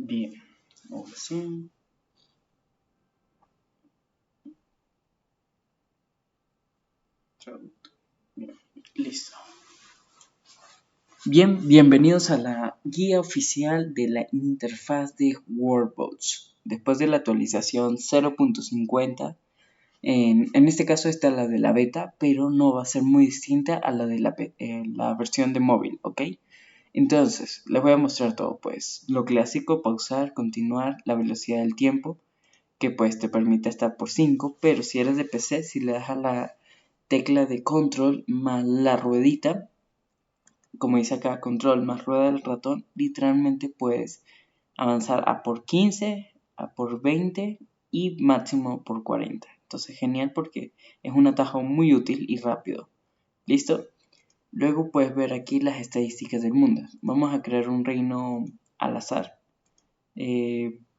Bien, ahora sí. Listo. Bien, bienvenidos a la guía oficial de la interfaz de Workbox. Después de la actualización 0.50, en este caso está la de la beta, pero no va a ser muy distinta a la de la versión de móvil, ¿ok? Entonces, les voy a mostrar todo, pues, lo clásico, pausar, continuar, la velocidad del tiempo, que pues te permite estar por 5, pero si eres de PC, si le das a la tecla de control más la ruedita, como dice acá, control más rueda del ratón, literalmente puedes avanzar a por 15, a por 20 y máximo por 40. Entonces genial porque es un atajo muy útil y rápido. ¿Listo? Luego puedes ver aquí las estadísticas del mundo. Vamos a crear un reino al azar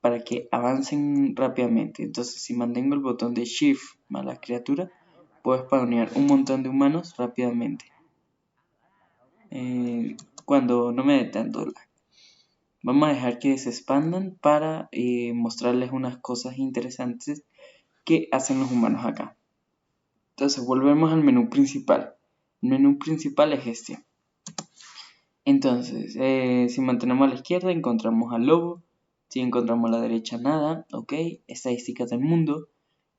para que avancen rápidamente. Entonces si mantengo el botón de Shift más la criatura, puedo spawnear un montón de humanos rápidamente. Cuando no me dé tanto lag. Vamos a dejar que se expandan para mostrarles unas cosas interesantes que hacen los humanos acá. Entonces volvemos al menú principal. El menú principal es este. Entonces, si mantenemos a la izquierda encontramos al lobo. Si encontramos a la derecha nada, ok. Estadísticas del mundo.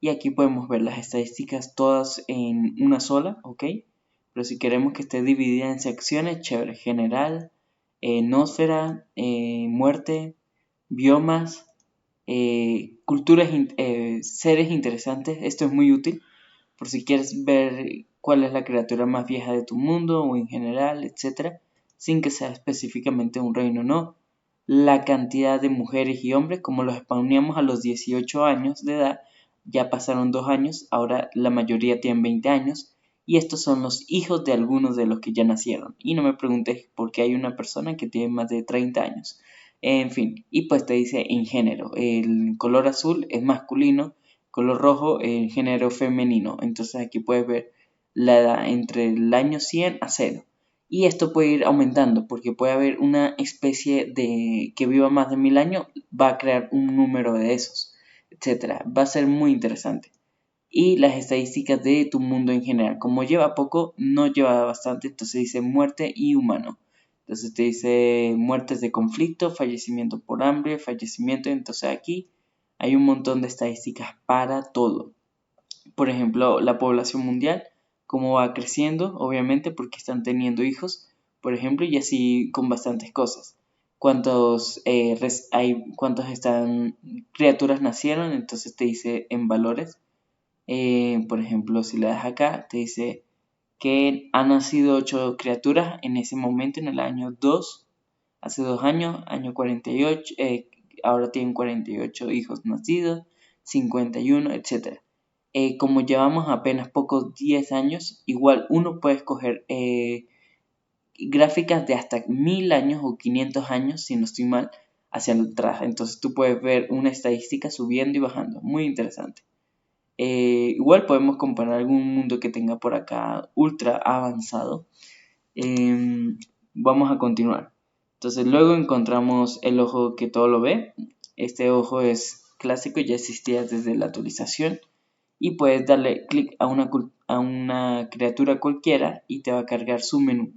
Y aquí podemos ver las estadísticas todas en una sola, ok. Pero si queremos que esté dividida en secciones, chévere. General, nosfera, muerte, biomas, culturas, seres interesantes. Esto es muy útil por si quieres ver cuál es la criatura más vieja de tu mundo o en general, etc. Sin que sea específicamente un reino, no. La cantidad de mujeres y hombres, como los spawneamos a los 18 años de edad, ya pasaron 2 años, ahora la mayoría tienen 20 años. Y estos son los hijos de algunos de los que ya nacieron. Y no me preguntes por qué hay una persona que tiene más de 30 años. En fin, y pues te dice en género. El color azul es masculino, color rojo el género femenino. Entonces aquí puedes ver la edad entre el año 100 a 0. Y esto puede ir aumentando porque puede haber una especie de que viva más de 1000 años, va a crear un número de esos, etcétera. Va a ser muy interesante. Y las estadísticas de tu mundo en general. Como lleva poco, no lleva bastante, entonces dice muerte y humano. Entonces te dice muertes de conflicto, fallecimiento por hambre, fallecimiento. Entonces aquí hay un montón de estadísticas para todo. Por ejemplo, la población mundial, cómo va creciendo, obviamente porque están teniendo hijos, por ejemplo, y así con bastantes cosas. Cuántos criaturas nacieron, entonces te dice en valores. Por ejemplo, si le das acá, te dice que han nacido 8 criaturas en ese momento, en el año 2, hace 2 años, año 48, ahora tienen 48 hijos nacidos, 51, etc. Como llevamos apenas pocos 10 años, igual uno puede escoger gráficas de hasta 1000 años o 500 años, si no estoy mal, hacia atrás. Entonces tú puedes ver una estadística subiendo y bajando. Muy interesante. Igual podemos comparar algún mundo que tenga por acá ultra avanzado. Vamos a continuar. Entonces luego encontramos el ojo que todo lo ve. Este ojo es clásico, ya existía desde la actualización. Y puedes darle clic a una criatura cualquiera y te va a cargar su menú.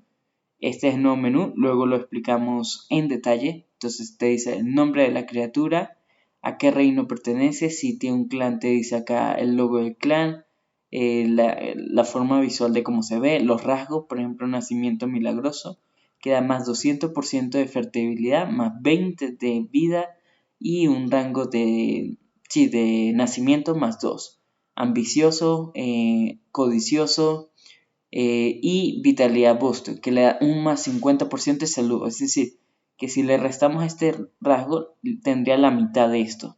Este es el nuevo menú, luego lo explicamos en detalle. Entonces te dice el nombre de la criatura, a qué reino pertenece, si tiene un clan te dice acá el logo del clan, la forma visual de cómo se ve, los rasgos, por ejemplo nacimiento milagroso, que da más 200% de fertilidad, más 20 de vida y un rango de nacimiento más 2. Ambicioso, codicioso, y vitalidad boost, que le da un más 50% de salud. Es decir, que si le restamos este rasgo, tendría la mitad de esto.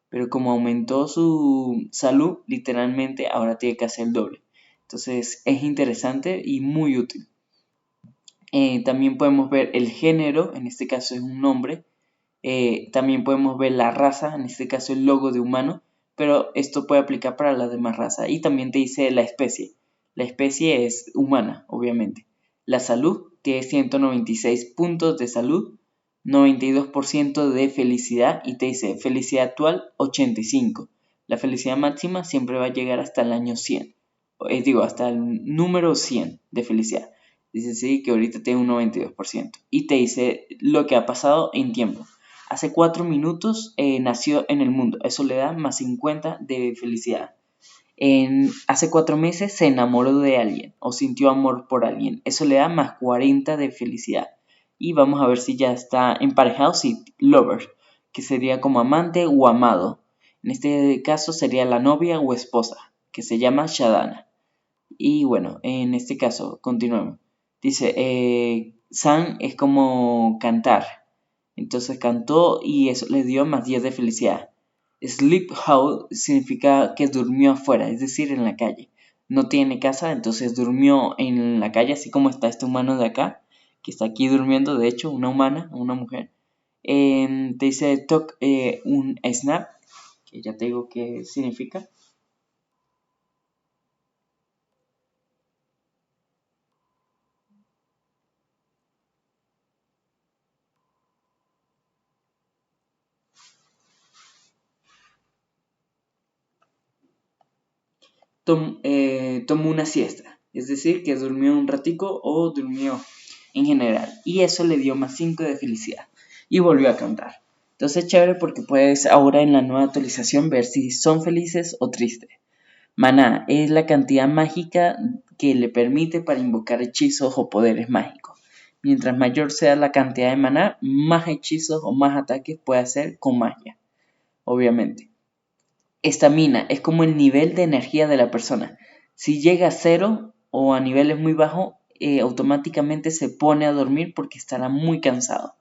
Pero como aumentó su salud, literalmente ahora tiene que hacer el doble. Entonces es interesante y muy útil. También podemos ver el género, en este caso es un nombre. También podemos ver la raza, en este caso el logo de humano. Pero esto puede aplicar para las demás razas. Y también te dice la especie. La especie es humana, obviamente. La salud tiene 196 puntos de salud. 92% de felicidad y te dice felicidad actual 85. La felicidad máxima siempre va a llegar hasta el año 100. Hasta el número 100 de felicidad. Dice sí que ahorita tiene un 92%. Y te dice lo que ha pasado en tiempo. Hace 4 minutos nació en el mundo. Eso le da más 50 de felicidad. Hace 4 meses se enamoró de alguien o sintió amor por alguien. Eso le da más 40 de felicidad. Y vamos a ver si ya está emparejado, si lover, que sería como amante o amado. En este caso sería la novia o esposa, que se llama Shadana. Y bueno, en este caso, continuemos. Dice, San es como cantar. Entonces cantó y eso le dio más 10 de felicidad. Sleep out significa que durmió afuera, es decir, en la calle. No tiene casa, entonces durmió en la calle, así como está este humano de acá, que está aquí durmiendo, de hecho, una humana, una mujer. Te dice took un snap, que ya te digo qué significa. Tomó una siesta, es decir, que durmió un ratico o durmió en general, y eso le dio más 5 de felicidad, y volvió a cantar. Entonces es chévere porque puedes ahora en la nueva actualización ver si son felices o tristes. Maná es la cantidad mágica que le permite para invocar hechizos o poderes mágicos. Mientras mayor sea la cantidad de maná, más hechizos o más ataques puede hacer con magia, obviamente. Estamina es como el nivel de energía de la persona. Si llega a cero o a niveles muy bajos, automáticamente se pone a dormir porque estará muy cansado.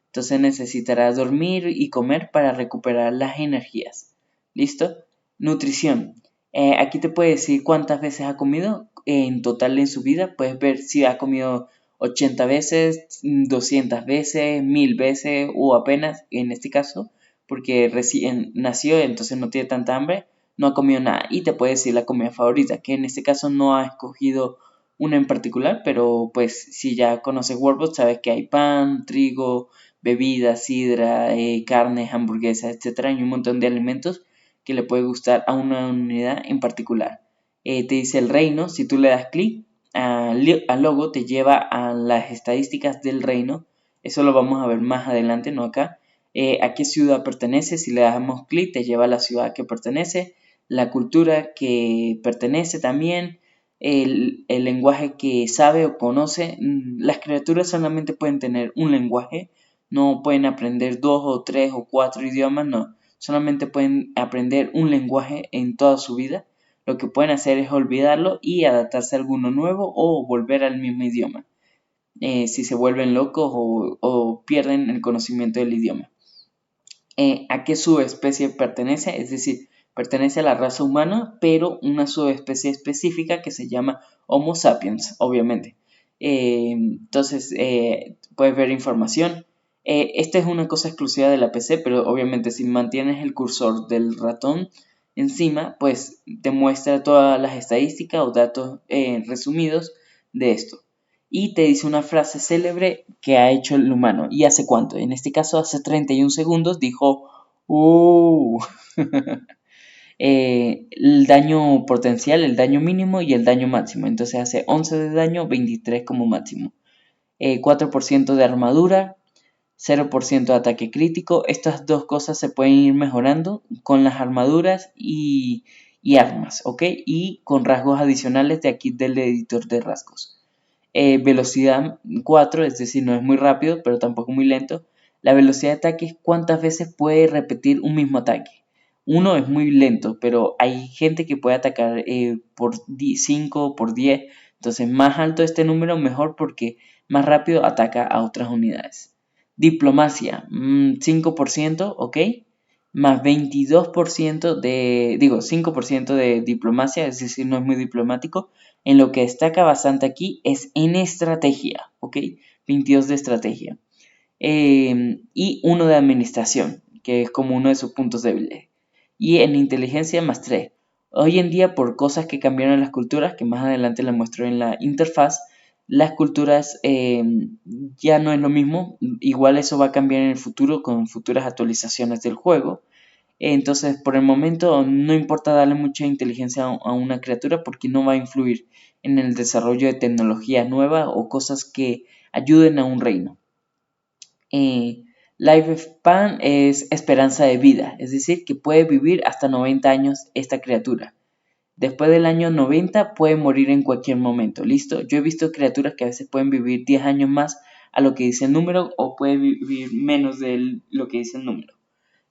Entonces necesitará dormir y comer para recuperar las energías. ¿Listo? Nutrición. Aquí te puede decir cuántas veces ha comido en total en su vida. Puedes ver si ha comido 80 veces, 200 veces, 1000 veces o apenas en este caso porque recién nació, entonces no tiene tanta hambre, no ha comido nada y te puede decir la comida favorita, que en este caso no ha escogido una en particular, pero pues si ya conoces Wordbot sabes que hay pan, trigo, bebidas, sidra, carnes, hamburguesas, etcétera, y un montón de alimentos que le puede gustar a una unidad en particular. Te dice el reino, si tú le das clic al logo te lleva a las estadísticas del reino, eso lo vamos a ver más adelante, no acá, a qué ciudad pertenece, si le damos clic te lleva a la ciudad que pertenece, la cultura que pertenece también, el lenguaje que sabe o conoce. Las criaturas solamente pueden tener un lenguaje, no pueden aprender 2 o 3 o 4 idiomas, no, solamente pueden aprender un lenguaje en toda su vida. Lo que pueden hacer es olvidarlo y adaptarse a alguno nuevo o volver al mismo idioma, si se vuelven locos o pierden el conocimiento del idioma. A qué subespecie pertenece, es decir, pertenece a la raza humana, pero una subespecie específica que se llama Homo sapiens, obviamente. Entonces, puedes ver información. Esta es una cosa exclusiva de la PC, pero obviamente si mantienes el cursor del ratón encima, pues te muestra todas las estadísticas o datos resumidos de esto y te dice una frase célebre que ha hecho el humano. ¿Y hace cuánto? En este caso, hace 31 segundos dijo, el daño potencial, el daño mínimo y el daño máximo. Entonces hace 11 de daño, 23 como máximo. 4% de armadura, 0% de ataque crítico. Estas dos cosas se pueden ir mejorando con las armaduras y armas, ¿ok? Y con rasgos adicionales de aquí del editor de rasgos. Velocidad 4, es decir, no es muy rápido, pero tampoco muy lento. La velocidad de ataque es cuántas veces puede repetir un mismo ataque. Uno es muy lento, pero hay gente que puede atacar por 5, por 10. Entonces, más alto este número, mejor porque más rápido ataca a otras unidades. Diplomacia, 5%, ¿ok? Más 22% de, 5% de diplomacia, es decir, no es muy diplomático. En lo que destaca bastante aquí es en estrategia, ¿ok? 22 de estrategia. Y 1 de administración, que es como uno de sus puntos débiles. Y en inteligencia más 3. Hoy en día, por cosas que cambiaron en las culturas, que más adelante les muestro en la interfaz, las culturas ya no es lo mismo. Igual eso va a cambiar en el futuro con futuras actualizaciones del juego. Entonces, por el momento, no importa darle mucha inteligencia a una criatura porque no va a influir en el desarrollo de tecnología nueva o cosas que ayuden a un reino. Lifespan es esperanza de vida, es decir, que puede vivir hasta 90 años esta criatura. Después del año 90 puede morir en cualquier momento, ¿listo? Yo he visto criaturas que a veces pueden vivir 10 años más a lo que dice el número o puede vivir menos de lo que dice el número.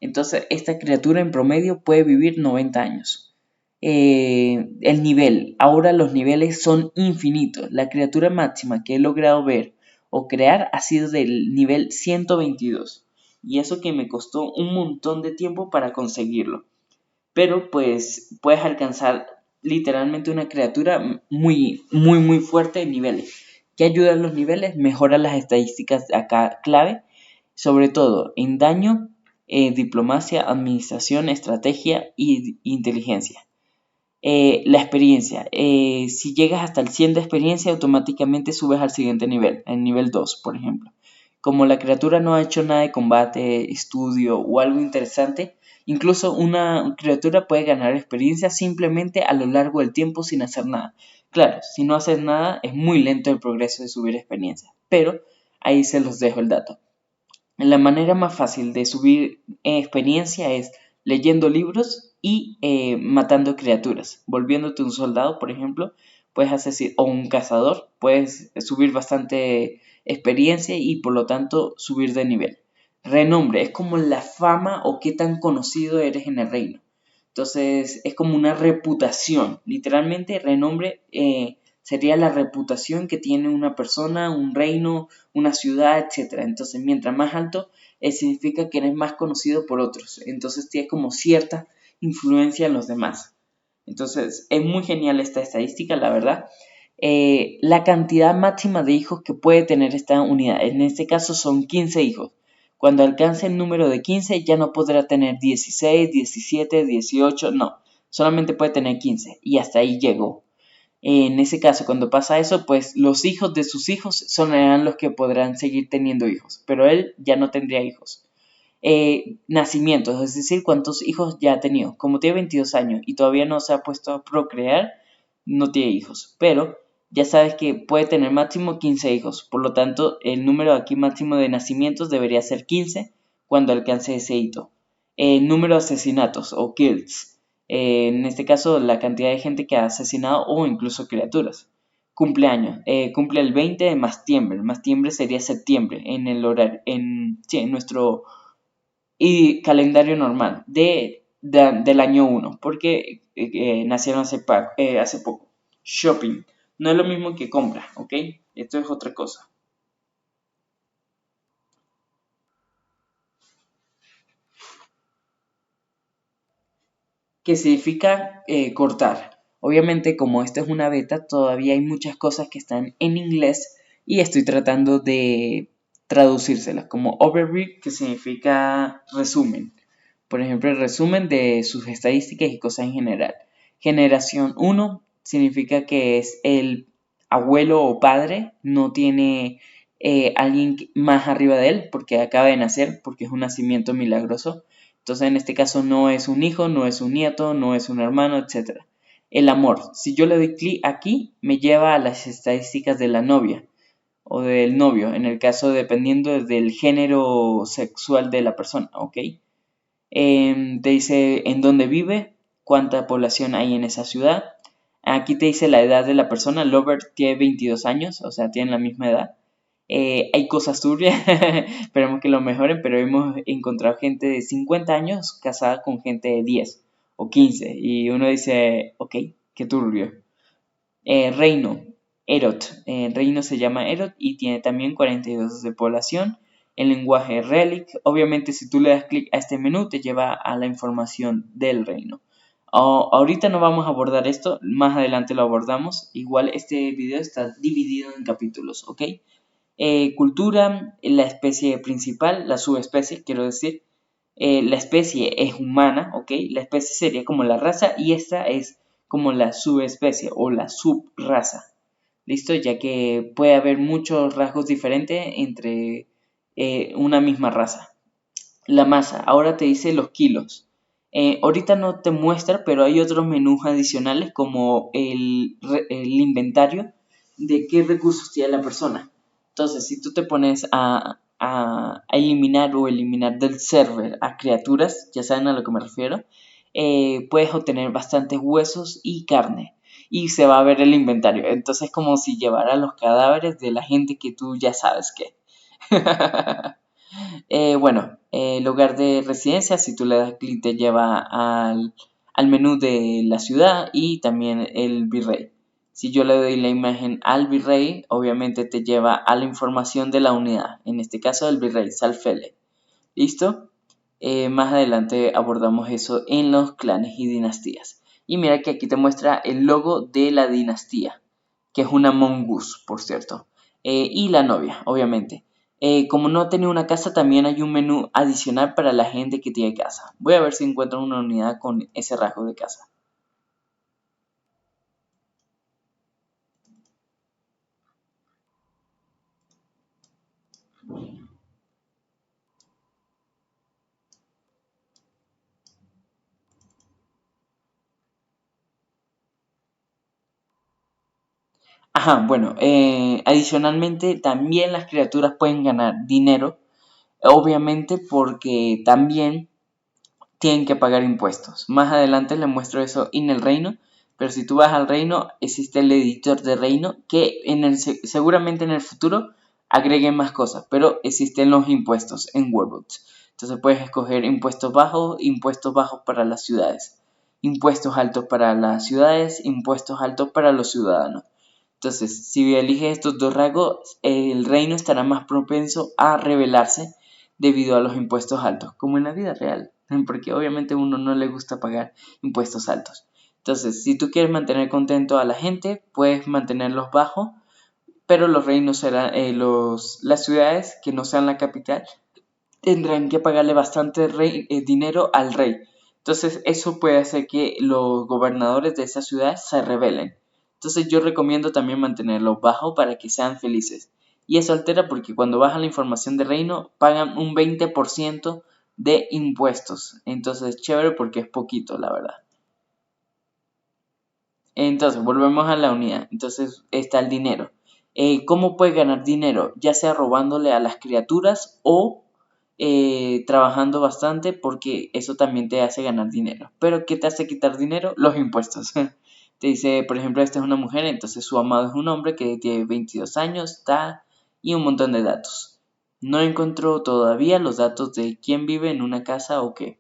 Entonces, esta criatura en promedio puede vivir 90 años. El nivel. Ahora los niveles son infinitos. La criatura máxima que he logrado ver o crear ha sido del nivel 122. Y eso que me costó un montón de tiempo para conseguirlo. Pero pues puedes alcanzar literalmente una criatura muy, muy, muy fuerte en niveles. ¿Qué ayuda a los niveles? Mejora las estadísticas acá clave, sobre todo en daño, diplomacia, administración, estrategia e inteligencia. La experiencia. Si llegas hasta el 100 de experiencia, automáticamente subes al siguiente nivel, el nivel 2, por ejemplo. Como la criatura no ha hecho nada de combate, estudio o algo interesante, incluso una criatura puede ganar experiencia simplemente a lo largo del tiempo sin hacer nada. Claro, si no haces nada, es muy lento el progreso de subir experiencia, pero ahí se los dejo el dato. La manera más fácil de subir experiencia es leyendo libros y matando criaturas. Volviéndote un soldado, por ejemplo, puedes hacer, o un cazador, puedes subir bastante experiencia y por lo tanto subir de nivel. Renombre es como la fama o qué tan conocido eres en el reino. Entonces es como una reputación. Literalmente renombre sería la reputación que tiene una persona, un reino, una ciudad, etc. Entonces mientras más alto significa que eres más conocido por otros. Entonces tiene como cierta influencia en los demás. Entonces es muy genial esta estadística, la verdad. La cantidad máxima de hijos que puede tener esta unidad, en este caso son 15 hijos. Cuando alcance el número de 15 ya no podrá tener 16, 17, 18, no, solamente puede tener 15 y hasta ahí llegó. En ese caso, cuando pasa eso, pues los hijos de sus hijos serán los que podrán seguir teniendo hijos, pero él ya no tendría hijos. Nacimientos, es decir, cuántos hijos ya ha tenido. Como tiene 22 años y todavía no se ha puesto a procrear, no tiene hijos, pero ya sabes que puede tener máximo 15 hijos, por lo tanto el número aquí máximo de nacimientos debería ser 15 cuando alcance ese hito. Número de asesinatos o kills, en este caso la cantidad de gente que ha asesinado o incluso criaturas. Cumpleaños, cumple el 20 de Mastiembre sería septiembre en el horario, en nuestro calendario normal del año 1, porque nacieron hace poco. Shopping, no es lo mismo que compra, ¿ok? Esto es otra cosa. ¿Qué significa cortar? Obviamente, como esta es una beta, todavía hay muchas cosas que están en inglés y estoy tratando de traducírselas, como overview, que significa resumen. Por ejemplo, el resumen de sus estadísticas y cosas en general. Generación 1 significa que es el abuelo o padre, no tiene alguien más arriba de él porque acaba de nacer, porque es un nacimiento milagroso. Entonces, en este caso no es un hijo, no es un nieto, no es un hermano, etc. El amor. Si yo le doy clic aquí, me lleva a las estadísticas de la novia o del novio, en el caso dependiendo del género sexual de la persona, ¿ok? Te dice en dónde vive, cuánta población hay en esa ciudad. Aquí te dice la edad de la persona. Lover tiene 22 años, o sea, tienen la misma edad. Hay cosas turbias, esperemos que lo mejoren, pero hemos encontrado gente de 50 años casada con gente de 10 o 15. Y uno dice, ok, qué turbio. Reino, Erot. El reino se llama Erot y tiene también 42 de población. El lenguaje Relic. Obviamente, si tú le das clic a este menú, te lleva a la información del reino. Ahorita no vamos a abordar esto, más adelante lo abordamos. Igual este video está dividido en capítulos, ¿ok? Cultura, la especie principal, la subespecie, quiero decir. La especie es humana, ¿ok? La especie sería como la raza y esta es como la subespecie o la subraza ¿Listo? Ya que puede haber muchos rasgos diferentes entre una misma raza. La masa, ahora te dice los kilos. Ahorita no te muestra, pero hay otros menús adicionales como el inventario de qué recursos tiene la persona. Entonces, si tú te pones a eliminar del server a criaturas, ya saben a lo que me refiero, puedes obtener bastantes huesos y carne. Y se va a ver el inventario. Entonces, como si llevara los cadáveres de la gente que tú ya sabes que. Lugar de residencia, si tú le das clic te lleva al menú de la ciudad y también el virrey. Si yo le doy la imagen al virrey, obviamente te lleva a la información de la unidad, en este caso del virrey, Salfele. ¿Listo? Más adelante abordamos eso en los clanes y dinastías. Y mira que aquí te muestra el logo de la dinastía, que es una mongoose, por cierto. Y la novia, obviamente. Como no tenía una casa, también hay un menú adicional para la gente que tiene casa. Voy a ver si encuentro una unidad con ese rasgo de casa. Ajá, bueno, adicionalmente también las criaturas pueden ganar dinero, obviamente porque también tienen que pagar impuestos. Más adelante les muestro eso en el reino, pero si tú vas al reino, existe el editor de reino que seguramente en el futuro agreguen más cosas, pero existen los impuestos en Worldbooks. Entonces puedes escoger impuestos bajos para las ciudades, impuestos altos para las ciudades, impuestos altos para los ciudadanos. Entonces, si eliges estos dos rasgos, el reino estará más propenso a rebelarse debido a los impuestos altos, como en la vida real, porque obviamente a uno no le gusta pagar impuestos altos. Entonces, si tú quieres mantener contento a la gente, puedes mantenerlos bajos, pero los reinos serán, las ciudades que no sean la capital tendrán que pagarle bastante dinero al rey. Entonces, eso puede hacer que los gobernadores de esas ciudades se rebelen. Entonces, yo recomiendo también mantenerlos bajos para que sean felices. Y eso altera porque cuando baja la información de reino, pagan un 20% de impuestos. Entonces, chévere porque es poquito, la verdad. Entonces, volvemos a la unidad. Entonces, está el dinero. ¿Cómo puedes ganar dinero? Ya sea robándole a las criaturas o trabajando bastante, porque eso también te hace ganar dinero. Pero ¿qué te hace quitar dinero? Los impuestos. Te dice, por ejemplo, esta es una mujer, entonces su amado es un hombre que tiene 22 años, está, y un montón de datos. No encontró todavía los datos de quién vive en una casa o qué.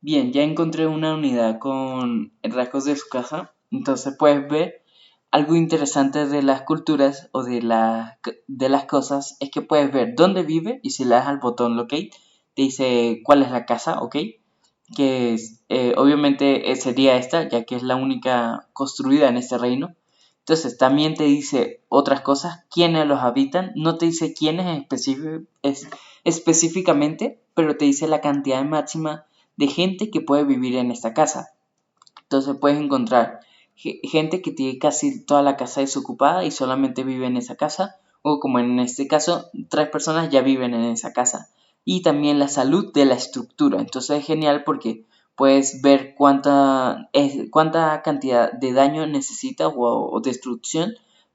Bien, ya encontré una unidad con rasgos de su casa, entonces puedes ver algo interesante de las culturas o de las cosas es que puedes ver dónde vive y si le das al botón locate te dice cuál es la casa, ¿ok? Que obviamente sería esta, ya que es la única construida en este reino. Entonces también te dice otras cosas, quiénes los habitan, no te dice quiénes específicamente, pero te dice la cantidad máxima de gente que puede vivir en esta casa. Entonces puedes encontrar gente que tiene casi toda la casa desocupada y solamente vive en esa casa, o como en este caso, 3 personas ya viven en esa casa. Y también la salud de la estructura. Entonces es genial porque puedes ver cuánta cantidad de daño necesita o destrucción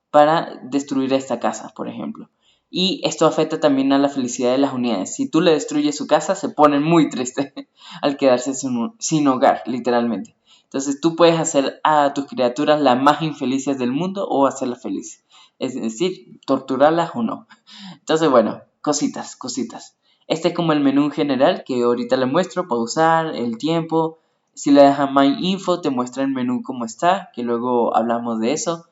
para destruir esta casa, por ejemplo. Y esto afecta también a la felicidad de las unidades. Si tú le destruyes su casa, se ponen muy tristes al quedarse sin hogar, literalmente. Entonces tú puedes hacer a tus criaturas las más infelices del mundo o hacerlas felices. Es decir, torturarlas o no. Entonces, bueno, cositas. Este es como el menú general que ahorita le muestro, pausar, el tiempo. Si le das a My Info te muestra el menú como está, que luego hablamos de eso.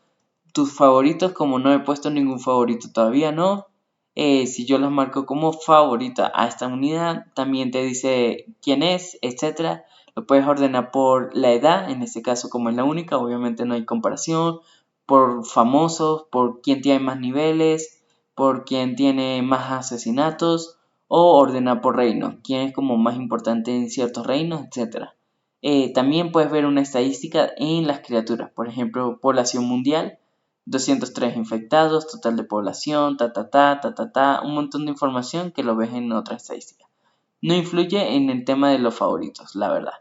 Tus favoritos, como no he puesto ningún favorito todavía, no. Si yo los marco como favorita a esta unidad, también te dice quién es, etcétera. Lo puedes ordenar por la edad, en este caso como es la única, obviamente no hay comparación. Por famosos, por quién tiene más niveles, por quién tiene más asesinatos, o ordenar por reino, quién es como más importante en ciertos reinos, etcétera. También puedes ver una estadística en las criaturas, por ejemplo, población mundial, 203 infectados, total de población, un montón de información que lo ves en otra estadística. No influye en el tema de los favoritos, la verdad.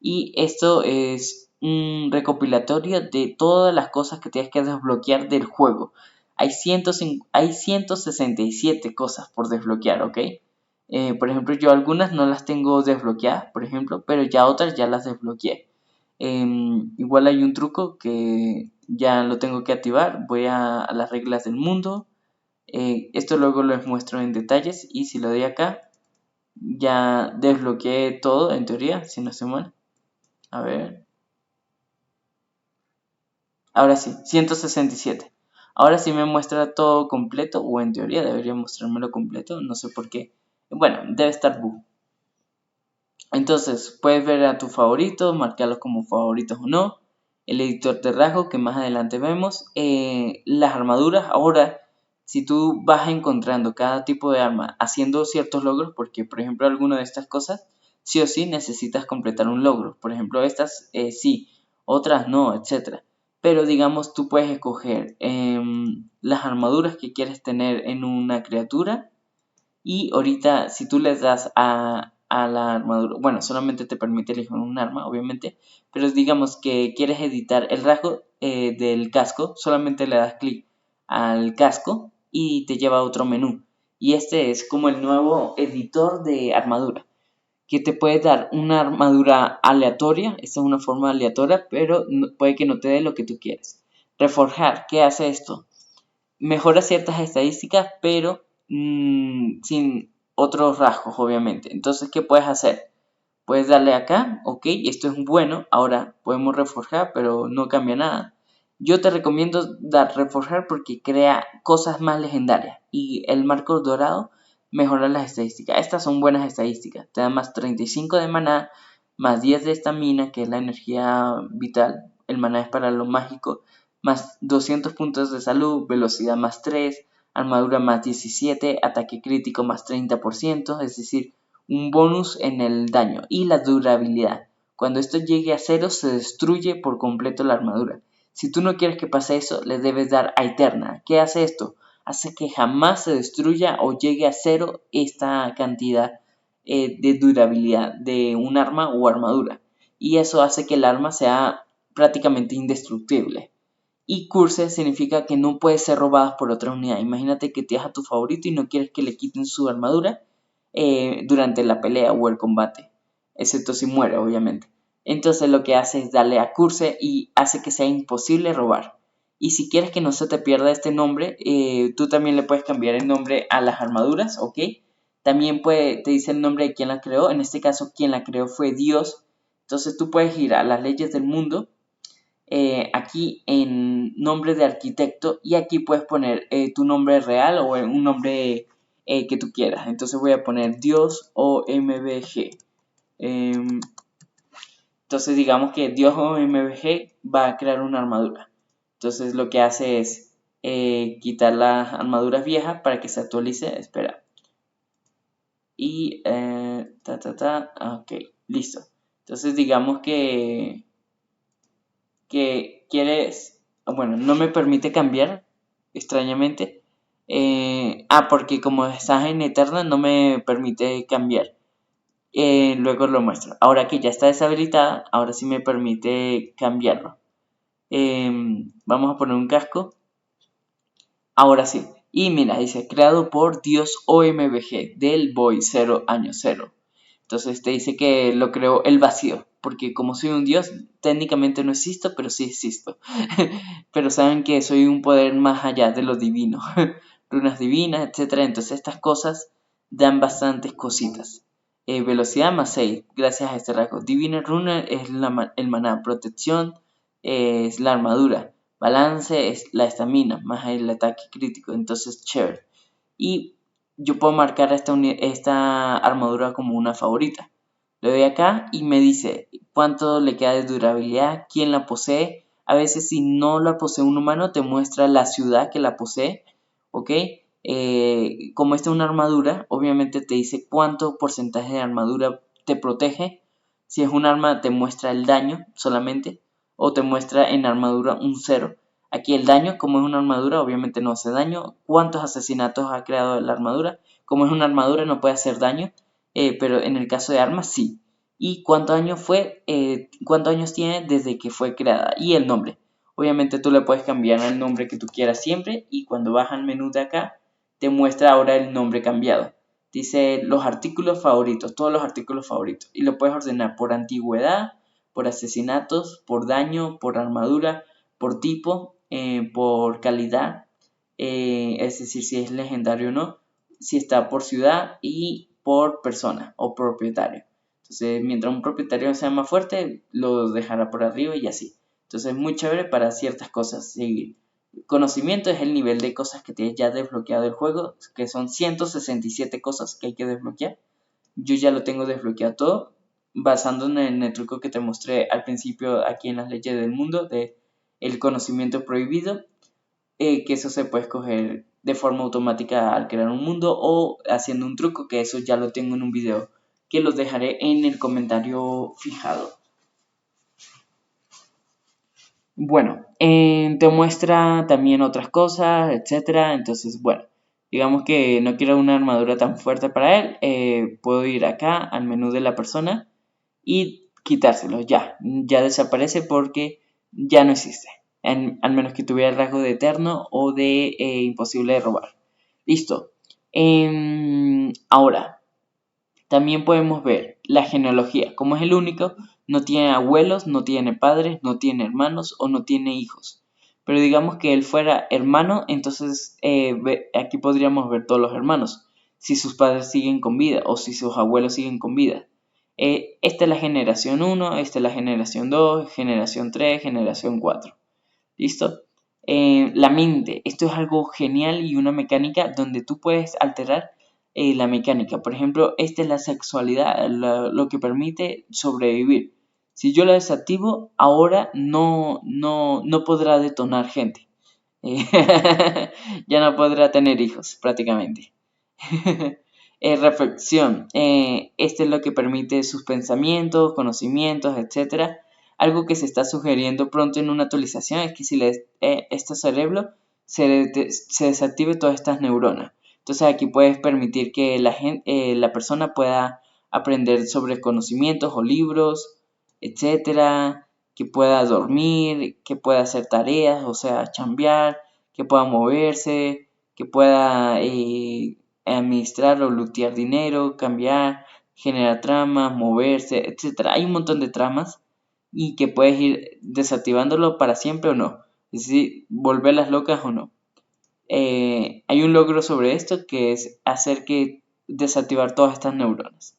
Y esto es un recopilatorio de todas las cosas que tienes que desbloquear del juego. Hay 167 cosas por desbloquear, ¿ok? Por ejemplo, yo algunas no las tengo desbloqueadas, por ejemplo, pero ya otras ya las desbloqueé. Igual hay un truco que ya lo tengo que activar. Voy a las reglas del mundo. Esto luego les muestro en detalles. Y si lo doy acá, ya desbloqueé todo en teoría, si no estoy mal. A ver. Ahora sí, 167. Ahora sí me muestra todo completo, o en teoría debería mostrármelo completo, no sé por qué. Bueno, debe estar bug. Entonces, puedes ver a tus favoritos, marcarlos como favoritos o no. El editor de rasgos que más adelante vemos. Las armaduras. Ahora, si tú vas encontrando cada tipo de arma haciendo ciertos logros, porque por ejemplo alguna de estas cosas, sí o sí necesitas completar un logro. Por ejemplo, estas sí, otras no, etc. Pero digamos, tú puedes escoger las armaduras que quieres tener en una criatura y ahorita, si tú les das a la armadura, bueno, solamente te permite elegir un arma, obviamente, pero digamos que quieres editar el rasgo del casco, solamente le das clic al casco y te lleva a otro menú. Y este es como el nuevo editor de armadura, que te puede dar una armadura aleatoria, esta es una forma aleatoria, pero puede que no te dé lo que tú quieres. Reforjar, ¿qué hace esto? Mejora ciertas estadísticas, pero sin otros rasgos, obviamente. Entonces, ¿qué puedes hacer? Puedes darle acá, ok, esto es bueno. Ahora podemos reforjar, pero no cambia nada. Yo te recomiendo dar reforjar porque crea cosas más legendarias. Y el marco dorado mejora las estadísticas. Estas son buenas estadísticas. Te da más 35 de maná, más 10 de estamina, que es la energía vital. El maná es para lo mágico. Más 200 puntos de salud, velocidad más 3, armadura más 17, ataque crítico más 30%, es decir, un bonus en el daño y la durabilidad. Cuando esto llegue a 0 se destruye por completo la armadura. Si tú no quieres que pase eso, le debes dar a Eterna. ¿Qué hace esto? Hace que jamás se destruya o llegue a 0 esta cantidad de durabilidad de un arma o armadura. Y eso hace que el arma sea prácticamente indestructible. Y curse significa que no puede ser robadas por otra unidad. Imagínate que tienes a tu favorito y no quieres que le quiten su armadura durante la pelea o el combate, excepto si muere, obviamente. Entonces lo que hace es darle a curse y hace que sea imposible robar. Y si quieres que no se te pierda este nombre, tú también le puedes cambiar el nombre a las armaduras, ¿ok? También te dice el nombre de quien la creó. En este caso, quien la creó fue Dios. Entonces tú puedes ir a las leyes del mundo, aquí en nombre de arquitecto, y aquí puedes poner tu nombre real o un nombre que tú quieras. Entonces voy a poner Dios OMBG. Entonces digamos que Dios OMBG va a crear una armadura. Entonces lo que hace es quitar las armaduras viejas para que se actualice. Espera. Y ok, listo. Entonces digamos que quieres, bueno, no me permite cambiar, extrañamente. Porque como estás en Eterna no me permite cambiar. Luego lo muestro. Ahora que ya está deshabilitada, ahora sí me permite cambiarlo. Vamos a poner un casco. Ahora sí. Y mira, dice, creado por Dios OMBG del Boy 0 año 0. Entonces te dice que lo creó el vacío, porque como soy un dios, técnicamente no existo, pero sí existo. Pero saben que soy un poder más allá de lo divino, runas divinas, etc. Entonces estas cosas dan bastantes cositas. Velocidad más 6, gracias a este rasgo. Divine Runner es el maná. Protección es la armadura. Balance es la estamina, más el ataque crítico. Entonces, chévere. Y yo puedo marcar esta armadura como una favorita. Le doy acá y me dice cuánto le queda de durabilidad, quién la posee. A veces si no la posee un humano te muestra la ciudad que la posee, ¿ok? Como esta es una armadura, obviamente te dice cuánto porcentaje de armadura te protege. Si es un arma te muestra el daño solamente o te muestra en armadura un 0. Aquí el daño, como es una armadura, obviamente no hace daño. ¿Cuántos asesinatos ha creado la armadura? Como es una armadura no puede hacer daño, pero en el caso de armas sí. ¿Y cuántos años tiene desde que fue creada? Y el nombre. Obviamente tú le puedes cambiar el nombre que tú quieras siempre y cuando vas al menú de acá te muestra ahora el nombre cambiado. Dice los artículos favoritos, todos los artículos favoritos. Y lo puedes ordenar por antigüedad, por asesinatos, por daño, por armadura, por tipo, por calidad, es decir, si es legendario o no, si está por ciudad y por persona o propietario. Entonces, mientras un propietario sea más fuerte, lo dejará por arriba y así. Entonces, es muy chévere para ciertas cosas seguir. Conocimiento es el nivel de cosas que tienes ya desbloqueado del juego, que son 167 cosas que hay que desbloquear. Yo ya lo tengo desbloqueado todo, basándonos en el truco que te mostré al principio aquí en las leyes del mundo de el conocimiento prohibido, que eso se puede escoger de forma automática al crear un mundo o haciendo un truco, que eso ya lo tengo en un video que los dejaré en el comentario fijado. Bueno, te muestra también otras cosas, etcétera. Entonces, bueno, digamos que no quiero una armadura tan fuerte para él. Puedo ir acá al menú de la persona y quitárselo. Ya desaparece porque ya no existe. Al menos que tuviera el rasgo de eterno o de imposible de robar. Listo. Ahora, también podemos ver la genealogía. Como es el único, no tiene abuelos, no tiene padres, no tiene hermanos o no tiene hijos. Pero digamos que él fuera hermano, entonces aquí podríamos ver todos los hermanos. Si sus padres siguen con vida o si sus abuelos siguen con vida. Esta es la generación 1, esta es la generación 2, generación 3, generación 4. ¿Listo? La mente. Esto es algo genial y una mecánica donde tú puedes alterar la mecánica. Por ejemplo, esta es la sexualidad, lo que permite sobrevivir. Si yo la desactivo, ahora no podrá detonar gente. Ya no podrá tener hijos, prácticamente. Reflexión. Este es lo que permite sus pensamientos, conocimientos, etc. Algo que se está sugiriendo pronto en una actualización es que si este cerebro se desactive todas estas neuronas. Entonces aquí puedes permitir que la persona pueda aprender sobre conocimientos o libros, etc. Que pueda dormir, que pueda hacer tareas, o sea, chambear, que pueda moverse, que pueda administrar o lootear dinero, cambiar, generar tramas, moverse, etc. Hay un montón de tramas y que puedes ir desactivándolo para siempre o no. Es decir, volverlas locas o no. Hay un logro sobre esto que es hacer que desactivar todas estas neuronas.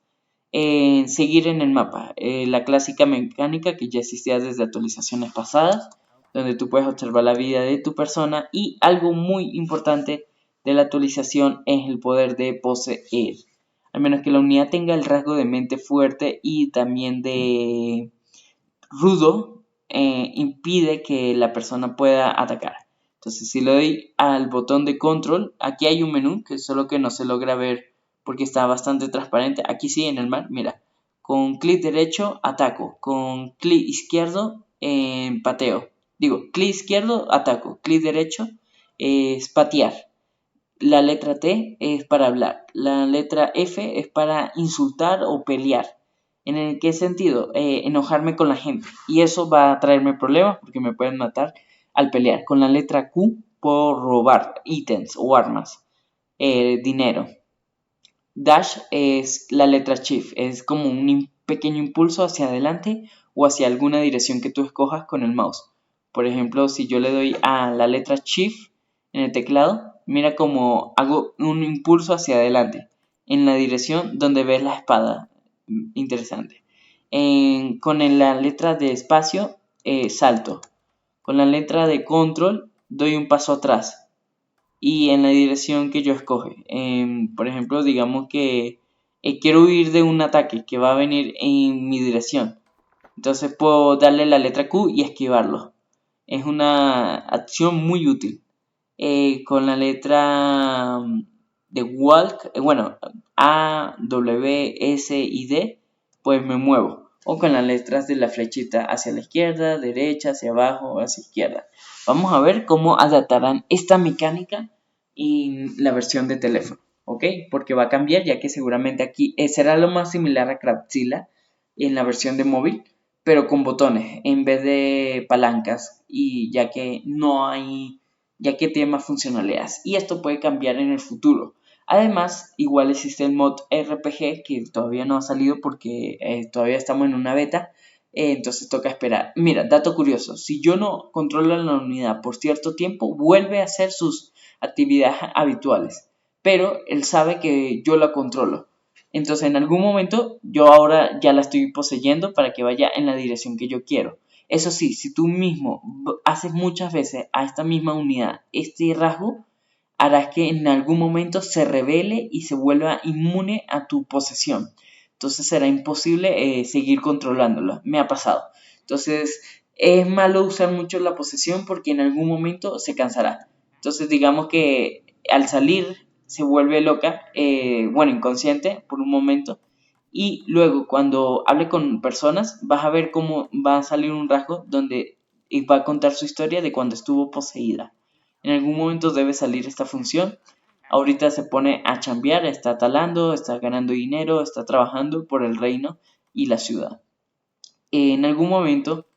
Seguir en el mapa, la clásica mecánica que ya existía desde actualizaciones pasadas, donde tú puedes observar la vida de tu persona y algo muy importante de la actualización es el poder de poseer. Al menos que la unidad tenga el rasgo de mente fuerte y también de rudo, impide que la persona pueda atacar. Entonces si le doy al botón de control, aquí hay un menú que solo que no se logra ver porque está bastante transparente. Aquí sí, en el mar, mira, con clic derecho ataco, con clic izquierdo pateo. Digo, clic izquierdo ataco, clic derecho es patear. La letra T es para hablar, la letra F es para insultar o pelear. ¿En qué sentido? Enojarme con la gente. Y eso va a traerme problemas porque me pueden matar al pelear. Con la letra Q puedo robar ítems o armas, dinero. Dash es la letra Shift, es como un pequeño impulso hacia adelante o hacia alguna dirección que tú escojas con el mouse. Por ejemplo, si yo le doy a la letra Shift en el teclado, mira como hago un impulso hacia adelante. en la dirección donde ves la espada. Interesante. Con la letra de espacio, salto. Con la letra de control, doy un paso atrás. Y en la dirección que yo escoge. Por ejemplo, digamos que quiero huir de un ataque que va a venir en mi dirección. Entonces puedo darle la letra Q y esquivarlo. Es una acción muy útil. Con la letra de walk, bueno, A, W, S y D, pues me muevo. O con las letras de la flechita hacia la izquierda, derecha, hacia abajo o hacia izquierda. Vamos a ver cómo adaptarán esta mecánica en la versión de teléfono, ¿ok? Porque va a cambiar, ya que seguramente aquí será lo más similar a Craftzilla en la versión de móvil, pero con botones en vez de palancas, y ya que tiene más funcionalidades, y esto puede cambiar en el futuro. Además, igual existe el mod RPG que todavía no ha salido porque todavía estamos en una beta, entonces toca esperar. Mira, dato curioso, si yo no controlo la unidad por cierto tiempo, vuelve a hacer sus actividades habituales, pero él sabe que yo la controlo. Entonces en algún momento yo ahora ya la estoy poseyendo para que vaya en la dirección que yo quiero. Eso sí, si tú mismo haces muchas veces a esta misma unidad este rasgo, harás que en algún momento se revele y se vuelva inmune a tu posesión. Entonces será imposible seguir controlándola. Me ha pasado. Entonces es malo usar mucho la posesión porque en algún momento se cansará. Entonces digamos que al salir se vuelve loca, bueno, inconsciente por un momento. Y luego cuando hable con personas vas a ver cómo va a salir un rasgo donde va a contar su historia de cuando estuvo poseída. En algún momento debe salir esta función. Ahorita se pone a chambear, está talando, está ganando dinero, está trabajando por el reino y la ciudad. En algún momento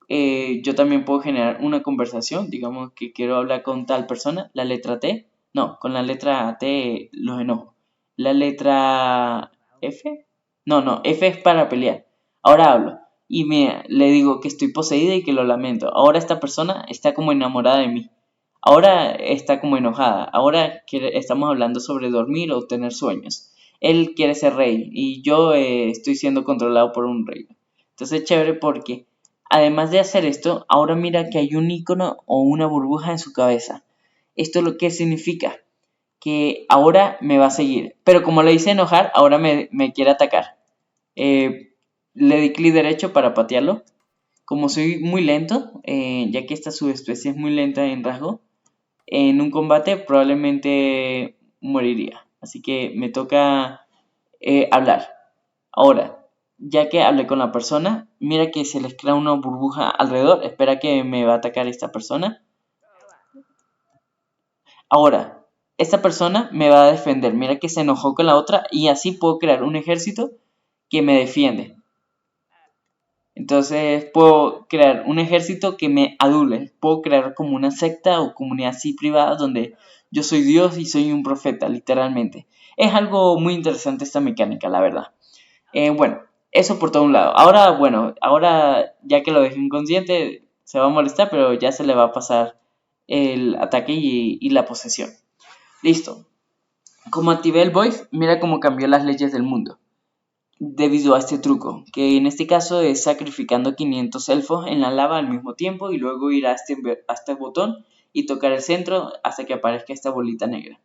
yo también puedo generar una conversación, digamos que quiero hablar con tal persona, la letra T, no, con la letra T los enojo. La letra F, no, F es para pelear. Ahora hablo y mira, le digo que estoy poseída y que lo lamento. Ahora esta persona está como enamorada de mí. Ahora está como enojada. Ahora estamos hablando sobre dormir o tener sueños. Él quiere ser rey y yo estoy siendo controlado por un rey. Entonces es chévere porque además de hacer esto, ahora mira que hay un icono o una burbuja en su cabeza. ¿Esto lo que significa? Que ahora me va a seguir. Pero como le hice enojar, ahora me quiere atacar. Le di clic derecho para patearlo. Como soy muy lento, ya que esta subespecie es muy lenta en rasgo, en un combate probablemente moriría. Así que me toca hablar. Ahora, ya que hablé con la persona, mira que se les crea una burbuja alrededor. Espera que me va a atacar esta persona. Ahora, esta persona me va a defender. Mira que se enojó con la otra y así puedo crear un ejército que me defiende. Entonces puedo crear un ejército que me adule. Puedo crear como una secta o comunidad así privada donde yo soy Dios y soy un profeta, literalmente. Es algo muy interesante esta mecánica, la verdad. Bueno, eso por todo un lado. Ahora, bueno, ahora ya que lo dejé inconsciente, se va a molestar, pero ya se le va a pasar el ataque y la posesión. Listo. Como activé el voice, mira cómo cambió las leyes del mundo. Debido a este truco, que en este caso es sacrificando 500 elfos en la lava al mismo tiempo y luego ir a este botón y tocar el centro hasta que aparezca esta bolita negra.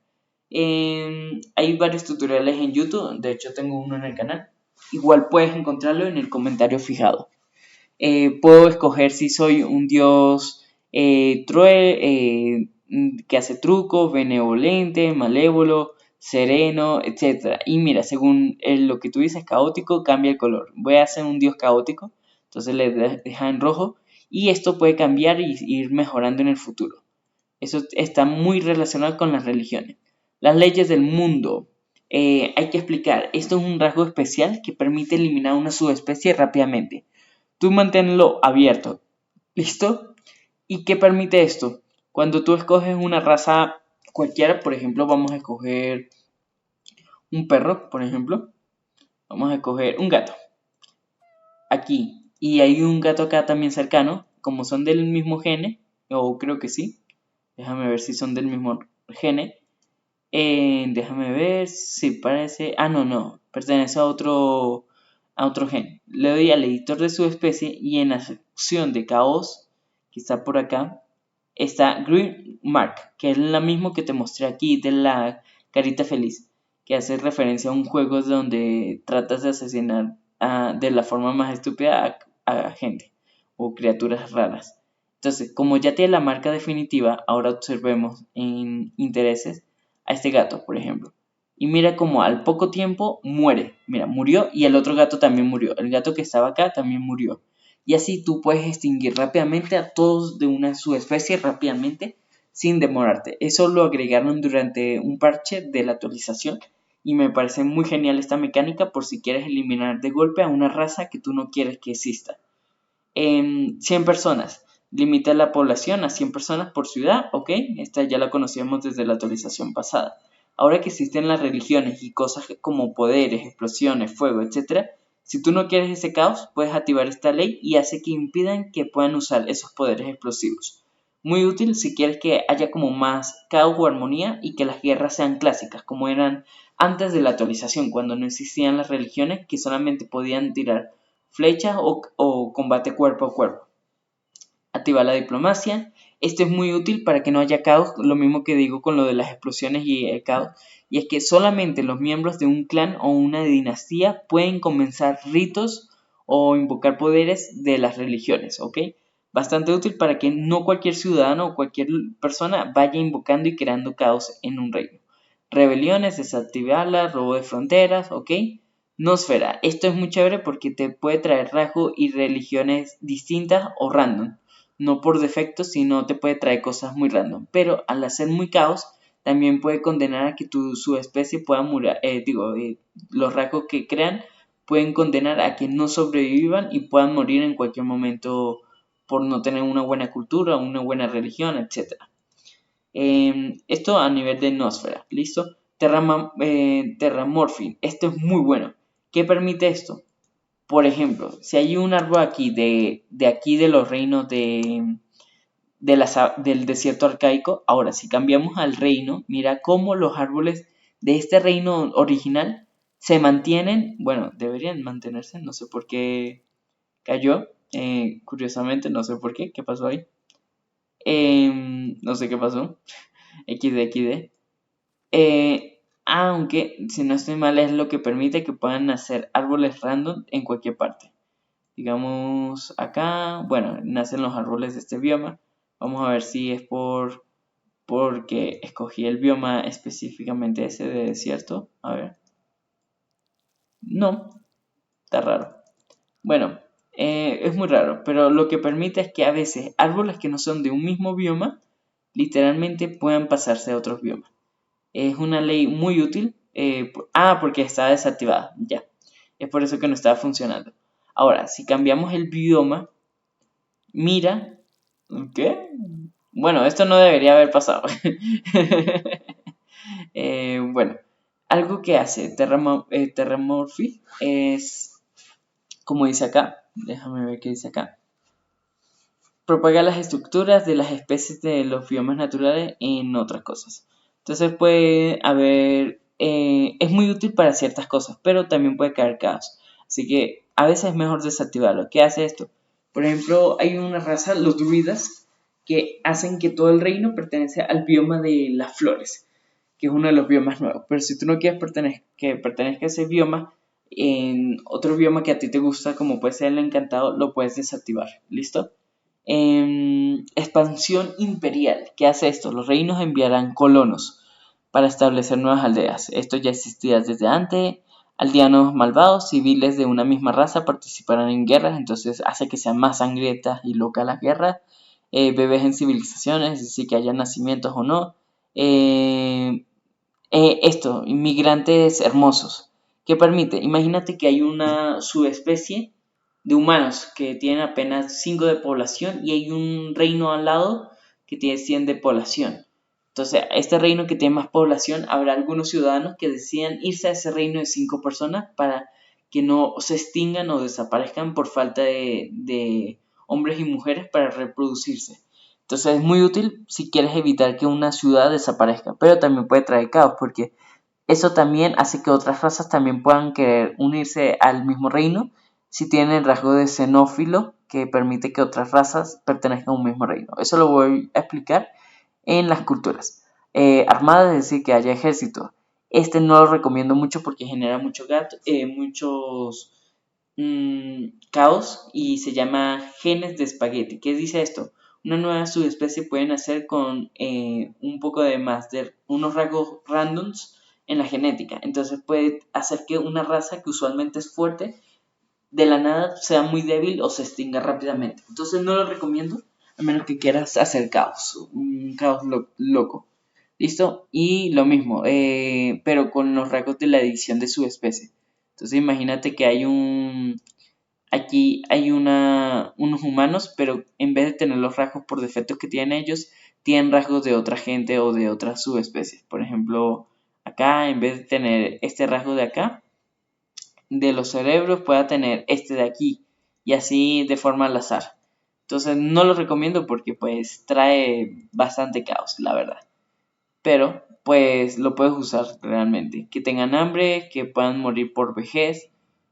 Hay varios tutoriales en YouTube, de hecho tengo uno en el canal. Igual puedes encontrarlo en el comentario fijado. Puedo escoger si soy un dios que hace trucos, benevolente, malévolo, sereno, etc. Y mira, según lo que tú dices, caótico, cambia el color. Voy a hacer un dios caótico, entonces le deja en rojo. Y esto puede cambiar y ir mejorando en el futuro. Eso está muy relacionado con las religiones. Las leyes del mundo. Hay que explicar, esto es un rasgo especial que permite eliminar una subespecie rápidamente. Tú manténlo abierto. ¿Listo? ¿Y qué permite esto? Cuando tú escoges una raza cualquiera, por ejemplo, vamos a escoger un perro, por ejemplo. Vamos a escoger un gato. Aquí. Y hay un gato acá también cercano. Como son del mismo gene, o creo que sí. Déjame ver si son del mismo gene. Déjame ver si parece... Ah, no, pertenece a otro gen. Le doy al editor de subespecie y en la sección de caos, que está por acá, está Green Mark, que es la misma que te mostré aquí de la carita feliz, que hace referencia a un juego donde tratas de asesinar de la forma más estúpida a gente o criaturas raras. Entonces, como ya tiene la marca definitiva, ahora observemos en intereses a este gato, por ejemplo. Y mira como al poco tiempo muere. Mira, murió y el otro gato también murió. El gato que estaba acá también murió. Y así tú puedes extinguir rápidamente a todos de una subespecie rápidamente sin demorarte. Eso lo agregaron durante un parche de la actualización y me parece muy genial esta mecánica por si quieres eliminar de golpe a una raza que tú no quieres que exista. 100 personas. Limita la población a 100 personas por ciudad, ok, esta ya la conocíamos desde la actualización pasada. Ahora que existen las religiones y cosas como poderes, explosiones, fuego, etc., si tú no quieres ese caos, puedes activar esta ley y hace que impidan que puedan usar esos poderes explosivos. Muy útil si quieres que haya como más caos o armonía y que las guerras sean clásicas, como eran antes de la actualización, cuando no existían las religiones que solamente podían tirar flechas o combate cuerpo a cuerpo. Activa la diplomacia. Esto es muy útil para que no haya caos, lo mismo que digo con lo de las explosiones y el caos. Y es que solamente los miembros de un clan o una dinastía pueden comenzar ritos o invocar poderes de las religiones, ¿ok? Bastante útil para que no cualquier ciudadano o cualquier persona vaya invocando y creando caos en un reino. Rebeliones, desactivarlas, robo de fronteras, ¿ok? Nosfera. Esto es muy chévere porque te puede traer rasgos y religiones distintas o random. No por defecto, sino te puede traer cosas muy random. Pero al hacer muy caos, también puede condenar a que tu subespecie pueda morir. Los rasgos que crean pueden condenar a que no sobrevivan y puedan morir en cualquier momento por no tener una buena cultura, una buena religión, etc. Esto a nivel de Nosfera, ¿listo? Terramorphing, esto es muy bueno. ¿Qué permite esto? Por ejemplo, si hay un árbol aquí de los reinos del desierto arcaico, ahora si cambiamos al reino, mira cómo los árboles de este reino original se mantienen, bueno, deberían mantenerse, no sé por qué cayó, curiosamente, no sé por qué pasó ahí. No sé qué pasó, XD. Aunque, si no estoy mal, es lo que permite que puedan nacer árboles random en cualquier parte. Digamos, acá, bueno, nacen los árboles de este bioma. Vamos a ver si es porque escogí el bioma específicamente ese de desierto. A ver. No, está raro. Bueno, es muy raro, pero lo que permite es que a veces árboles que no son de un mismo bioma, literalmente puedan pasarse a otros biomas. Es una ley muy útil. Porque está desactivada, ya. Es por eso que no estaba funcionando. Ahora, si cambiamos el bioma, mira, ¿qué? Bueno, esto no debería haber pasado. Bueno, algo que hace Terramorphy es, como dice acá, déjame ver qué dice acá, propaga las estructuras de las especies de los biomas naturales en otras cosas. Entonces puede haber, es muy útil para ciertas cosas, pero también puede caer caos. Así que a veces es mejor desactivarlo. ¿Qué hace esto? Por ejemplo, hay una raza, los druidas, que hacen que todo el reino pertenece al bioma de las flores, que es uno de los biomas nuevos. Pero si tú no quieres que pertenezca a ese bioma, en otro bioma que a ti te gusta, como puede ser el encantado, lo puedes desactivar. ¿Listo? Expansión imperial. ¿Qué hace esto? Los reinos enviarán colonos para establecer nuevas aldeas. Esto ya existía desde antes. Aldeanos malvados, civiles de una misma raza participarán en guerras, entonces hace que sean más sangrientas y locas las guerras. Bebés en civilizaciones, es decir, que haya nacimientos o no. Inmigrantes hermosos. ¿Qué permite? Imagínate que hay una subespecie de humanos que tienen apenas 5 de población y hay un reino al lado que tiene 100 de población. Entonces, este reino que tiene más población, habrá algunos ciudadanos que decidan irse a ese reino de 5 personas para que no se extingan o desaparezcan por falta de hombres y mujeres para reproducirse. Entonces es muy útil si quieres evitar que una ciudad desaparezca, pero también puede traer caos porque eso también hace que otras razas también puedan querer unirse al mismo reino si tienen el rasgo de xenófilo que permite que otras razas pertenezcan a un mismo reino. Eso lo voy a explicar en las culturas. Armada, es decir, que haya ejército. Este no lo recomiendo mucho porque genera muchos caos y se llama genes de espagueti. ¿Qué dice esto? Una nueva subespecie puede nacer con un poco de más de unos rasgos randoms en la genética. Entonces puede hacer que una raza que usualmente es fuerte de la nada sea muy débil o se extinga rápidamente. Entonces no lo recomiendo a menos que quieras hacer caos, un caos loco. ¿Listo? Y lo mismo, pero con los rasgos de la edición de subespecie. Entonces imagínate que aquí hay unos humanos, pero en vez de tener los rasgos por defecto que tienen ellos, tienen rasgos de otra gente o de otras subespecies. Por ejemplo, acá en vez de tener este rasgo de acá, de los cerebros, pueda tener este de aquí y así de forma al azar. Entonces no lo recomiendo porque pues trae bastante caos, la verdad. Pero pues lo puedes usar realmente. Que tengan hambre, que puedan morir por vejez,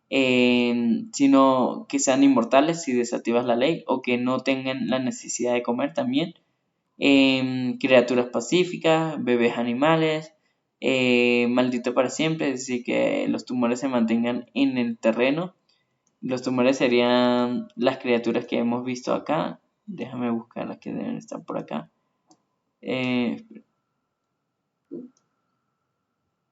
sino que sean inmortales si desactivas la ley o que no tengan la necesidad de comer también. Criaturas pacíficas, bebés animales, maldito para siempre, es decir, que los tumores se mantengan en el terreno. Los tumores serían las criaturas que hemos visto acá. Déjame buscar las que deben estar por acá.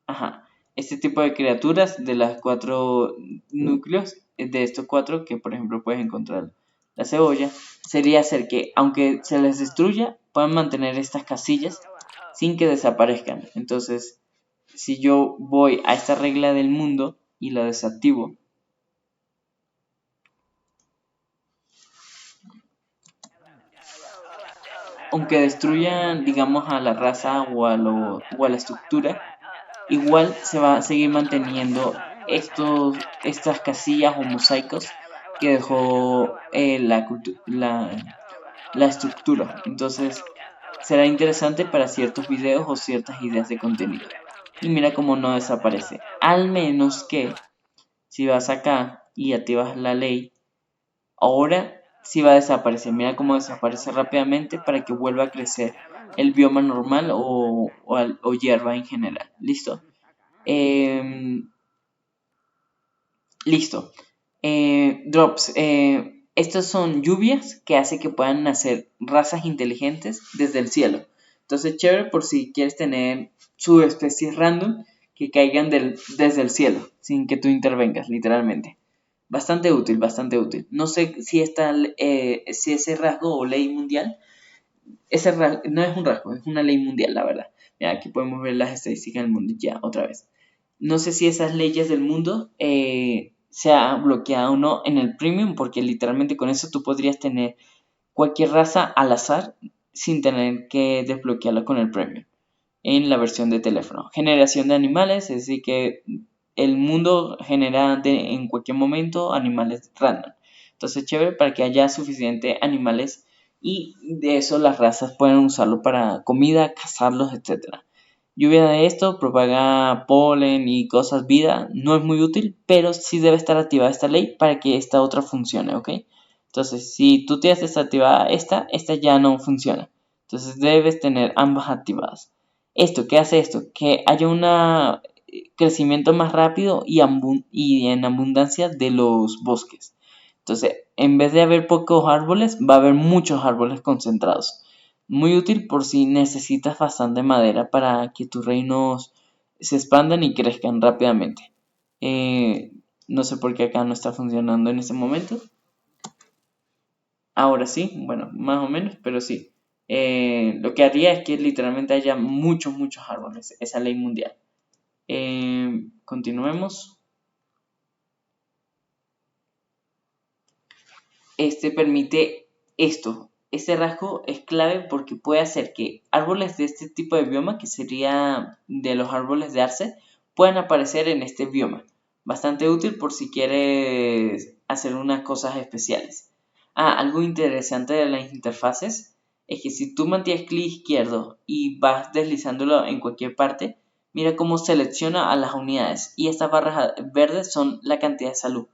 Ajá. Este tipo de criaturas de las 4 núcleos, de estos 4 que por ejemplo puedes encontrar la cebolla, sería hacer que aunque se les destruya, puedan mantener estas casillas sin que desaparezcan. Entonces, si yo voy a esta regla del mundo y la desactivo, aunque destruyan, digamos, a la raza o a la estructura, igual se va a seguir manteniendo estas casillas o mosaicos que dejó la estructura. Entonces será interesante para ciertos videos o ciertas ideas de contenido. Y mira cómo no desaparece. Al menos que si vas acá y activas la ley, ahora sí va a desaparecer. Mira cómo desaparece rápidamente para que vuelva a crecer el bioma normal o hierba en general. ¿Listo? Em, listo. Drops. Estos son lluvias que hace que puedan nacer razas inteligentes desde el cielo. Entonces, chévere por si quieres tener subespecies random que caigan desde el cielo, sin que tú intervengas, literalmente. Bastante útil, bastante útil. No sé si si ese rasgo o ley mundial, no es un rasgo, es una ley mundial, la verdad. Mira, aquí podemos ver las estadísticas del mundo ya, otra vez. No sé si esas leyes del mundo se ha bloqueado o no en el premium, porque literalmente con eso tú podrías tener cualquier raza al azar sin tener que desbloquearla con el premium en la versión de teléfono. Generación de animales, es decir que el mundo genera en cualquier momento animales random. Entonces, chévere para que haya suficiente animales y de eso las razas pueden usarlo para comida, cazarlos, etc. Lluvia de esto propaga polen y cosas vida, no es muy útil, pero sí debe estar activada esta ley para que esta otra funcione, ¿ok? Entonces, si tú tienes desactivada esta ya no funciona. Entonces debes tener ambas activadas. ¿Qué hace esto? Que haya un crecimiento más rápido y en abundancia de los bosques. Entonces, en vez de haber pocos árboles, va a haber muchos árboles concentrados. Muy útil por si necesitas bastante madera para que tus reinos se expandan y crezcan rápidamente. No sé por qué acá no está funcionando en este momento. Ahora sí, bueno, más o menos, pero sí. Lo que haría es que literalmente haya muchos, muchos árboles, esa ley mundial. Continuemos. Este permite esto. Este rasgo es clave porque puede hacer que árboles de este tipo de bioma, que sería de los árboles de arce, puedan aparecer en este bioma. Bastante útil por si quieres hacer unas cosas especiales. Algo interesante de las interfaces es que si tú mantienes clic izquierdo y vas deslizándolo en cualquier parte, mira cómo selecciona a las unidades y estas barras verdes son la cantidad de salud.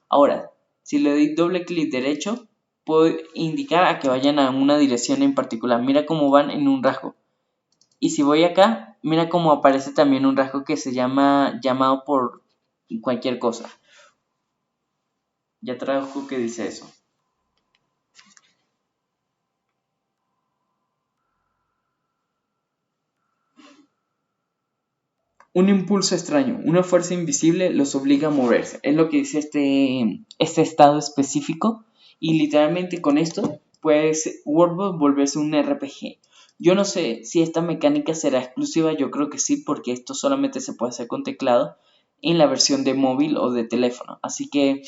Ahora, si le doy doble clic derecho, puedo indicar a que vayan a una dirección en particular. Mira cómo van en un rasgo. Y si voy acá, mira cómo aparece también un rasgo que se llama llamado por cualquier cosa. Ya traduzco qué dice eso. Un impulso extraño, una fuerza invisible los obliga a moverse. Es lo que dice este estado específico. Y literalmente con esto, pues World volverse un RPG. Yo no sé si esta mecánica será exclusiva, yo creo que sí, porque esto solamente se puede hacer con teclado en la versión de móvil o de teléfono. Así que,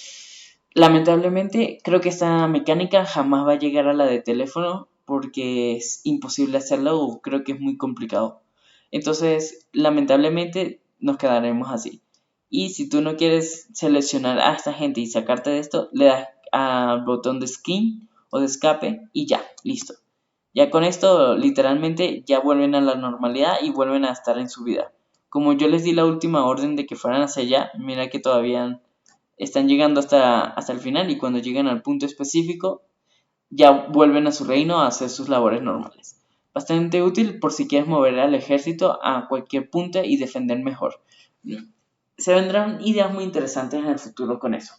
lamentablemente, creo que esta mecánica jamás va a llegar a la de teléfono porque es imposible hacerlo o creo que es muy complicado. Entonces, lamentablemente, nos quedaremos así. Y si tú no quieres seleccionar a esta gente y sacarte de esto, le das al botón de skin o de escape y ya, listo. Ya con esto, literalmente, ya vuelven a la normalidad y vuelven a estar en su vida. Como yo les di la última orden de que fueran hacia allá, mira que todavía están llegando hasta el final y cuando llegan al punto específico, ya vuelven a su reino a hacer sus labores normales. Bastante útil por si quieres mover al ejército a cualquier punto y defender mejor. Se vendrán ideas muy interesantes en el futuro con eso.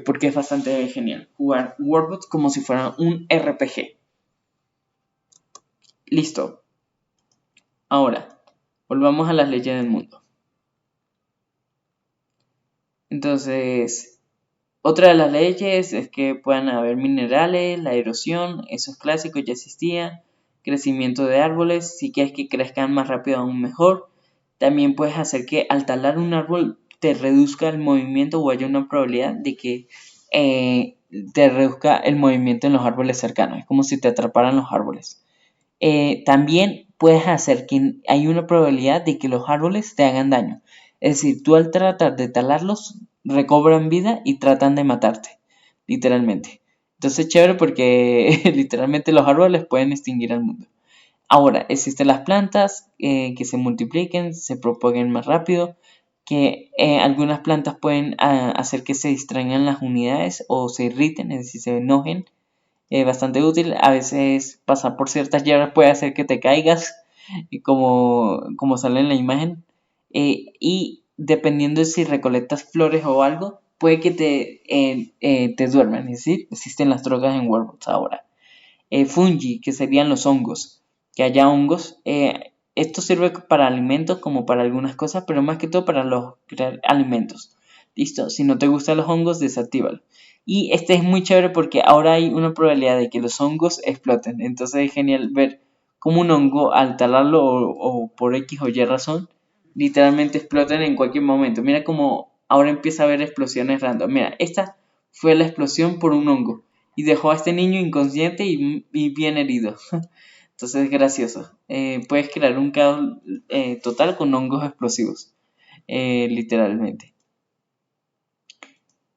Porque es bastante genial jugar Warbot como si fuera un RPG. Listo. Ahora, volvamos a las leyes del mundo. Entonces, otra de las leyes es que puedan haber minerales, la erosión, eso es clásico, ya existía. Crecimiento de árboles, si quieres que crezcan más rápido aún mejor. También puedes hacer que al talar un árbol te reduzca el movimiento o haya una probabilidad de que te reduzca el movimiento en los árboles cercanos. Es como si te atraparan los árboles. También puedes hacer que hay una probabilidad de que los árboles te hagan daño. Es decir, tú al tratar de talarlos, recobran vida y tratan de matarte, literalmente. Entonces es chévere porque literalmente los árboles pueden extinguir al mundo. Ahora, existen las plantas que se multipliquen, se propaguen más rápido, que algunas plantas pueden hacer que se distraigan las unidades o se irriten, es decir, se enojen, bastante útil. A veces pasar por ciertas hierbas puede hacer que te caigas, como sale en la imagen. Y dependiendo de si recolectas flores o algo, puede que te duerman. Es decir, existen las drogas en World ahora. Fungi, que serían los hongos. Que haya hongos. Esto sirve para alimentos como para algunas cosas, pero más que todo para crear alimentos. Listo, si no te gustan los hongos, desactívalo. Y este es muy chévere porque ahora hay una probabilidad de que los hongos exploten. Entonces es genial ver cómo un hongo al talarlo o por X o Y razón, literalmente explotan en cualquier momento. Mira cómo ahora empieza a haber explosiones random. Mira, esta fue la explosión por un hongo y dejó a este niño inconsciente y bien herido. Entonces es gracioso. Puedes crear un caos total con hongos explosivos, literalmente.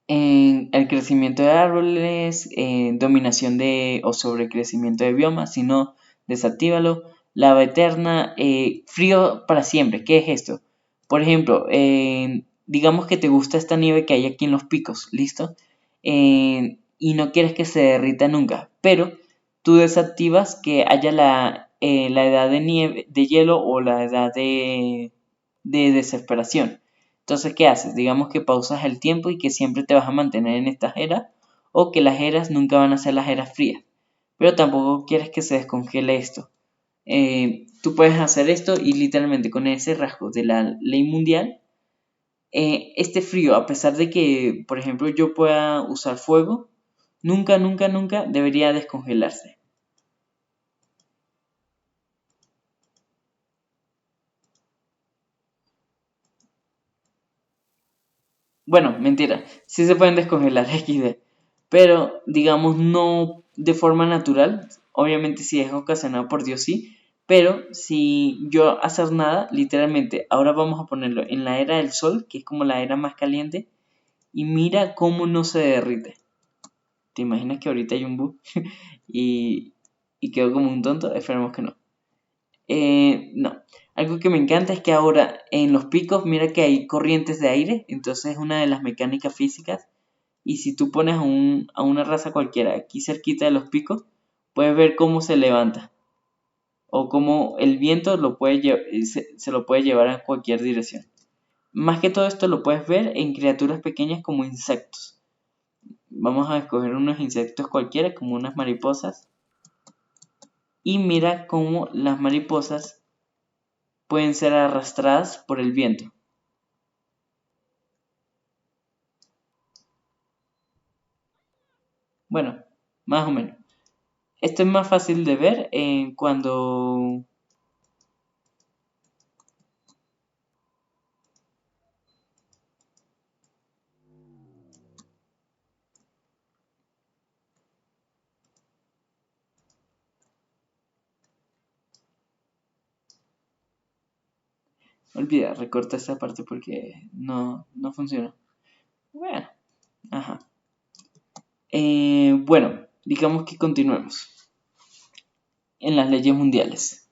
El crecimiento de árboles, dominación de o sobrecrecimiento de biomas, si no, desactívalo. Lava eterna, frío para siempre. ¿Qué es esto? Por ejemplo, digamos que te gusta esta nieve que hay aquí en los picos, ¿listo? Y no quieres que se derrita nunca, pero tú desactivas que haya la edad de nieve, de hielo o la edad de desesperación. Entonces, ¿qué haces? Digamos que pausas el tiempo y que siempre te vas a mantener en estas eras o que las eras nunca van a ser las eras frías. Pero tampoco quieres que se descongele esto. Tú puedes hacer esto y literalmente con ese rasgo de la ley mundial, este frío, a pesar de que, por ejemplo, yo pueda usar fuego, nunca, nunca, nunca debería descongelarse. Bueno, mentira, sí se pueden descongelar XD, pero digamos no de forma natural, obviamente si es ocasionado por Dios sí, pero si yo hacer nada, literalmente, ahora vamos a ponerlo en la era del sol, que es como la era más caliente, y mira cómo no se derrite. ¿Te imaginas que ahorita hay un bug y, y quedo como un tonto, esperemos que no. No, algo que me encanta es que ahora en los picos mira que hay corrientes de aire, entonces es una de las mecánicas físicas. Y si tú pones a una raza cualquiera aquí cerquita de los picos, puedes ver cómo se levanta o cómo el viento se lo puede llevar a cualquier dirección. Más que todo esto lo puedes ver en criaturas pequeñas como insectos. Vamos a escoger unos insectos cualquiera como unas mariposas. Y mira cómo las mariposas pueden ser arrastradas por el viento. Bueno, más o menos. Esto es más fácil de ver cuando... Olvida, recorta esta parte porque no funciona. Bueno, ajá. Bueno, digamos que continuemos en las leyes mundiales.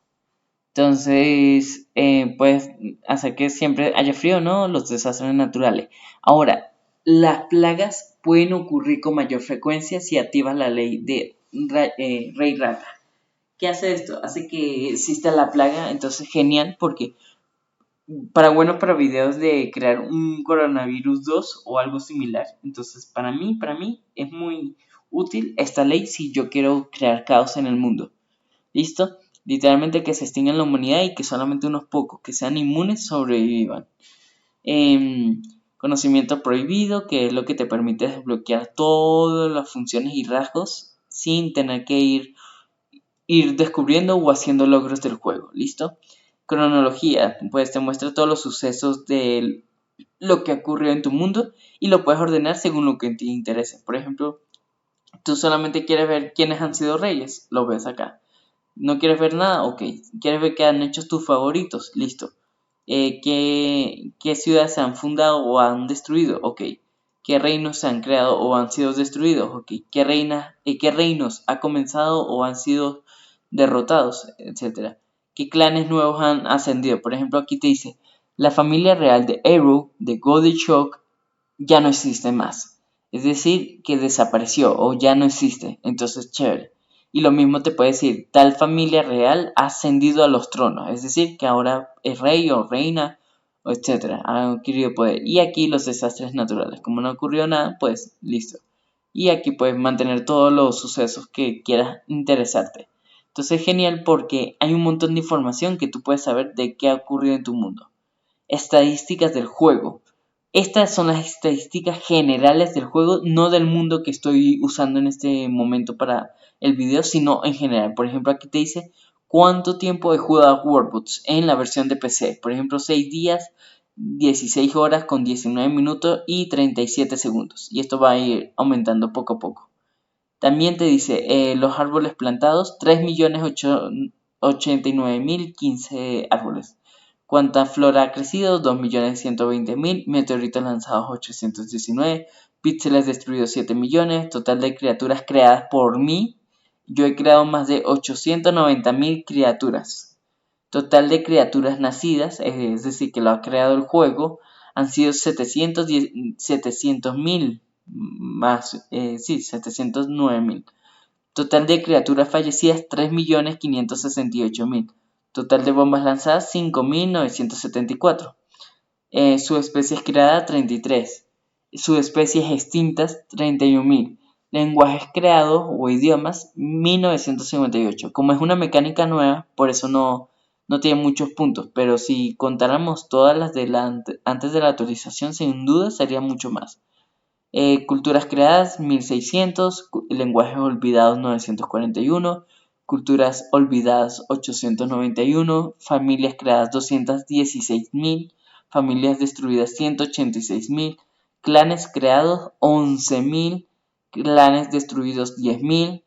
Entonces, puedes hacer que siempre haya frío, ¿no? Los desastres naturales. Ahora, las plagas pueden ocurrir con mayor frecuencia si activas la ley de Rey Rata. ¿Qué hace esto? Hace que exista la plaga, entonces genial, porque para videos de crear un coronavirus 2 o algo similar. Entonces, para mí es muy útil esta ley si yo quiero crear caos en el mundo. ¿Listo? Literalmente que se extinga la humanidad y que solamente unos pocos que sean inmunes sobrevivan. Conocimiento prohibido, que es lo que te permite desbloquear todas las funciones y rasgos sin tener que ir descubriendo o haciendo logros del juego. ¿Listo? Cronología, pues te muestra todos los sucesos de lo que ocurrió en tu mundo y lo puedes ordenar según lo que te interese. Por ejemplo, tú solamente quieres ver quiénes han sido reyes, lo ves acá. ¿No quieres ver nada? Ok. ¿Quieres ver qué han hecho tus favoritos? Listo. ¿Qué ciudades se han fundado o han destruido? Ok. ¿Qué reinos se han creado o han sido destruidos? Ok. ¿Qué reinos ha comenzado o han sido derrotados? Etcétera. ¿Qué clanes nuevos han ascendido? Por ejemplo, aquí te dice, la familia real de Eru, de Shock, ya no existe más. Es decir, que desapareció o ya no existe. Entonces, chévere. Y lo mismo te puede decir, tal familia real ha ascendido a los tronos. Es decir, que ahora es rey o reina, o etcétera. Ha adquirido poder. Y aquí los desastres naturales. Como no ocurrió nada, pues listo. Y aquí puedes mantener todos los sucesos que quieras interesarte. Entonces es genial porque hay un montón de información que tú puedes saber de qué ha ocurrido en tu mundo. Estadísticas del juego. Estas son las estadísticas generales del juego, no del mundo que estoy usando en este momento para el video, sino en general. Por ejemplo, aquí te dice cuánto tiempo he jugado Warbots en la versión de PC. Por ejemplo, 6 días, 16 horas con 19 minutos y 37 segundos. Y esto va a ir aumentando poco a poco. También te dice los árboles plantados, 3.089.015 árboles. ¿Cuánta flora ha crecido? 2.120.000. Meteoritos lanzados 819. Píxeles destruidos 7 millones. Total de criaturas creadas por mí. Yo he creado más de 890.000 criaturas. Total de criaturas nacidas, es decir, que lo ha creado el juego, han sido 700.000 más, 709.000. Total de criaturas fallecidas, 3.568.000. Total de bombas lanzadas, 5.974. Subespecies creadas, 33. Subespecies extintas, 31.000. Lenguajes creados o idiomas, 1958. Como es una mecánica nueva, por eso no tiene muchos puntos, pero si contáramos todas las de antes de la actualización, sin duda sería mucho más. Culturas creadas 1600, lenguajes olvidados 941, culturas olvidadas 891, familias creadas 216.000, familias destruidas 186.000, clanes creados 11.000, clanes destruidos 10.000,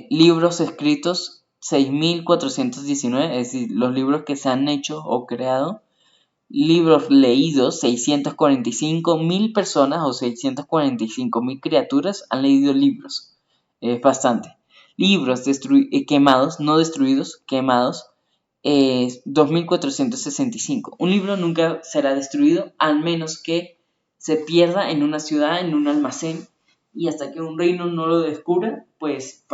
libros escritos 6.419, es decir, los libros que se han hecho o creado. Libros leídos, 645.000 personas o 645.000 criaturas han leído libros. Es bastante. Libros quemados, no destruidos, quemados, 2465. Un libro nunca será destruido al menos que se pierda en una ciudad, en un almacén, y hasta que un reino no lo descubra, pues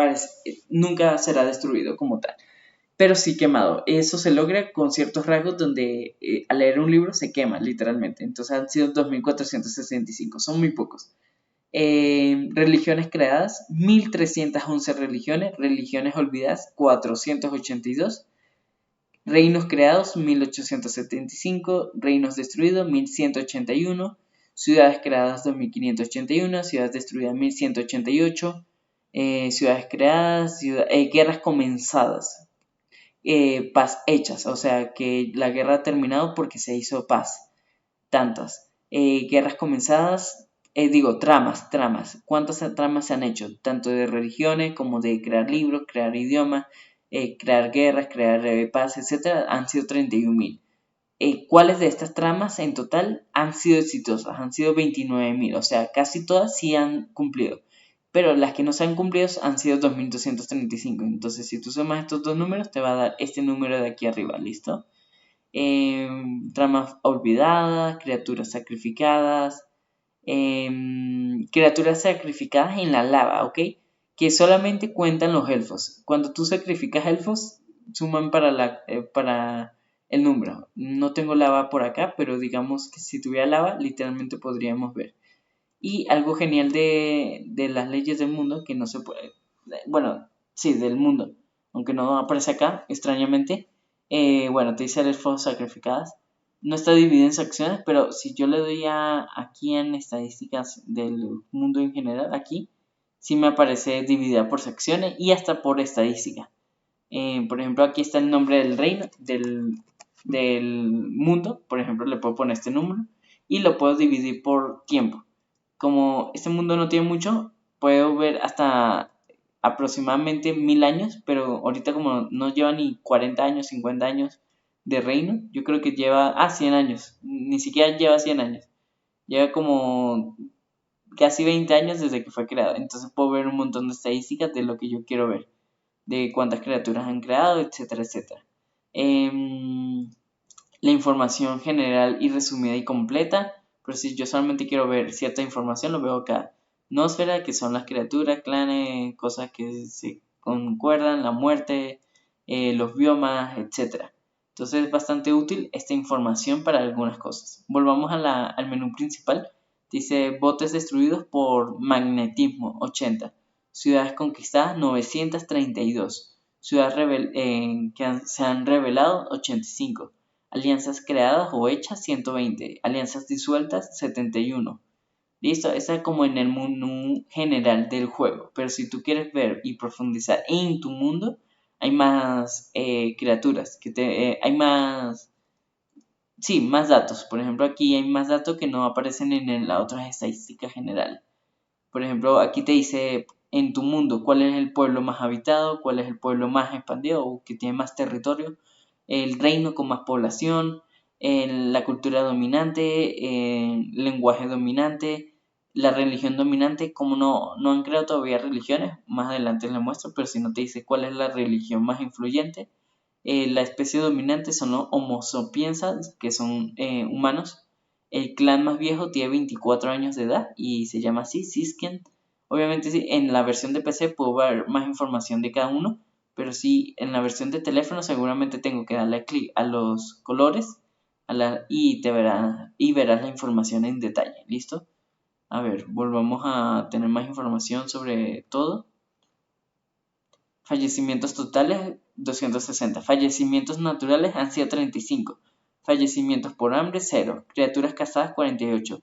nunca será destruido como tal. Pero sí quemado. Eso se logra con ciertos rasgos donde al leer un libro se quema, literalmente. Entonces han sido 2465, son muy pocos. Religiones creadas, 1311 religiones. Religiones olvidadas, 482. Reinos creados, 1875. Reinos destruidos, 1181. Ciudades creadas, 2581. Ciudades destruidas, 1188. Ciudades creadas, guerras comenzadas, paz hechas, o sea que la guerra ha terminado porque se hizo paz, tantas. Guerras comenzadas, tramas. ¿Cuántas tramas se han hecho? Tanto de religiones como de crear libros, crear idiomas, crear guerras, crear paz, etc. Han sido 31.000. ¿Cuáles de estas tramas en total han sido exitosas? Han sido 29.000, o sea, casi todas sí han cumplido. Pero las que no se han cumplido han sido 2.235. Entonces, si tú sumas estos dos números, te va a dar este número de aquí arriba, ¿listo? Tramas olvidadas, criaturas sacrificadas, criaturas sacrificadas en la lava, ¿ok? Que solamente cuentan los elfos. Cuando tú sacrificas elfos, suman para el número. No tengo lava por acá, pero digamos que si tuviera lava, literalmente podríamos ver. Y algo genial de las leyes del mundo, que no se puede, bueno, sí, del mundo, aunque no aparece acá, extrañamente, te dice elfos sacrificadas. No está dividido en secciones, pero si yo le doy aquí en estadísticas del mundo en general, aquí, sí me aparece dividida por secciones y hasta por estadística. Por ejemplo, aquí está el nombre del reino, del mundo. Por ejemplo, le puedo poner este número y lo puedo dividir por tiempo. Como este mundo no tiene mucho, puedo ver hasta aproximadamente 1000 años, pero ahorita como no lleva ni 40 años, 50 años de reino, yo creo que lleva, 100 años, ni siquiera lleva 100 años, lleva como casi 20 años desde que fue creado, entonces puedo ver un montón de estadísticas de lo que yo quiero ver, de cuántas criaturas han creado, etcétera, etcétera. La información general y resumida y completa, pero si yo solamente quiero ver cierta información, lo veo acá. Nosfera, que son las criaturas, clanes, cosas que se concuerdan, la muerte, los biomas, etc. Entonces es bastante útil esta información para algunas cosas. Volvamos al menú principal. Dice botes destruidos por magnetismo, 80. Ciudades conquistadas, 932. Ciudades se han revelado, 85. Alianzas creadas o hechas, 120. Alianzas disueltas, 71. Listo, esa es como en el menú general del juego. Pero si tú quieres ver y profundizar en tu mundo, hay más criaturas. Hay más... Sí, más datos. Por ejemplo, aquí hay más datos que no aparecen en la otra estadística general. Por ejemplo, aquí te dice en tu mundo cuál es el pueblo más habitado, cuál es el pueblo más expandido o que tiene más territorio, el reino con más población, la cultura dominante, el lenguaje dominante, la religión dominante. Como no han creado todavía religiones, más adelante les muestro, pero si no te dice cuál es la religión más influyente. La especie dominante son los Homo sapiens, que son humanos. El clan más viejo tiene 24 años de edad y se llama así, Sisken. Obviamente sí, en la versión de PC puedo ver más información de cada uno, pero sí, en la versión de teléfono seguramente tengo que darle clic a los colores y verás la información en detalle. ¿Listo? A ver, volvamos a tener más información sobre todo. Fallecimientos totales, 260. Fallecimientos naturales han sido 35. Fallecimientos por hambre, 0. Criaturas cazadas, 48.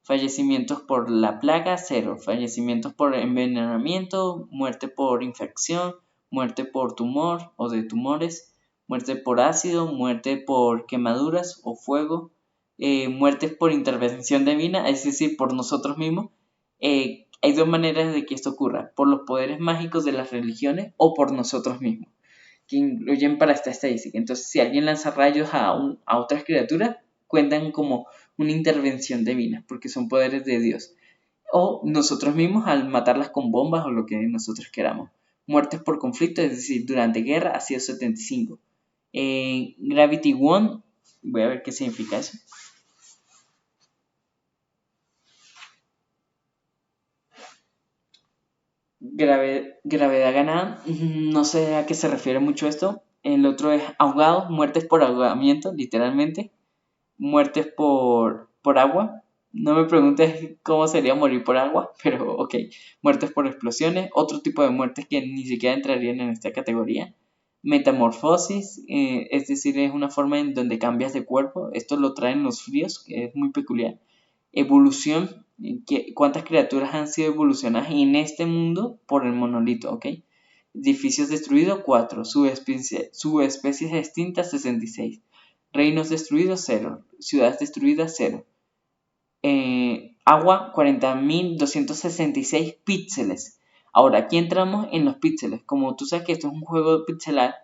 Fallecimientos por la plaga, 0. Fallecimientos por envenenamiento, muerte por infección, muerte por tumor o de tumores, muerte por ácido, muerte por quemaduras o fuego, muertes por intervención divina, es decir, por nosotros mismos. Hay dos maneras de que esto ocurra: por los poderes mágicos de las religiones o por nosotros mismos, que incluyen para esta estadística. Entonces, si alguien lanza rayos a otras criaturas, cuentan como una intervención divina, porque son poderes de Dios. O nosotros mismos al matarlas con bombas o lo que nosotros queramos. muertes por conflicto, es decir, durante guerra ha sido 75. Gravity One, voy a ver qué significa eso. Gravedad ganada, no sé a qué se refiere mucho esto. El otro es ahogado, muertes por ahogamiento, literalmente. Muertes por agua. No me preguntes cómo sería morir por agua, pero ok. Muertes por explosiones, otro tipo de muertes que ni siquiera entrarían en esta categoría. Metamorfosis, es decir, es una forma en donde cambias de cuerpo. Esto lo traen los fríos, que es muy peculiar. Evolución, cuántas criaturas han sido evolucionadas en este mundo por el monolito, ¿ok? Edificios destruidos, 4. Subespecies extintas, 66. Reinos destruidos, 0. Ciudades destruidas, 0. Agua, 40.266 píxeles. Ahora, aquí entramos en los píxeles. Como tú sabes que esto es un juego pixelar,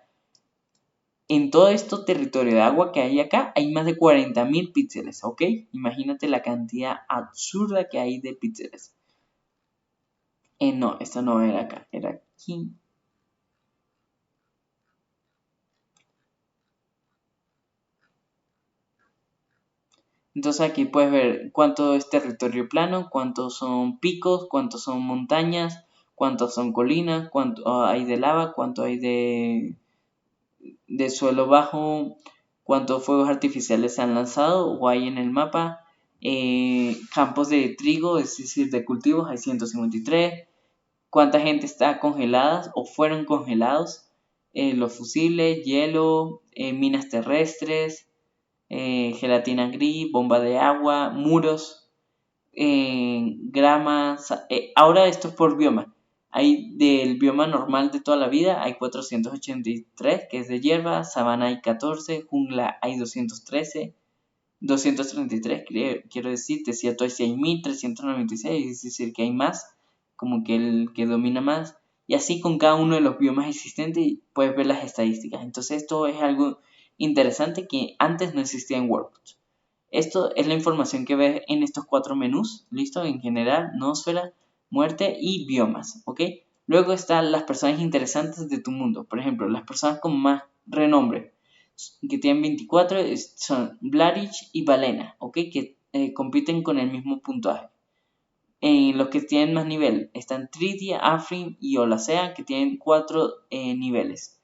en todo este territorio de agua que hay acá, hay más de 40.000 píxeles, ¿ok? Imagínate la cantidad absurda que hay de píxeles. No, esta no era acá, era aquí. Entonces aquí puedes ver cuánto es territorio plano, cuántos son picos, cuántos son montañas, cuántos son colinas, cuánto hay de lava, cuánto hay de suelo bajo, cuántos fuegos artificiales se han lanzado o hay en el mapa. Campos de trigo, es decir, de cultivos, hay 153. Cuánta gente está congelada o fueron congelados. Los fusiles, hielo, minas terrestres, gelatina gris, bomba de agua, muros, grama. Ahora esto es por bioma. Hay del bioma normal de toda la vida, hay 483, que es de hierba, sabana hay 14, jungla hay 213, 233, quiero decir, desierto hay 6.396, es decir, que hay más, como que el que domina más, y así con cada uno de los biomas existentes puedes ver las estadísticas. Entonces esto es algo interesante que antes no existía en WordPress. Esto es la información que ves en estos 4 menús, ¿listo? En general, noósfera, muerte y biomas, ¿ok? Luego están las personas interesantes de tu mundo. Por ejemplo, las personas con más renombre, que tienen 24, son Blarich y Balena, ¿ok? Que compiten con el mismo puntaje. En los que tienen más nivel están Tridia, Afrin y Olacea, que tienen 4 niveles.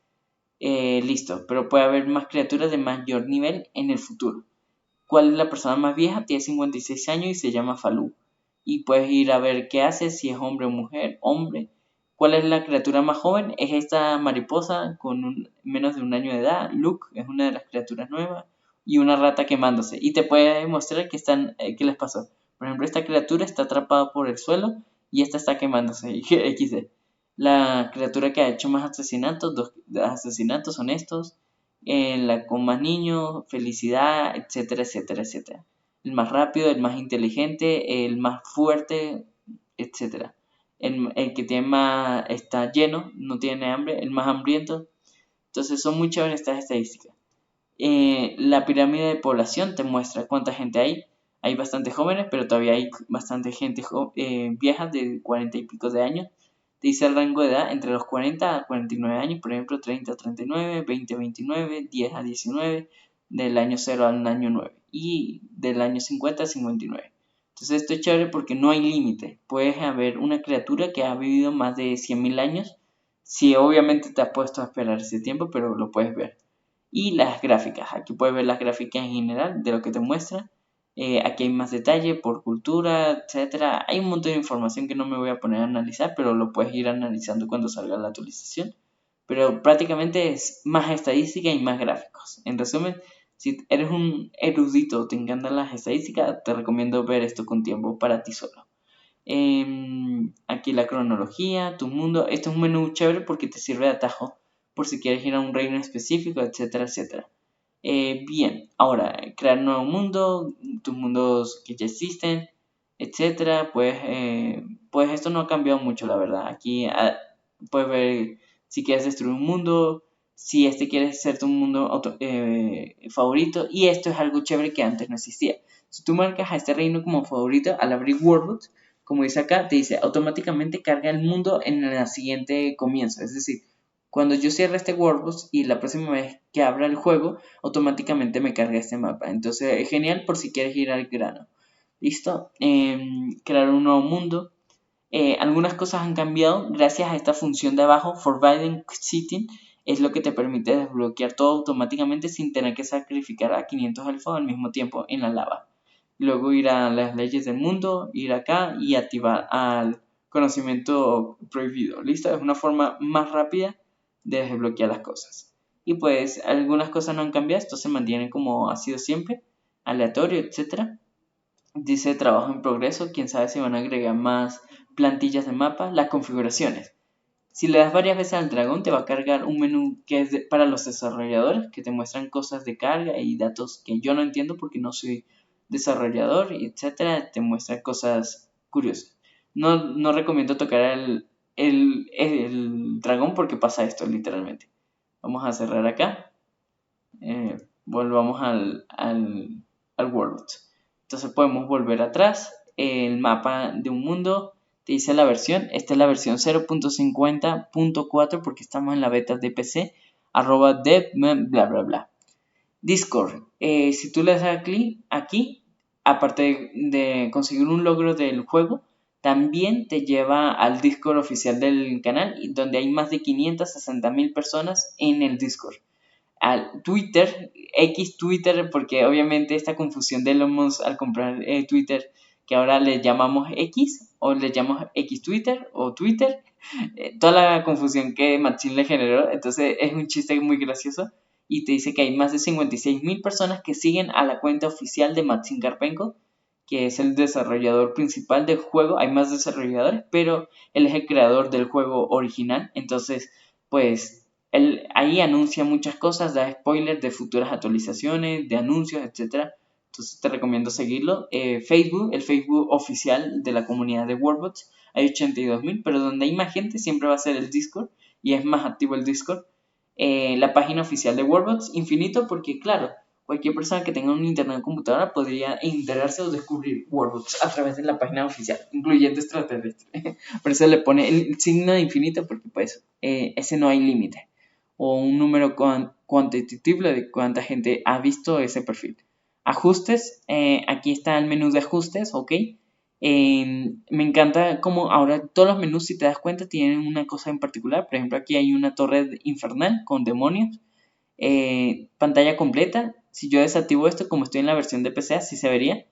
Listo, pero puede haber más criaturas de mayor nivel en el futuro. ¿Cuál es la persona más vieja? Tiene 56 años y se llama Falú. Y puedes ir a ver qué hace, si es hombre o mujer, hombre. ¿Cuál es la criatura más joven? Es esta mariposa con menos de un año de edad. Luke es una de las criaturas nuevas. Y una rata quemándose. Y te puede mostrar qué les pasó. Por ejemplo, esta criatura está atrapada por el suelo y esta está quemándose. XD. La criatura que ha hecho más asesinatos, 2 asesinatos son estos. La con más niños, felicidad, etcétera, etcétera, etcétera. El más rápido, el más inteligente, el más fuerte, etcétera. El que tiene más, está lleno, no tiene hambre, el más hambriento. Entonces son muy chéveres estas estadísticas. La pirámide de población te muestra cuánta gente hay. Hay bastante jóvenes, pero todavía hay bastante gente vieja de 40 y pico de años. Te dice el rango de edad entre los 40 a 49 años, por ejemplo, 30 a 39, 20 a 29, 10 a 19, del año 0 al año 9 y del año 50 a 59. Entonces esto es chévere porque no hay límite. Puedes haber una criatura que ha vivido más de 100.000 años. Si obviamente te has puesto a esperar ese tiempo, pero lo puedes ver. Y las gráficas. Aquí puedes ver las gráficas en general de lo que te muestra. Aquí hay más detalle por cultura, etcétera. Hay un montón de información que no me voy a poner a analizar, pero lo puedes ir analizando cuando salga la actualización. Pero prácticamente es más estadística y más gráficos. En resumen, si eres un erudito o te encantan las estadísticas, te recomiendo ver esto con tiempo para ti solo. Aquí la cronología, tu mundo. Esto es un menú chévere porque te sirve de atajo por si quieres ir a un reino específico, etcétera, etcétera. Bien, ahora, crear un nuevo mundo, tus mundos que ya existen, etcétera. Pues esto no ha cambiado mucho, la verdad. Aquí puedes ver si quieres destruir un mundo, si este quiere ser tu mundo favorito, y esto es algo chévere que antes no existía. Si tú marcas a este reino como favorito, al abrir Worldbox, como dice acá, te dice automáticamente carga el mundo en el siguiente comienzo. Es decir, cuando yo cierre este workbox y la próxima vez que abra el juego, automáticamente me carga este mapa. Entonces es genial por si quieres ir al grano. ¿Listo? Crear un nuevo mundo. Algunas cosas han cambiado gracias a esta función de abajo, Forbidden Sitting, es lo que te permite desbloquear todo automáticamente sin tener que sacrificar a 500 elfos al mismo tiempo en la lava. Luego ir a las leyes del mundo, ir acá y activar al conocimiento prohibido. ¿Listo? Es una forma más rápida de desbloquear las cosas. Y pues algunas cosas no han cambiado, esto se mantiene como ha sido siempre, aleatorio, etc. Dice trabajo en progreso, quién sabe si van a agregar más plantillas de mapa, las configuraciones. Si le das varias veces al dragón te va a cargar un menú que es para los desarrolladores, que te muestran cosas de carga y datos que yo no entiendo porque no soy desarrollador, etcétera. Te muestra cosas curiosas. No recomiendo tocar el dragón porque pasa esto literalmente. Vamos a cerrar acá. Volvamos al World. Entonces podemos volver atrás. El mapa de un mundo te dice la versión. Esta es la versión 0.50.4 porque estamos en la beta de PC. @dev bla bla bla. Discord. Si tú le das clic aquí, aparte de conseguir un logro del juego, también te lleva al Discord oficial del canal, donde hay más de 560.000 personas en el Discord. Al Twitter, X Twitter, porque obviamente esta confusión de Elon Musk al comprar Twitter, que ahora le llamamos X, o le llamamos X Twitter, o Twitter, toda la confusión que Maxine le generó, entonces es un chiste muy gracioso, y te dice que hay más de 56.000 personas que siguen a la cuenta oficial de Maxine Karpenko, que es el desarrollador principal del juego. Hay más desarrolladores, pero él es el creador del juego original, entonces pues él ahí anuncia muchas cosas, da spoilers de futuras actualizaciones, de anuncios, etc. Entonces te recomiendo seguirlo. Facebook, el Facebook oficial de la comunidad de Worldbots, hay 82.000, pero donde hay más gente siempre va a ser el Discord, y es más activo el Discord. La página oficial de Worldbots, infinito, porque claro, cualquier persona que tenga un internet en computadora podría enterarse o descubrir Worldbots a través de la página oficial, incluyendo extraterrestres. Por eso le pone el signo de infinito, porque pues ese no hay límite o un número cuantitativo de cuánta gente ha visto ese perfil. Ajustes, aquí está el menú de ajustes, ok. Me encanta como ahora todos los menús, si te das cuenta, tienen una cosa en particular. Por ejemplo, aquí hay una torre infernal con demonios. Pantalla completa. Si yo desactivo esto, como estoy en la versión de PC, así se vería.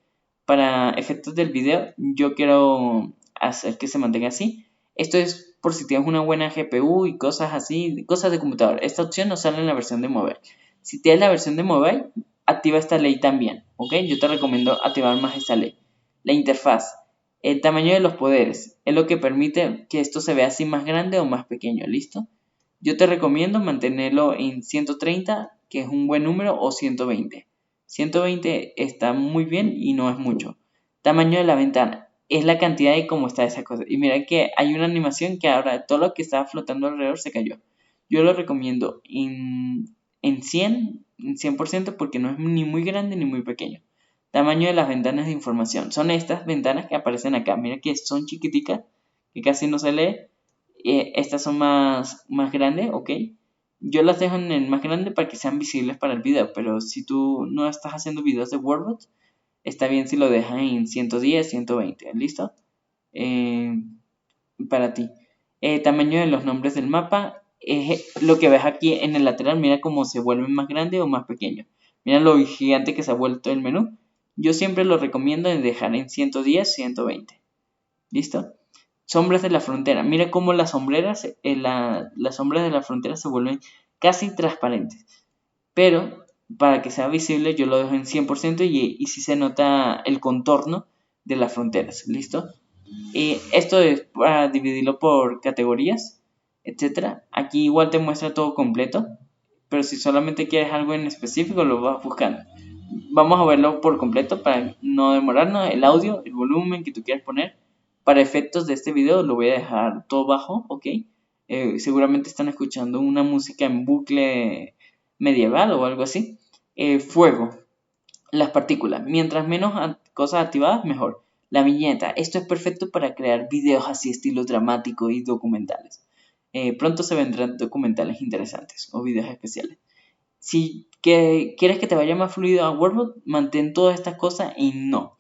Para efectos del video, yo quiero hacer que se mantenga así. Esto es por si tienes una buena GPU y cosas así, cosas de computador. Esta opción no sale en la versión de mobile. Si tienes la versión de mobile, activa esta ley también, ¿ok? Yo te recomiendo activar más esta ley. La interfaz, el tamaño de los poderes, es lo que permite que esto se vea así más grande o más pequeño, ¿listo? Yo te recomiendo mantenerlo en 130, que es un buen número, o 120. 120 está muy bien y no es mucho. Tamaño de la ventana es la cantidad de cómo está esa cosa. Y mira que hay una animación que ahora todo lo que estaba flotando alrededor se cayó. Yo lo recomiendo en 100, en 100% porque no es ni muy grande ni muy pequeño. Tamaño de las ventanas de información. Son estas ventanas que aparecen acá. Mira que son chiquiticas, que casi no se lee. Estas son más grandes, ok. Yo las dejo en el más grande para que sean visibles para el video, pero si tú no estás haciendo videos de Worldbots, está bien si lo dejas en 110, 120, ¿listo? Para ti. Tamaño de los nombres del mapa, lo que ves aquí en el lateral, mira cómo se vuelve más grande o más pequeño. Mira lo gigante que se ha vuelto el menú. Yo siempre lo recomiendo en dejar en 110, 120. ¿Listo? Sombras de la frontera. Mira cómo las sombreras, las sombras de la frontera se vuelven casi transparentes. Pero para que sea visible yo lo dejo en 100% y sí se nota el contorno de las fronteras. ¿Listo? Esto es para dividirlo por categorías, etcétera. Aquí igual te muestra todo completo, pero si solamente quieres algo en específico lo vas buscando. Vamos a verlo por completo para no demorarnos. El audio, el volumen que tú quieras poner. Para efectos de este video lo voy a dejar todo bajo, ok. Seguramente están escuchando una música en bucle medieval o algo así. Fuego, las partículas. Mientras menos cosas activadas, mejor. La viñeta, esto es perfecto para crear videos así estilo dramático y documentales. Pronto se vendrán documentales interesantes o videos especiales. Si quieres que te vaya más fluido a Wordbot, mantén todas estas cosas y no.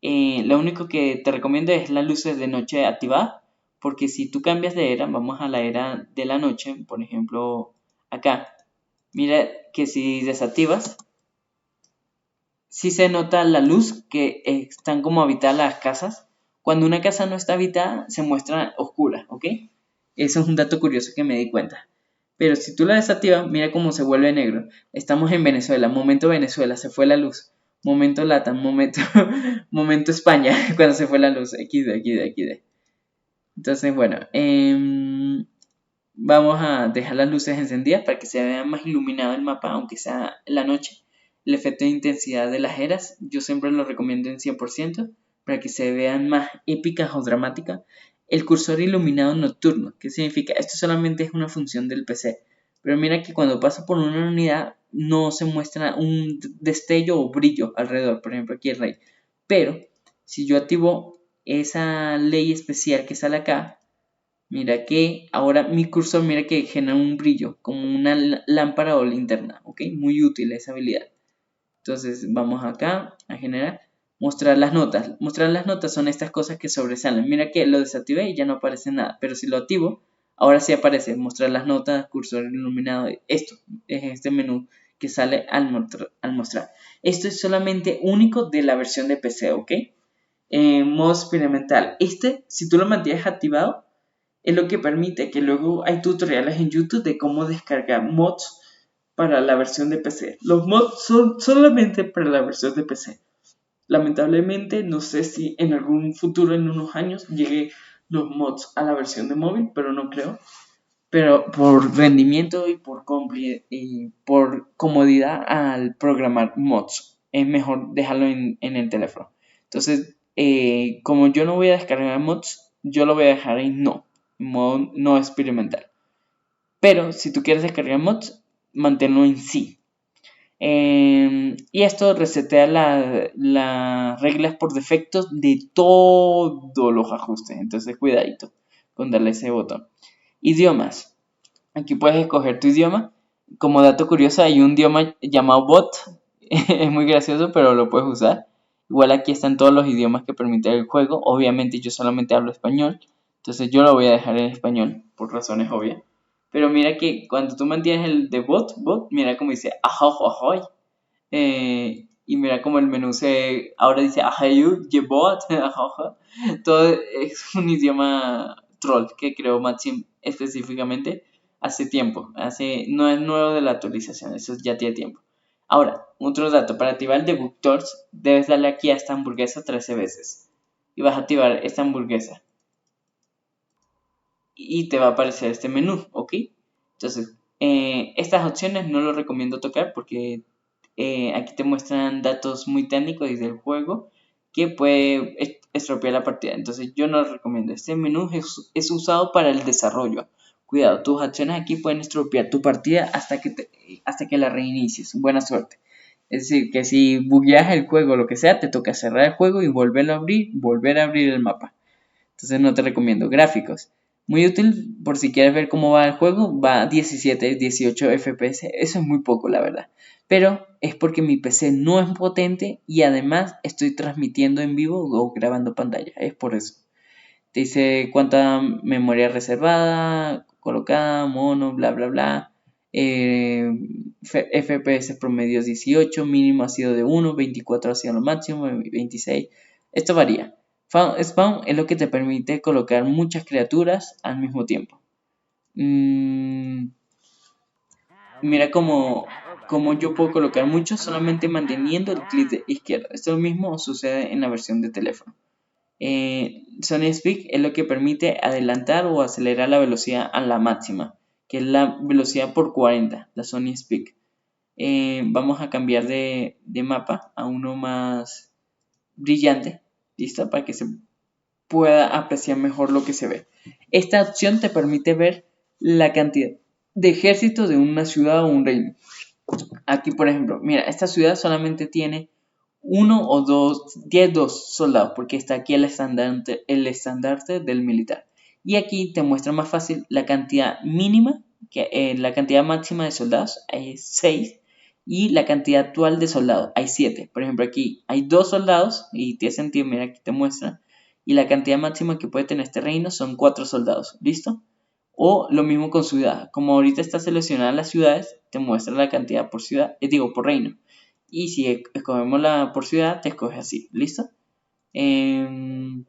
Lo único que te recomiendo es las luces de noche activadas, porque si tú cambias de era, vamos a la era de la noche, por ejemplo, acá, mira que si desactivas, sí se nota la luz que están como habitadas las casas. Cuando una casa no está habitada, se muestra oscura, ¿ok? Eso es un dato curioso que me di cuenta. Pero si tú la desactivas, mira cómo se vuelve negro. Estamos en Venezuela, momento Venezuela, se fue la luz. Momento Latam, momento, momento España, cuando se fue la luz. XD. Entonces, bueno, vamos a dejar las luces encendidas para que se vea más iluminado el mapa, aunque sea la noche. El efecto de intensidad de las eras, yo siempre lo recomiendo en 100% para que se vean más épicas o dramáticas. El cursor iluminado nocturno, ¿qué significa? Esto solamente es una función del PC. Pero mira que cuando pasa por una unidad no se muestra un destello o brillo alrededor, por ejemplo aquí el rey. Pero si yo activo esa ley especial que sale acá, mira que ahora mi cursor, mira que genera un brillo, como una lámpara o linterna, ¿ok? Muy útil esa habilidad. Entonces vamos acá a generar, mostrar las notas. Mostrar las notas son estas cosas que sobresalen. Mira que lo desactivé y ya no aparece nada, pero si lo activo, ahora sí aparece mostrar las notas, cursor iluminado. Esto es este menú que sale al mostrar. Esto es solamente único de la versión de PC, ¿ok? Modo experimental. Si tú lo mantienes activado, es lo que permite que luego hay tutoriales en YouTube de cómo descargar mods para la versión de PC. Los mods son solamente para la versión de PC. Lamentablemente, no sé si en algún futuro, en unos años, llegue los mods a la versión de móvil, pero no creo. Pero por rendimiento y por comodidad al programar mods, es mejor dejarlo en el teléfono. Entonces, como yo no voy a descargar mods, yo lo voy a dejar en modo no experimental. Pero si tú quieres descargar mods, manténlo en sí. Y esto resetea las reglas por defecto de todos los ajustes. Entonces, cuidadito con darle ese botón. Idiomas. Aquí puedes escoger tu idioma. Como dato curioso, hay un idioma llamado bot. Es muy gracioso, pero lo puedes usar. Igual aquí están todos los idiomas que permite el juego. Obviamente yo solamente hablo español. Entonces yo lo voy a dejar en español, por razones obvias. Pero mira que cuando tú mantienes el de bot, mira como dice ahoy. Y mira como el menú ahora dice ahayu, bot, todo es un idioma troll que creó Maxim específicamente hace tiempo. No es nuevo de la actualización, eso ya tiene tiempo. Ahora, otro dato, para activar el debug tools debes darle aquí a esta hamburguesa 13 veces. Y vas a activar esta hamburguesa. Y te va a aparecer este menú, ¿ok? Entonces, estas opciones no lo recomiendo tocar porque aquí te muestran datos muy técnicos y del juego que puede estropear la partida. Entonces yo no lo recomiendo. Este menú es usado para el desarrollo. Cuidado, tus acciones aquí pueden estropear tu partida hasta que la reinicies. Buena suerte. Es decir, que si bugueas el juego o lo que sea, te toca cerrar el juego y volver a abrir el mapa. Entonces no te recomiendo. Gráficos. Muy útil por si quieres ver cómo va el juego. Va a 17, 18 FPS. Eso es muy poco, la verdad. Pero es porque mi PC no es potente y además estoy transmitiendo en vivo o grabando pantalla. Es por eso. Te dice cuánta memoria reservada, colocada, mono, bla, bla, bla. FPS promedio 18, mínimo ha sido de 1, 24 ha sido lo máximo, 26. Esto varía. Spawn es lo que te permite colocar muchas criaturas al mismo tiempo. Mira cómo yo puedo colocar muchos solamente manteniendo el clic de izquierda. Esto mismo sucede en la versión de teléfono. Sony Speak es lo que permite adelantar o acelerar la velocidad a la máxima, que es la velocidad por 40, la Sony Speak. Vamos a cambiar de mapa a uno más brillante, ¿listo? Para que se pueda apreciar mejor lo que se ve. Esta opción te permite ver la cantidad de ejército de una ciudad o un reino. Aquí, por ejemplo, mira, esta ciudad solamente tiene uno o dos, 10 soldados, porque está aquí el estandarte del militar. Y aquí te muestra más fácil la cantidad mínima, la cantidad máxima de soldados es 6 y la cantidad actual de soldados hay 7. Por ejemplo, aquí hay 2 soldados y tiene sentido, mira, aquí te muestra. Y la cantidad máxima que puede tener este reino son 4 soldados. ¿Listo? O lo mismo con ciudad. Como ahorita está seleccionada las ciudades, te muestra la cantidad por ciudad, digo, por reino. Y si escogemos la por ciudad, te escoge así. ¿Listo? Em,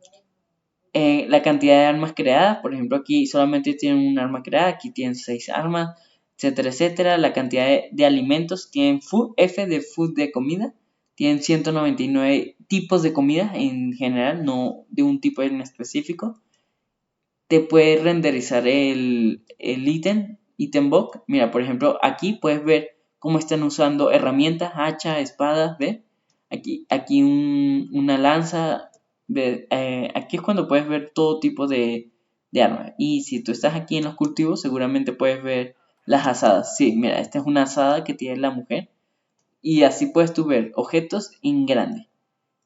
la cantidad de armas creadas, por ejemplo, aquí solamente tienen un arma creada, aquí tienen 6 armas, etcétera, etcétera. La cantidad de alimentos, tienen food, F de food de comida, tienen 199 tipos de comida en general, no de un tipo en específico. Te puede renderizar el ítem box. Mira, por ejemplo, aquí puedes ver cómo están usando herramientas, hacha, espadas, ¿ves? Aquí una lanza, aquí es cuando puedes ver todo tipo de armas. Y si tú estás aquí en los cultivos, seguramente puedes ver las asadas. Sí, mira, esta es una asada que tiene la mujer. Y así puedes tú ver objetos en grande.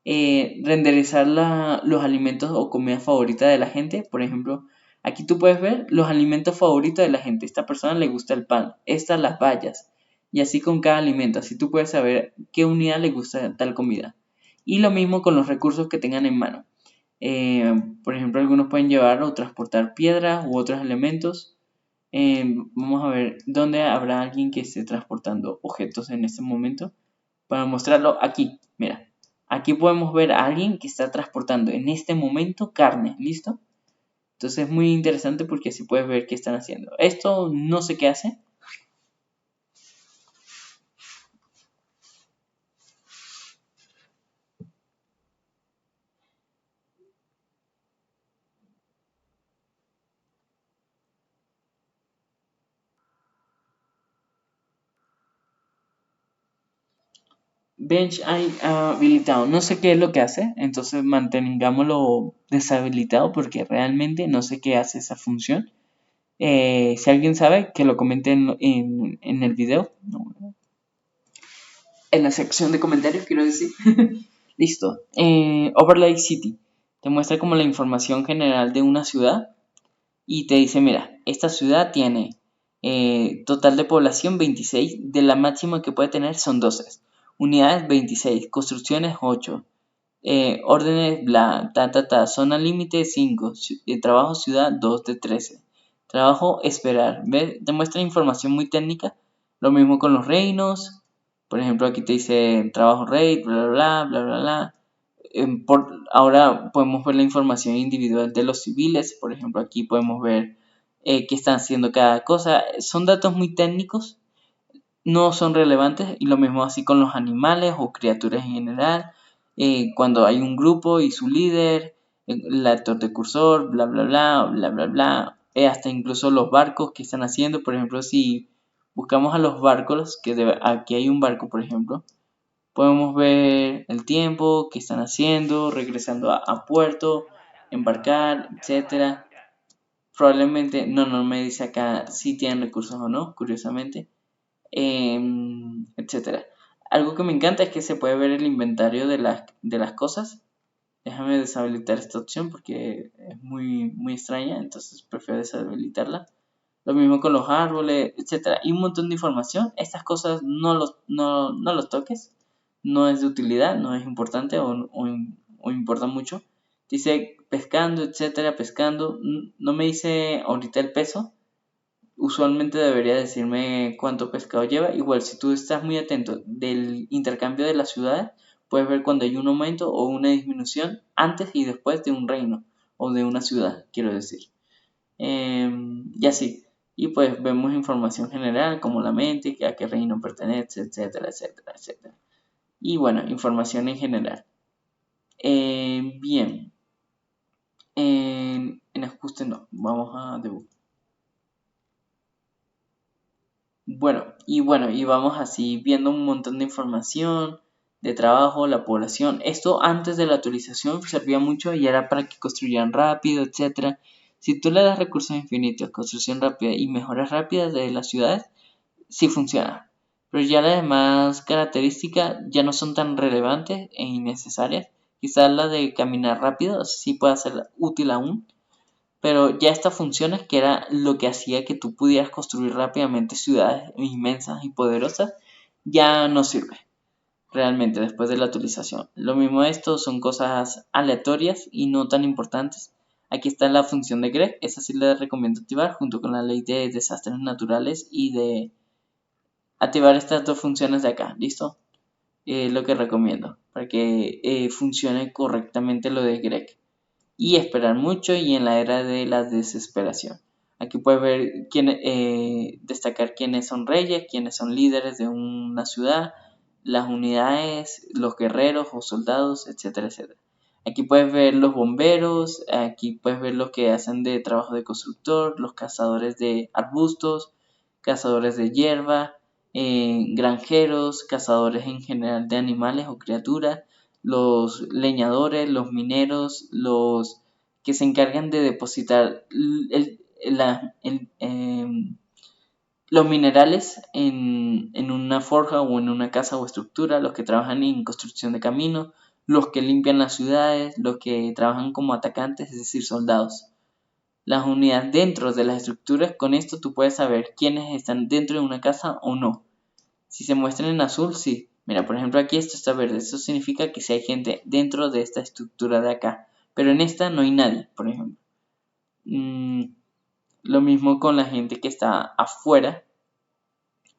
Renderizar los alimentos o comida favorita de la gente. Por ejemplo, aquí tú puedes ver los alimentos favoritos de la gente. Esta persona le gusta el pan, estas las bayas. Y así con cada alimento. Así tú puedes saber qué unidad le gusta tal comida. Y lo mismo con los recursos que tengan en mano. Por ejemplo, algunos pueden llevar o transportar piedras u otros elementos. Vamos a ver dónde habrá alguien que esté transportando objetos en este momento. Para mostrarlo aquí, mira. Aquí podemos ver a alguien que está transportando en este momento carne, ¿listo? Entonces es muy interesante porque así puedes ver qué están haciendo. Esto no sé qué hace. Bench hay habilitado. No sé qué es lo que hace. Entonces mantengámoslo deshabilitado porque realmente no sé qué hace esa función. Si alguien sabe, que lo comente en el video. En la sección de comentarios, quiero decir. Listo. Overlay City. Te muestra como la información general de una ciudad y te dice, mira, esta ciudad tiene total de población 26, de la máxima que puede tener son 12, unidades 26, construcciones 8, órdenes bla, zona límite 5, trabajo ciudad 2 de 13, trabajo esperar, ¿ves? Te muestra información muy técnica, lo mismo con los reinos, por ejemplo aquí te dice trabajo rey, bla bla bla bla bla bla. Ahora podemos ver la información individual de los civiles, por ejemplo aquí podemos ver qué están haciendo cada cosa, son datos muy técnicos, no son relevantes y lo mismo así con los animales o criaturas en general, cuando hay un grupo y su líder, el actor de cursor, bla bla bla, bla bla bla, hasta incluso los barcos que están haciendo, por ejemplo si buscamos a los barcos, aquí hay un barco por ejemplo, podemos ver el tiempo que están haciendo, regresando a puerto, embarcar, etcétera. Probablemente, no me dice acá si tienen recursos o no, curiosamente, etcétera. Algo que me encanta es que se puede ver el inventario de las cosas. Déjame deshabilitar esta opción porque es muy extraña, entonces prefiero deshabilitarla. Lo mismo con los árboles, etcétera. Y un montón de información. Estas cosas no los toques. No es de utilidad, no es importante o importa mucho. Dice pescando, etcétera, pescando. No me dice ahorita el peso. Usualmente debería decirme cuánto pescado lleva. Igual, si tú estás muy atento del intercambio de las ciudades, puedes ver cuando hay un aumento o una disminución antes y después de un reino o de una ciudad, quiero decir. Y así. Y pues vemos información general como la mente, a qué reino pertenece, etcétera, etcétera, etcétera. Y bueno, información en general. Bien. En ajuste no. Vamos a debug. Y vamos así viendo un montón de información, de trabajo, la población. Esto antes de la actualización servía mucho y era para que construyeran rápido, etcétera. Si tú le das recursos infinitos, construcción rápida y mejoras rápidas de las ciudades, sí funciona. Pero ya las demás características ya no son tan relevantes e innecesarias. Quizás la de caminar rápido sí pueda ser útil aún, pero ya estas funciones, que era lo que hacía que tú pudieras construir rápidamente ciudades inmensas y poderosas, ya no sirve realmente después de la actualización. Lo mismo esto, son cosas aleatorias y no tan importantes. Aquí está la función de Greg, esa sí la recomiendo activar junto con la ley de desastres naturales y de activar estas dos funciones de acá, ¿listo? Lo que recomiendo para que funcione correctamente lo de Greg. Y esperar mucho y en la era de la desesperación. Aquí puedes ver destacar quiénes son reyes, quiénes son líderes de una ciudad, las unidades, los guerreros o soldados, etcétera, etcétera. Aquí puedes ver los bomberos, aquí puedes ver los que hacen de trabajo de constructor, los cazadores de arbustos, cazadores de hierba, granjeros, cazadores en general de animales o criaturas, los leñadores, los mineros, los que se encargan de depositar los minerales en una forja o en una casa o estructura, los que trabajan en construcción de caminos, los que limpian las ciudades, los que trabajan como atacantes, es decir, soldados. Las unidades dentro de las estructuras, con esto tú puedes saber quiénes están dentro de una casa o no. Si se muestran en azul, sí. Mira, por ejemplo, aquí esto está verde. Eso significa que sí hay gente dentro de esta estructura de acá. Pero en esta no hay nadie, por ejemplo. Lo mismo con la gente que está afuera.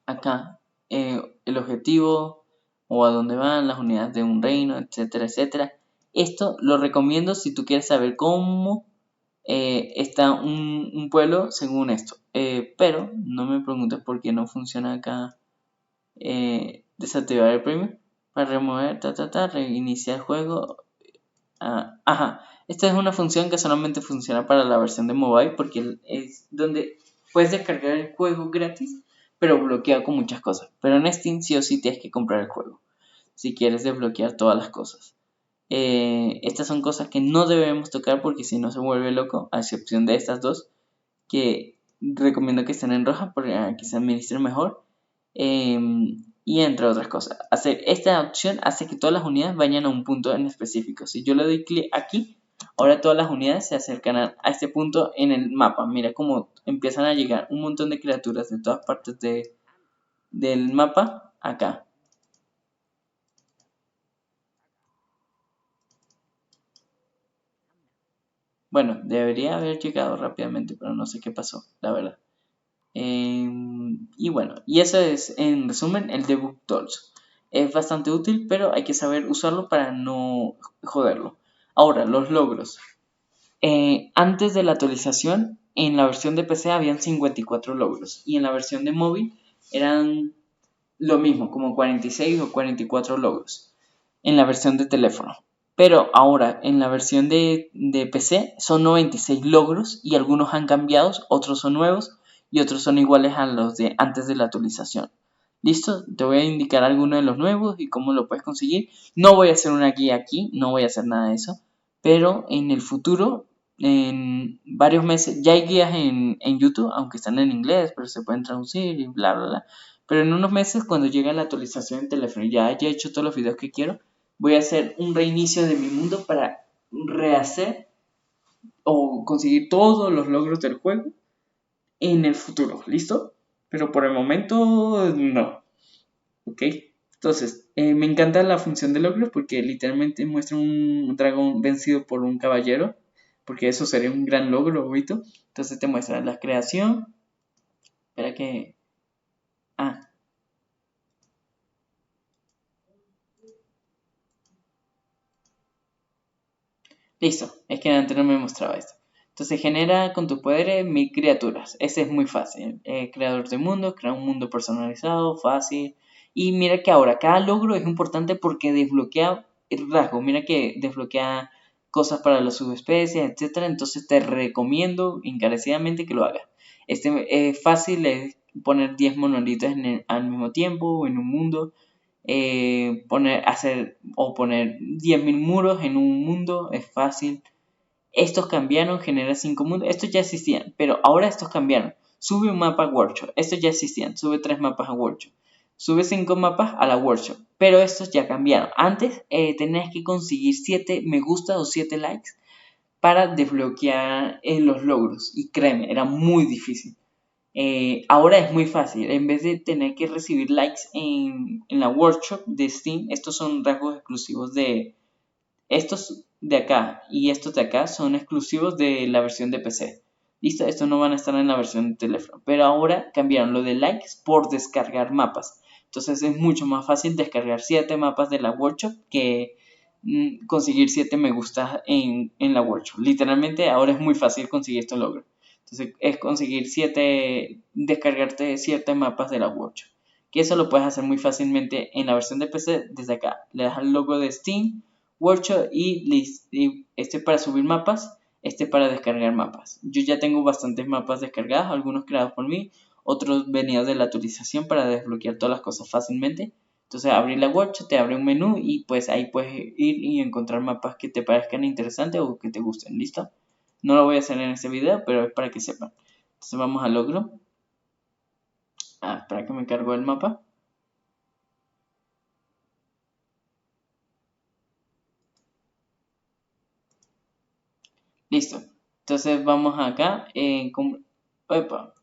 Acá, el objetivo o a dónde van las unidades de un reino, etcétera, etcétera. Esto lo recomiendo si tú quieres saber cómo está un pueblo según esto. Pero no me preguntes por qué no funciona acá. Desactivar el premio para remover, reiniciar el juego. Ajá, esta es una función que solamente funciona para la versión de mobile porque es donde puedes descargar el juego gratis, pero bloqueado con muchas cosas. Pero en Steam sí o sí tienes que comprar el juego si quieres desbloquear todas las cosas. Estas son cosas que no debemos tocar porque si no se vuelve loco, a excepción de estas dos, que recomiendo que estén en roja para que se administren mejor. Y entre otras cosas. Esta opción hace que todas las unidades vayan a un punto en específico. Si yo le doy clic aquí, ahora todas las unidades se acercan a este punto en el mapa. Mira cómo empiezan a llegar un montón de criaturas de todas partes del mapa acá. Bueno, debería haber llegado rápidamente, pero no sé qué pasó, la verdad. Y bueno, y eso es en resumen el Debug Tools. Es bastante útil, pero hay que saber usarlo para no joderlo. Ahora, los logros. Antes de la actualización, en la versión de PC habían 54 logros y en la versión de móvil eran lo mismo, como 46 o 44 logros en la versión de teléfono. Pero ahora en la versión de PC son 96 logros y algunos han cambiado, otros son nuevos y otros son iguales a los de antes de la actualización. ¿Listo? Te voy a indicar algunos de los nuevos y cómo lo puedes conseguir. No voy a hacer una guía aquí, no voy a hacer nada de eso. Pero en el futuro, en varios meses, ya hay guías en YouTube, aunque están en inglés, pero se pueden traducir y bla, bla, bla. Pero en unos meses, cuando llegue la actualización en teléfono y ya haya hecho todos los videos que quiero, voy a hacer un reinicio de mi mundo para rehacer o conseguir todos los logros del juego en el futuro, ¿listo? Pero por el momento no, ¿ok? Entonces, me encanta la función de logros porque literalmente muestra un dragón vencido por un caballero, porque eso sería un gran logro, ¿viste? Entonces te muestra la creación, espera que... Ah, listo, es que antes no me mostraba esto. Entonces genera con tus poderes 1000 criaturas. Ese es muy fácil. Creador de mundo, crea un mundo personalizado, fácil. Y mira que ahora cada logro es importante porque desbloquea el rasgo. Mira que desbloquea cosas para las subespecies, etcétera. Entonces te recomiendo encarecidamente que lo hagas. Este es fácil, es poner 10 monolitos al mismo tiempo o en un mundo. Poner 10.000 muros en un mundo es fácil. Estos cambiaron, genera 5 mundos. Estos ya existían, pero ahora estos cambiaron. Sube un mapa a Workshop. Estos ya existían. Sube 3 mapas a Workshop. Subes 5 mapas a la workshop, pero estos ya cambiaron. Antes tenías que conseguir 7 me gusta o 7 likes para desbloquear los logros. Y créeme, era muy difícil. Ahora es muy fácil. En vez de tener que recibir likes en la workshop de Steam, estos son rasgos exclusivos de... Estos de acá y estos de acá son exclusivos de la versión de PC. Listo, estos no van a estar en la versión de teléfono. Pero ahora cambiaron lo de likes por descargar mapas. Entonces es mucho más fácil descargar 7 mapas de la workshop que conseguir 7 me gusta en la workshop. Literalmente ahora es muy fácil conseguir estos logros. Entonces es conseguir 7, descargarte 7 mapas de la workshop. Que eso lo puedes hacer muy fácilmente en la versión de PC desde acá. Le das al logo de Steam, workshop y este para subir mapas, este para descargar mapas. Yo ya tengo bastantes mapas descargados, algunos creados por mí, otros venidos de la actualización para desbloquear todas las cosas fácilmente. Entonces abrir la workshop, te abre un menú y pues ahí puedes ir y encontrar mapas que te parezcan interesantes o que te gusten, ¿listo? No lo voy a hacer en este video, pero es para que sepan. Entonces vamos al logro. Espera que me cargo el mapa. Listo. Entonces vamos acá. Epa,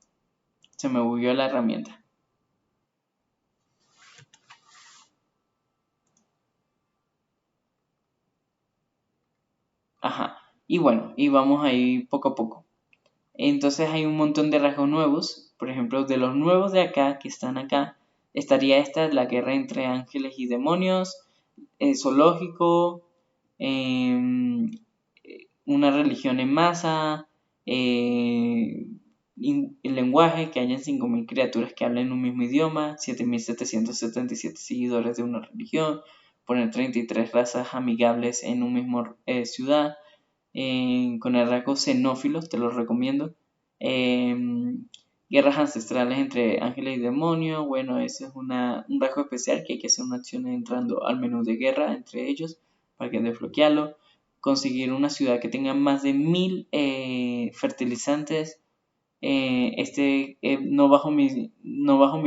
se me bugueó la herramienta. Ajá. Y bueno, y vamos ahí poco a poco. Entonces hay un montón de rasgos nuevos. Por ejemplo, de los nuevos de acá, que están acá, estaría esta, la guerra entre ángeles y demonios, zoológico, em, una religión en masa, el lenguaje, que hayan 5.000 criaturas que hablen un mismo idioma, 7.777 seguidores de una religión, poner 33 razas amigables en un mismo ciudad, con el rasgo xenófilos, te lo recomiendo. Guerras ancestrales entre ángeles y demonios, bueno, ese es un rasgo especial que hay que hacer una acción entrando al menú de guerra entre ellos para que desbloquearlo. Conseguir una ciudad que tenga más de 1.000 fertilizantes. No bajo mi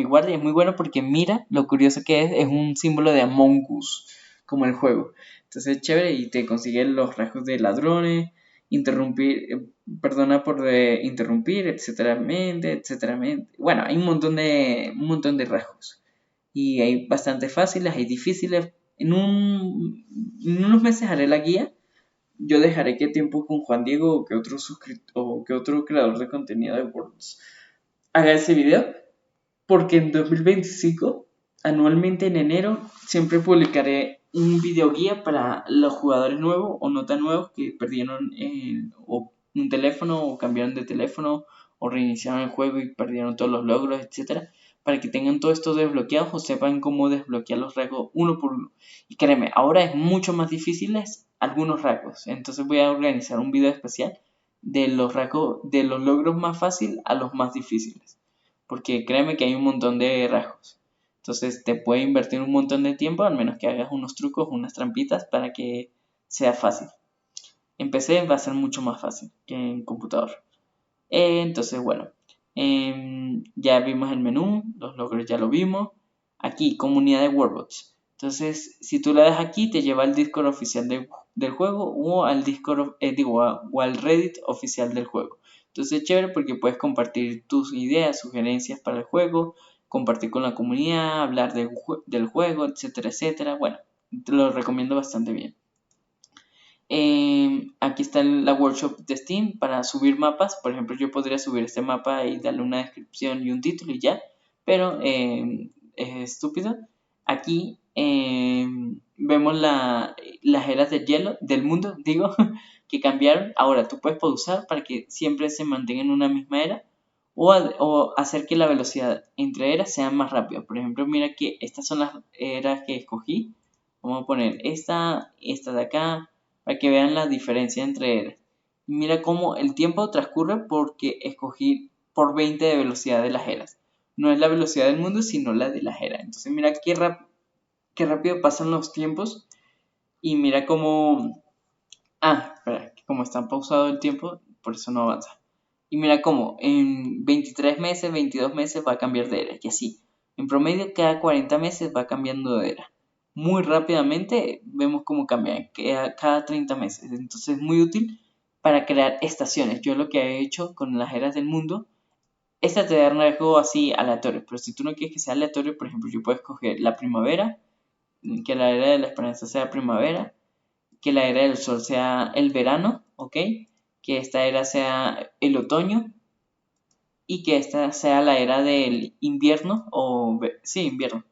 guardia, es muy bueno porque mira lo curioso que es un símbolo de Among Us, como el juego. Entonces es chévere y te consigue los rasgos de ladrones, perdona por interrumpir, etcétera, etcétera. Bueno, hay un montón de rasgos. Y hay bastante fáciles, hay difíciles. En unos meses haré la guía. Yo dejaré que tiempo con Juan Diego o que otro creador de contenido de Worlds haga ese video, porque en 2025, anualmente en enero, siempre publicaré un video guía para los jugadores nuevos o no tan nuevos que perdieron o un teléfono o cambiaron de teléfono o reiniciaron el juego y perdieron todos los logros, etcétera, para que tengan todo esto desbloqueado o sepan cómo desbloquear los rasgos uno por uno. Y créeme, ahora es mucho más difícil algunos rasgos, entonces voy a organizar un video especial de los rasgos, de los logros más fáciles a los más difíciles, porque créeme que hay un montón de rasgos. Entonces te puede invertir un montón de tiempo, al menos que hagas unos trucos, unas trampitas para que sea fácil. En PC va a ser mucho más fácil que en computador. Entonces, bueno, ya vimos el menú, los logros ya lo vimos. Aquí, comunidad de Warbots. Entonces, si tú le das aquí, te lleva al Discord oficial del juego o al Discord, o al Reddit oficial del juego. Entonces, es chévere porque puedes compartir tus ideas, sugerencias para el juego, compartir con la comunidad, hablar del juego, etcétera, etcétera. Bueno, te lo recomiendo bastante bien. Aquí está la workshop de Steam para subir mapas. Por ejemplo, yo podría subir este mapa y darle una descripción y un título y ya, pero es estúpido. Aquí vemos las eras del hielo, del mundo, digo, que cambiaron. Ahora tú puedes pausar para que siempre se mantenga en una misma era o hacer que la velocidad entre eras sea más rápida. Por ejemplo, mira que estas son las eras que escogí. Vamos a poner esta de acá, para que vean la diferencia entre eras. Mira cómo el tiempo transcurre porque escogí por 20 de velocidad de las eras. No es la velocidad del mundo, sino la de las eras. Entonces mira qué rápido pasan los tiempos. Y mira cómo... espera, que como está pausado el tiempo, por eso no avanza. Y mira cómo en 23 meses, 22 meses va a cambiar de era. Y así. En promedio, cada 40 meses va cambiando de era. Muy rápidamente vemos cómo cambia, cada 30 meses. Entonces es muy útil para crear estaciones. Yo lo que he hecho con las eras del mundo, esta te da un rango así aleatorio, pero si tú no quieres que sea aleatorio, por ejemplo, yo puedo escoger la primavera, que la era de la esperanza sea primavera, que la era del sol sea el verano, ¿ok? Que esta era sea el otoño y que esta sea la era del invierno sí, invierno.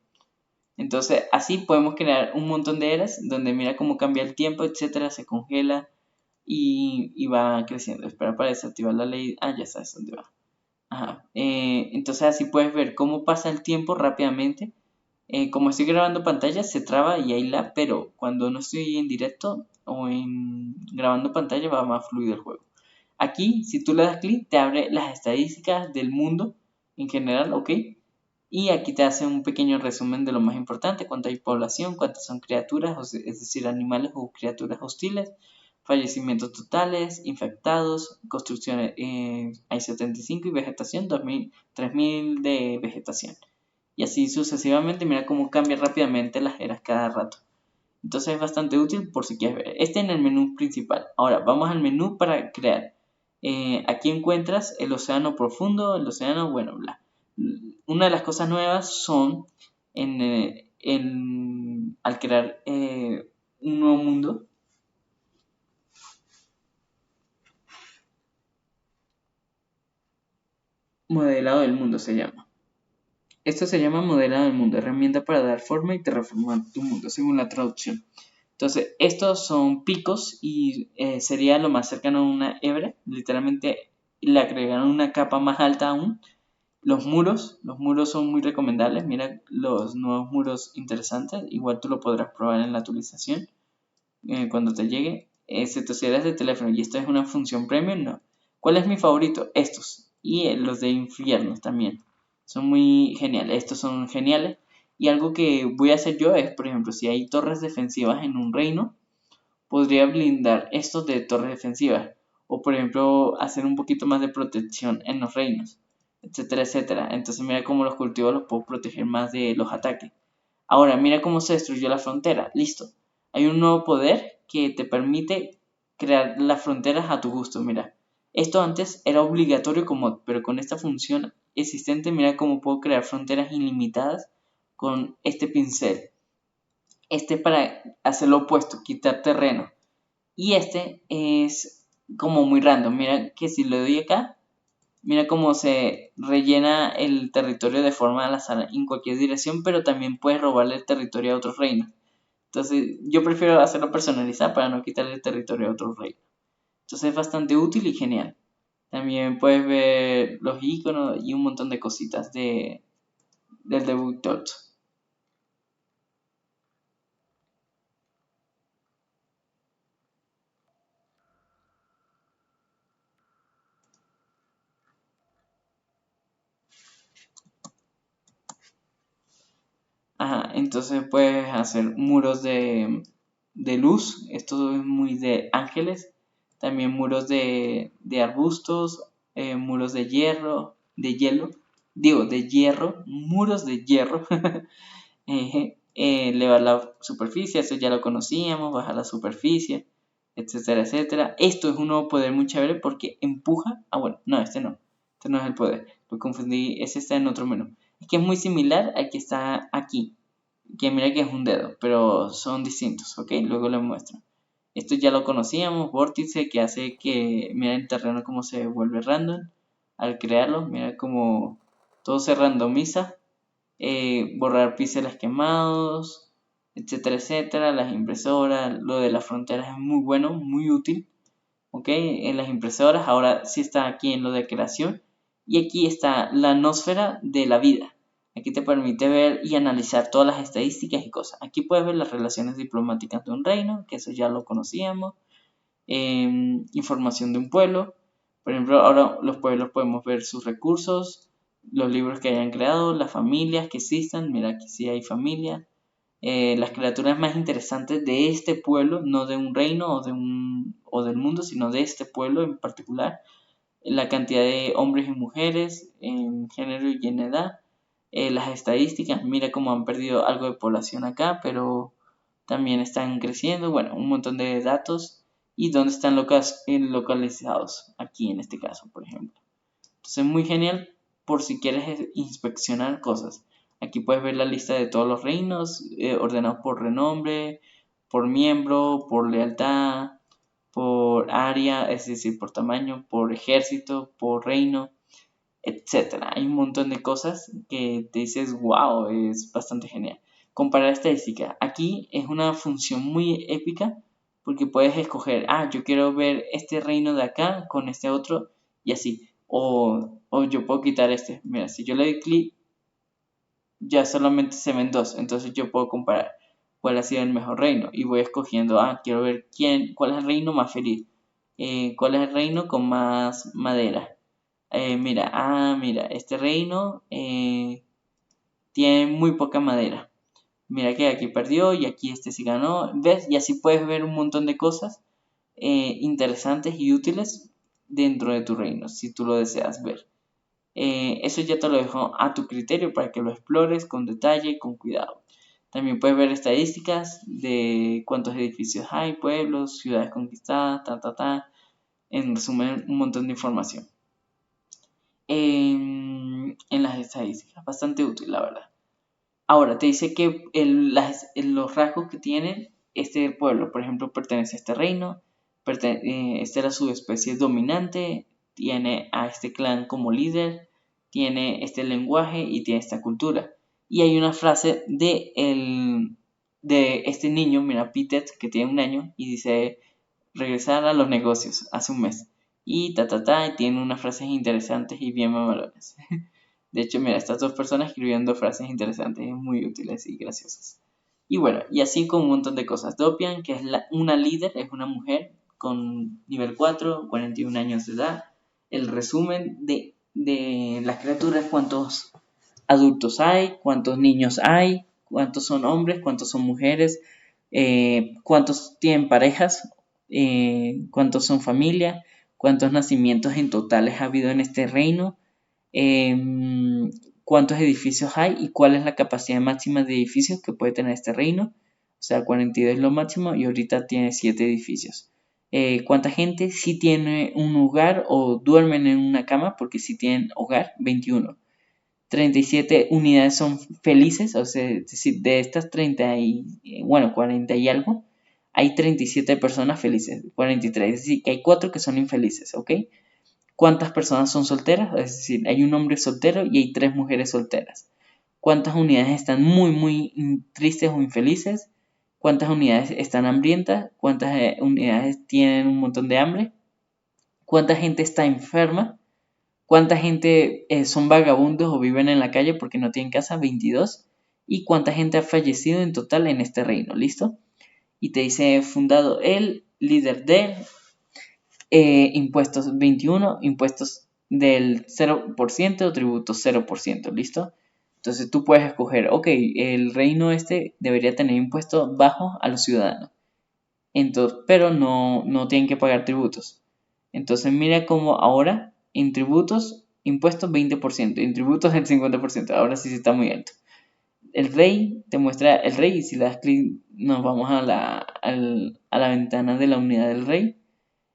Entonces, así podemos crear un montón de eras donde mira cómo cambia el tiempo, etcétera, se congela y va creciendo. Espera para desactivar la ley. Ah, ya sabes dónde va. Ajá. Entonces, así puedes ver cómo pasa el tiempo rápidamente. Como estoy grabando pantalla, se traba y hay lag, pero cuando no estoy en directo o en grabando pantalla va más fluido el juego. Aquí, si tú le das clic, te abre las estadísticas del mundo en general, ¿ok? Y aquí te hace un pequeño resumen de lo más importante, cuánto hay población, cuántas son criaturas, es decir, animales o criaturas hostiles, fallecimientos totales, infectados, construcciones, hay 75 y vegetación, 2000, 3000 de vegetación. Y así sucesivamente, mira cómo cambia rápidamente las eras cada rato. Entonces es bastante útil por si quieres ver. Este en el menú principal. Ahora vamos al menú para crear. Aquí encuentras el océano profundo, el océano, bueno, bla. Una de las cosas nuevas son al crear un nuevo mundo, modelado del mundo se llama. Esto se llama modelado del mundo, herramienta para dar forma y terraformar tu mundo, según la traducción. Entonces, estos son picos y sería lo más cercano a una hebra. Literalmente le agregaron una capa más alta aún. Los muros son muy recomendables. Mira los nuevos muros interesantes. Igual tú lo podrás probar en la actualización cuando te llegue. Excepto si eres de teléfono y esto es una función premium, no. ¿Cuál es mi favorito? Estos. Y los de infierno también. Son muy geniales. Estos son geniales. Y algo que voy a hacer yo es, por ejemplo, si hay torres defensivas en un reino, podría blindar estos de torres defensivas. O, por ejemplo, hacer un poquito más de protección en los reinos, etcétera, etcétera. Entonces, mira cómo los cultivos los puedo proteger más de los ataques. Ahora, mira cómo se destruyó la frontera. Listo. Hay un nuevo poder que te permite crear las fronteras a tu gusto. Mira, esto antes era obligatorio como, pero con esta función existente, mira cómo puedo crear fronteras ilimitadas con este pincel. Este para hacer lo opuesto, quitar terreno. Y este es como muy random. Mira que si le doy acá, mira cómo se rellena el territorio de forma al azar en cualquier dirección, pero también puedes robarle el territorio a otros reinos. Entonces yo prefiero hacerlo personalizado para no quitarle el territorio a otros reinos. Entonces es bastante útil y genial. También puedes ver los iconos y un montón de cositas del debut Dot. Ajá, entonces puedes hacer muros de luz, esto es muy de ángeles, también muros de arbustos, muros de hielo, digo, de hierro, muros de hierro, elevar la superficie, eso ya lo conocíamos, bajar la superficie, etcétera, etcétera. Esto es un nuevo poder muy chévere porque empuja, bueno, no, este no es el poder, lo confundí, ese está en otro menú. Es que es muy similar al que está aquí, que mira que es un dedo, pero son distintos, ¿ok? Luego les muestro. Esto ya lo conocíamos, vórtice, que hace que, mira el terreno como se vuelve random al crearlo, mira como todo se randomiza, borrar píxeles quemados, etcétera, etcétera, las impresoras, lo de las fronteras es muy bueno, muy útil, ¿ok? En las impresoras, ahora sí está aquí en lo de creación, y aquí está la nosfera de la vida. Aquí te permite ver y analizar todas las estadísticas y cosas. Aquí puedes ver las relaciones diplomáticas de un reino, que eso ya lo conocíamos. Información de un pueblo. Por ejemplo, ahora los pueblos podemos ver sus recursos, los libros que hayan creado, las familias que existan. Mira, aquí sí hay familias. Las criaturas más interesantes de este pueblo, no de un reino o del mundo, sino de este pueblo en particular. La cantidad de hombres y mujeres en género y en edad. las estadísticas, mira cómo han perdido algo de población acá, pero también están creciendo, bueno, un montón de datos y dónde están localizados, aquí en este caso, por ejemplo. Entonces, muy genial por si quieres inspeccionar cosas. Aquí puedes ver la lista de todos los reinos, ordenados por renombre, por miembro, por lealtad, por área, es decir, por tamaño, por ejército, por reino, etcétera. Hay un montón de cosas que te dices, wow, es bastante genial. Comparar estadísticas. Aquí es una función muy épica porque puedes escoger, yo quiero ver este reino de acá con este otro y así. O yo puedo quitar este. Mira, si yo le doy clic, ya solamente se ven dos. Entonces yo puedo comparar cuál ha sido el mejor reino. Y voy escogiendo, quiero ver cuál es el reino más feliz. Cuál es el reino con más madera. Mira, este reino tiene muy poca madera. Mira que aquí perdió y aquí este sí ganó. ¿Ves? Y así puedes ver un montón de cosas interesantes y útiles dentro de tu reino, si tú lo deseas ver. Eso ya te lo dejo a tu criterio para que lo explores con detalle y con cuidado. También puedes ver estadísticas de cuántos edificios hay, pueblos, ciudades conquistadas, En resumen, un montón de información en las estadísticas. Bastante útil, la verdad. Ahora, te dice que los rasgos que tiene este pueblo, por ejemplo, pertenece a este reino, esta era su especie dominante, tiene a este clan como líder, tiene este lenguaje y tiene esta cultura. Y hay una frase de este niño, mira, Pitet, que tiene 1 año, y dice, regresar a los negocios, hace un mes. Y y tiene unas frases interesantes y bien mamalonas. De hecho, mira, estas dos personas escribiendo frases interesantes, muy útiles y graciosas. Y bueno, y así con un montón de cosas. Dopian, que es una líder, es una mujer con nivel 4, 41 años de edad. El resumen de las criaturas, cuántos adultos hay, cuántos niños hay, cuántos son hombres, cuántos son mujeres, cuántos tienen parejas, cuántos son familia, cuántos nacimientos en totales ha habido en este reino, cuántos edificios hay y cuál es la capacidad máxima de edificios que puede tener este reino. O sea, 42 es lo máximo y ahorita tiene 7 edificios. ¿Cuánta gente sí tiene un hogar o duermen en una cama? Porque sí tienen hogar, 21. 37 unidades son felices, o sea, es decir, de estas 40 y algo, hay 37 personas felices, 43, es decir, que hay 4 que son infelices, ¿ok? ¿Cuántas personas son solteras? Es decir, hay un hombre soltero y hay 3 mujeres solteras. ¿Cuántas unidades están muy, muy tristes o infelices? ¿Cuántas unidades están hambrientas? ¿Cuántas unidades tienen un montón de hambre? ¿Cuánta gente está enferma? ¿Cuánta gente son vagabundos o viven en la calle porque no tienen casa? 22. ¿Y cuánta gente ha fallecido en total en este reino? ¿Listo? Y te dice fundado el líder de impuestos 21, impuestos del 0%, tributos 0%, ¿listo? Entonces tú puedes escoger, ok, el reino este debería tener impuestos bajos a los ciudadanos, entonces, pero no tienen que pagar tributos. Entonces mira cómo ahora en tributos, impuestos 20%, en tributos el 50%, ahora sí está muy alto. El rey te muestra el rey y si le das clic nos vamos a la ventana de la unidad del rey.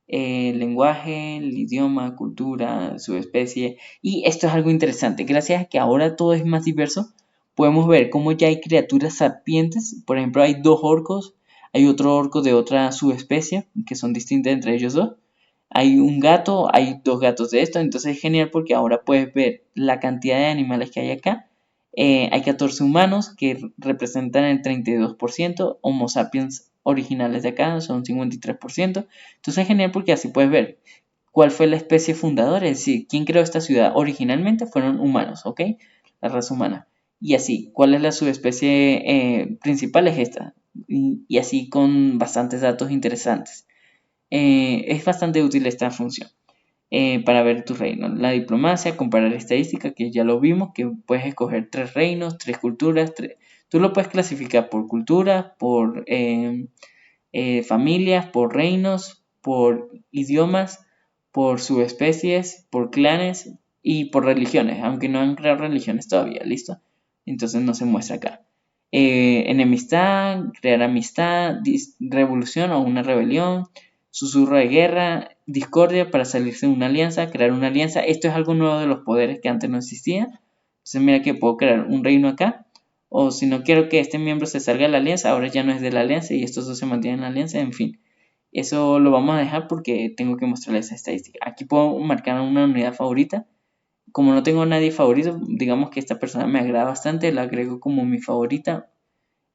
El lenguaje, el idioma, cultura, subespecie. Y esto es algo interesante. Gracias a que ahora todo es más diverso, podemos ver cómo ya hay criaturas sapientes. Por ejemplo, hay 2 orcos, hay otro orco de otra subespecie, que son distintas entre ellos dos. Hay un gato, hay 2 gatos de esto. Entonces es genial porque ahora puedes ver la cantidad de animales que hay acá. Hay 14 humanos que representan el 32%, Homo sapiens originales de acá son 53%. Entonces es genial porque así puedes ver cuál fue la especie fundadora, es decir, quién creó esta ciudad. Originalmente fueron humanos, ¿ok? La raza humana. Y así, ¿cuál es la subespecie principal? Es esta. Y así con bastantes datos interesantes. Es bastante útil esta función para ver tu reino. La diplomacia, comparar estadística, que ya lo vimos, que puedes escoger 3 reinos, 3 culturas. Tú lo puedes clasificar por cultura, por familias, por reinos, por idiomas, por subespecies, por clanes y por religiones, aunque no han creado religiones todavía, ¿listo? Entonces no se muestra acá. Enemistad, crear amistad, revolución o una rebelión, susurro de guerra, discordia para salirse de una alianza, crear una alianza. Esto es algo nuevo de los poderes que antes no existía. Entonces mira que puedo crear un reino acá. O si no quiero que este miembro se salga de la alianza, ahora ya no es de la alianza y estos dos se mantienen en la alianza, en fin. Eso lo vamos a dejar porque tengo que mostrarles esa estadística. Aquí puedo marcar una unidad favorita. Como no tengo a nadie favorito, digamos que esta persona me agrada bastante, la agrego como mi favorita.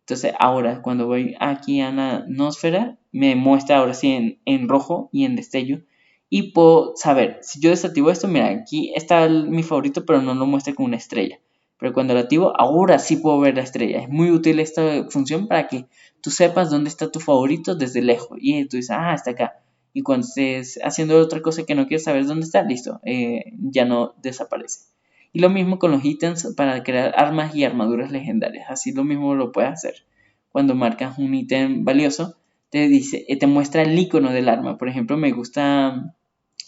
Entonces ahora cuando voy aquí a la nosfera, me muestra ahora sí en rojo y en destello. Y puedo saber, si yo desactivo esto, mira, aquí está mi favorito, pero no lo muestra con una estrella. Pero cuando lo activo, ahora sí puedo ver la estrella. Es muy útil esta función para que tú sepas dónde está tu favorito desde lejos. Y tú dices, está acá. Y cuando estés haciendo otra cosa que no quieres saber dónde está, listo, ya no desaparece. Y lo mismo con los ítems para crear armas y armaduras legendarias. Así lo mismo lo puedes hacer. Cuando marcas un ítem valioso, te dice, te muestra el icono del arma. Por ejemplo, me gusta,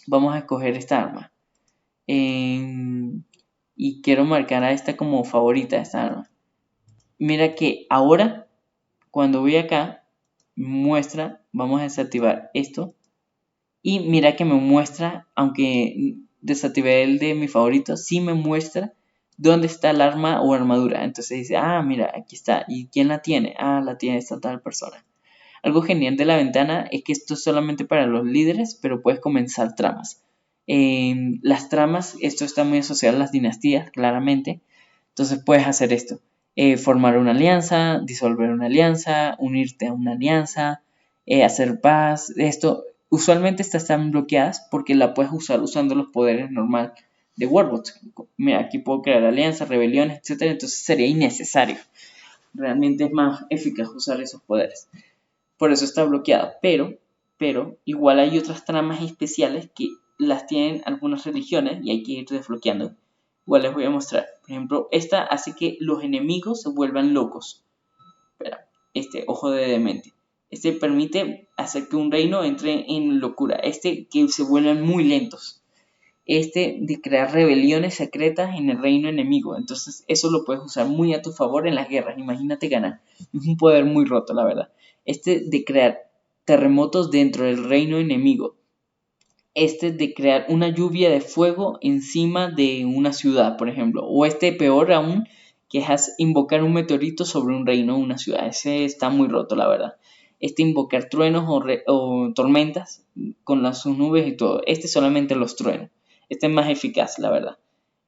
vamos a escoger esta arma. Y quiero marcar a esta como favorita, esta arma. Mira que ahora, cuando voy acá, muestra, vamos a desactivar esto. Y mira que me muestra, aunque desactivé el de mi favorito, sí me muestra dónde está el arma o armadura. Entonces dice, mira, aquí está. ¿Y quién la tiene? La tiene esta tal persona. Algo genial de la ventana es que esto es solamente para los líderes, pero puedes comenzar tramas. Las tramas, esto está muy asociado a las dinastías, claramente. Entonces puedes hacer esto. Formar una alianza, disolver una alianza, unirte a una alianza, hacer paz. Esto, usualmente estas están bloqueadas porque la puedes usar usando los poderes normal de Warbots. Mira, aquí puedo crear alianzas, rebeliones, etc. Entonces sería innecesario. Realmente es más eficaz usar esos poderes. Por eso está bloqueada. Pero igual hay otras tramas especiales que las tienen algunas religiones y hay que ir desbloqueando. Igual les voy a mostrar. Por ejemplo, esta hace que los enemigos se vuelvan locos. Espera, ojo de demente. Este permite hacer que un reino entre en locura. Que se vuelvan muy lentos. De crear rebeliones secretas en el reino enemigo. Entonces eso lo puedes usar muy a tu favor en las guerras. Imagínate ganar. Es un poder muy roto, la verdad. De crear terremotos dentro del reino enemigo. De crear una lluvia de fuego encima de una ciudad, por ejemplo. O peor aún, que es invocar un meteorito sobre un reino o una ciudad. Ese está muy roto, la verdad. Invocar truenos o tormentas con sus nubes y todo. Solamente los truenos. Es más eficaz, la verdad.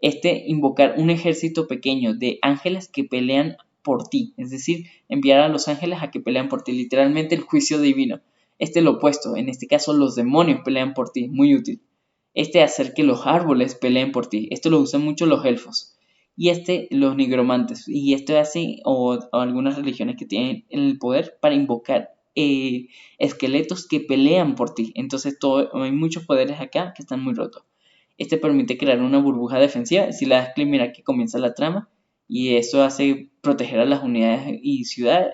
Invocar un ejército pequeño de ángeles que pelean por ti. Es decir, enviar a los ángeles a que pelean por ti. Literalmente el juicio divino. Lo opuesto. En este caso, los demonios pelean por ti. Muy útil. Hacer que los árboles peleen por ti. Esto lo usan mucho los elfos. Y los nigromantes. Y esto hace, o algunas religiones que tienen el poder para invocar esqueletos que pelean por ti. Entonces hay muchos poderes acá que están muy rotos. Permite crear una burbuja defensiva. Si le das clic, mira que comienza la trama. Y eso hace proteger a las unidades y ciudad.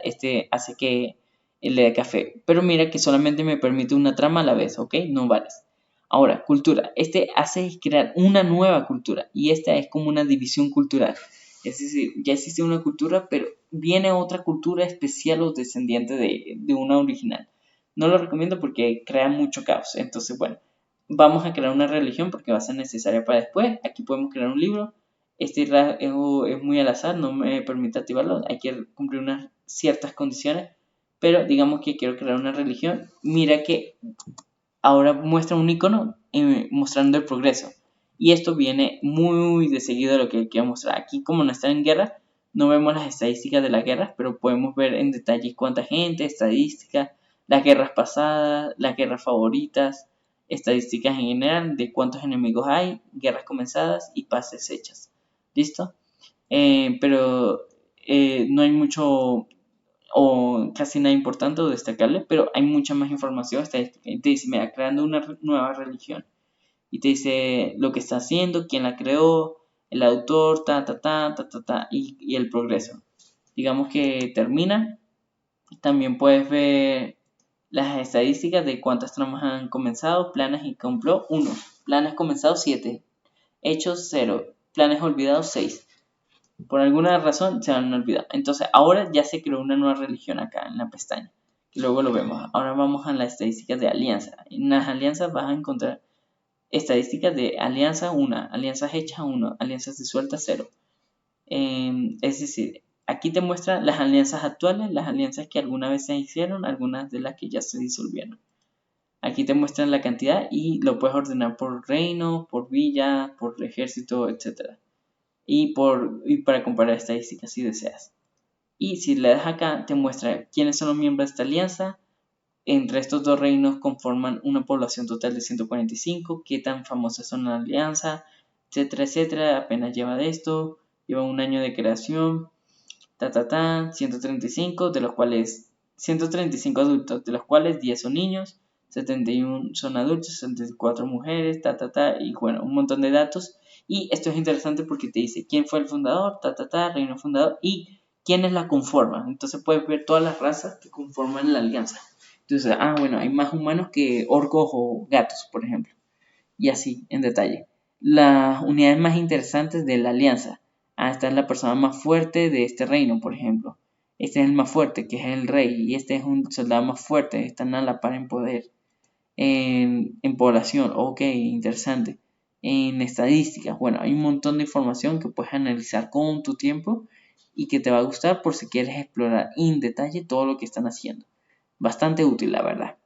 Hace que le dé café. Pero mira que solamente me permite una trama a la vez, ¿ok? No varias. Ahora, cultura. Hace crear una nueva cultura. Y esta es como una división cultural. Es decir, ya existe una cultura, pero viene otra cultura especial o descendiente de una original. No lo recomiendo porque crea mucho caos. Entonces, bueno, vamos a crear una religión porque va a ser necesaria para después. Aquí podemos crear un libro. Rasgo es muy al azar, no me permite activarlo. Hay que cumplir unas ciertas condiciones. Pero digamos que quiero crear una religión. Mira que ahora muestra un icono mostrando el progreso. Y esto viene muy de seguido de lo que quiero mostrar. Aquí, como no está en guerra, no vemos las estadísticas de la guerra, pero podemos ver en detalle cuánta gente, estadísticas, las guerras pasadas, las guerras favoritas, estadísticas en general de cuántos enemigos hay, guerras comenzadas y pases hechas. ¿Listo? Pero no hay mucho o casi nada importante o destacable, pero hay mucha más información. Te dice, mira, creando una nueva religión. Y te dice lo que está haciendo, quién la creó, el autor, y el progreso. Digamos que termina. También puedes ver las estadísticas de cuántas tramas han comenzado, planes y complot 1, planes comenzados 7, Hechos 0, planes olvidados 6. Por alguna razón se han olvidado. Entonces ahora ya se creó una nueva religión acá en la pestaña. Y luego lo vemos. Ahora vamos a las estadísticas de alianza. En las alianzas vas a encontrar estadísticas de alianza 1, alianzas hechas 1, alianzas disueltas 0. Es decir, aquí te muestra las alianzas actuales, las alianzas que alguna vez se hicieron, algunas de las que ya se disolvieron. Aquí te muestran la cantidad y lo puedes ordenar por reino, por villa, por ejército, etc. Y para comparar estadísticas si deseas. Y si le das acá, te muestra quiénes son los miembros de esta alianza. Entre estos dos reinos conforman una población total de 145, qué tan famosas son la alianza, etcétera, etcétera. Apenas lleva de esto, lleva un año de creación, 135, de los cuales 135 adultos, de los cuales 10 son niños, 71 son adultos, 64 mujeres, y bueno, un montón de datos. Y esto es interesante porque te dice quién fue el fundador, reino fundador y quiénes la conforman. Entonces puedes ver todas las razas que conforman la alianza. Entonces, bueno, hay más humanos que orcos o gatos, por ejemplo. Y así, en detalle. Las unidades más interesantes de la alianza. Esta es la persona más fuerte de este reino, por ejemplo. Este es el más fuerte, que es el rey. Y este es un soldado más fuerte. Están a la par en poder. En población, ok, interesante. En estadísticas, bueno, hay un montón de información que puedes analizar con tu tiempo y que te va a gustar por si quieres explorar en detalle todo lo que están haciendo. Bastante útil, la verdad.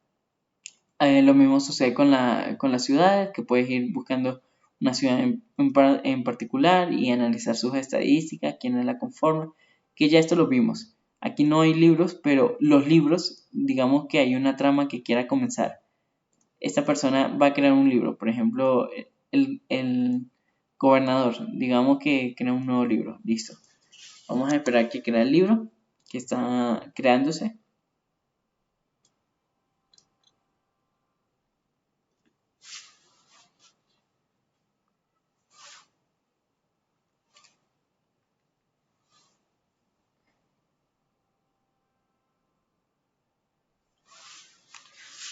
Lo mismo sucede con las ciudades, que puedes ir buscando una ciudad en particular y analizar sus estadísticas, quiénes la conforman, que ya esto lo vimos. Aquí no hay libros, pero los libros, digamos que hay una trama que quiera comenzar. Esta persona va a crear un libro, por ejemplo, el gobernador, digamos que crea un nuevo libro, listo. Vamos a esperar que crea el libro que está creándose.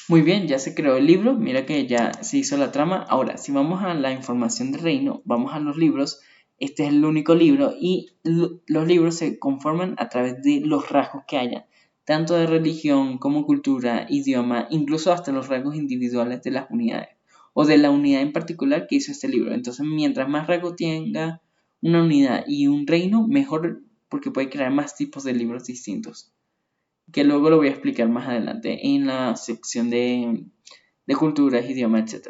Muy bien, ya se creó el libro, mira que ya se hizo la trama. Ahora, si vamos a la información del reino, vamos a los libros. Este es el único libro y los libros se conforman a través de los rasgos que haya, tanto de religión como cultura, idioma, incluso hasta los rasgos individuales de las unidades o de la unidad en particular que hizo este libro. Entonces, mientras más rasgos tenga una unidad y un reino, mejor porque puede crear más tipos de libros distintos, que luego lo voy a explicar más adelante en la sección de culturas, idioma, etc.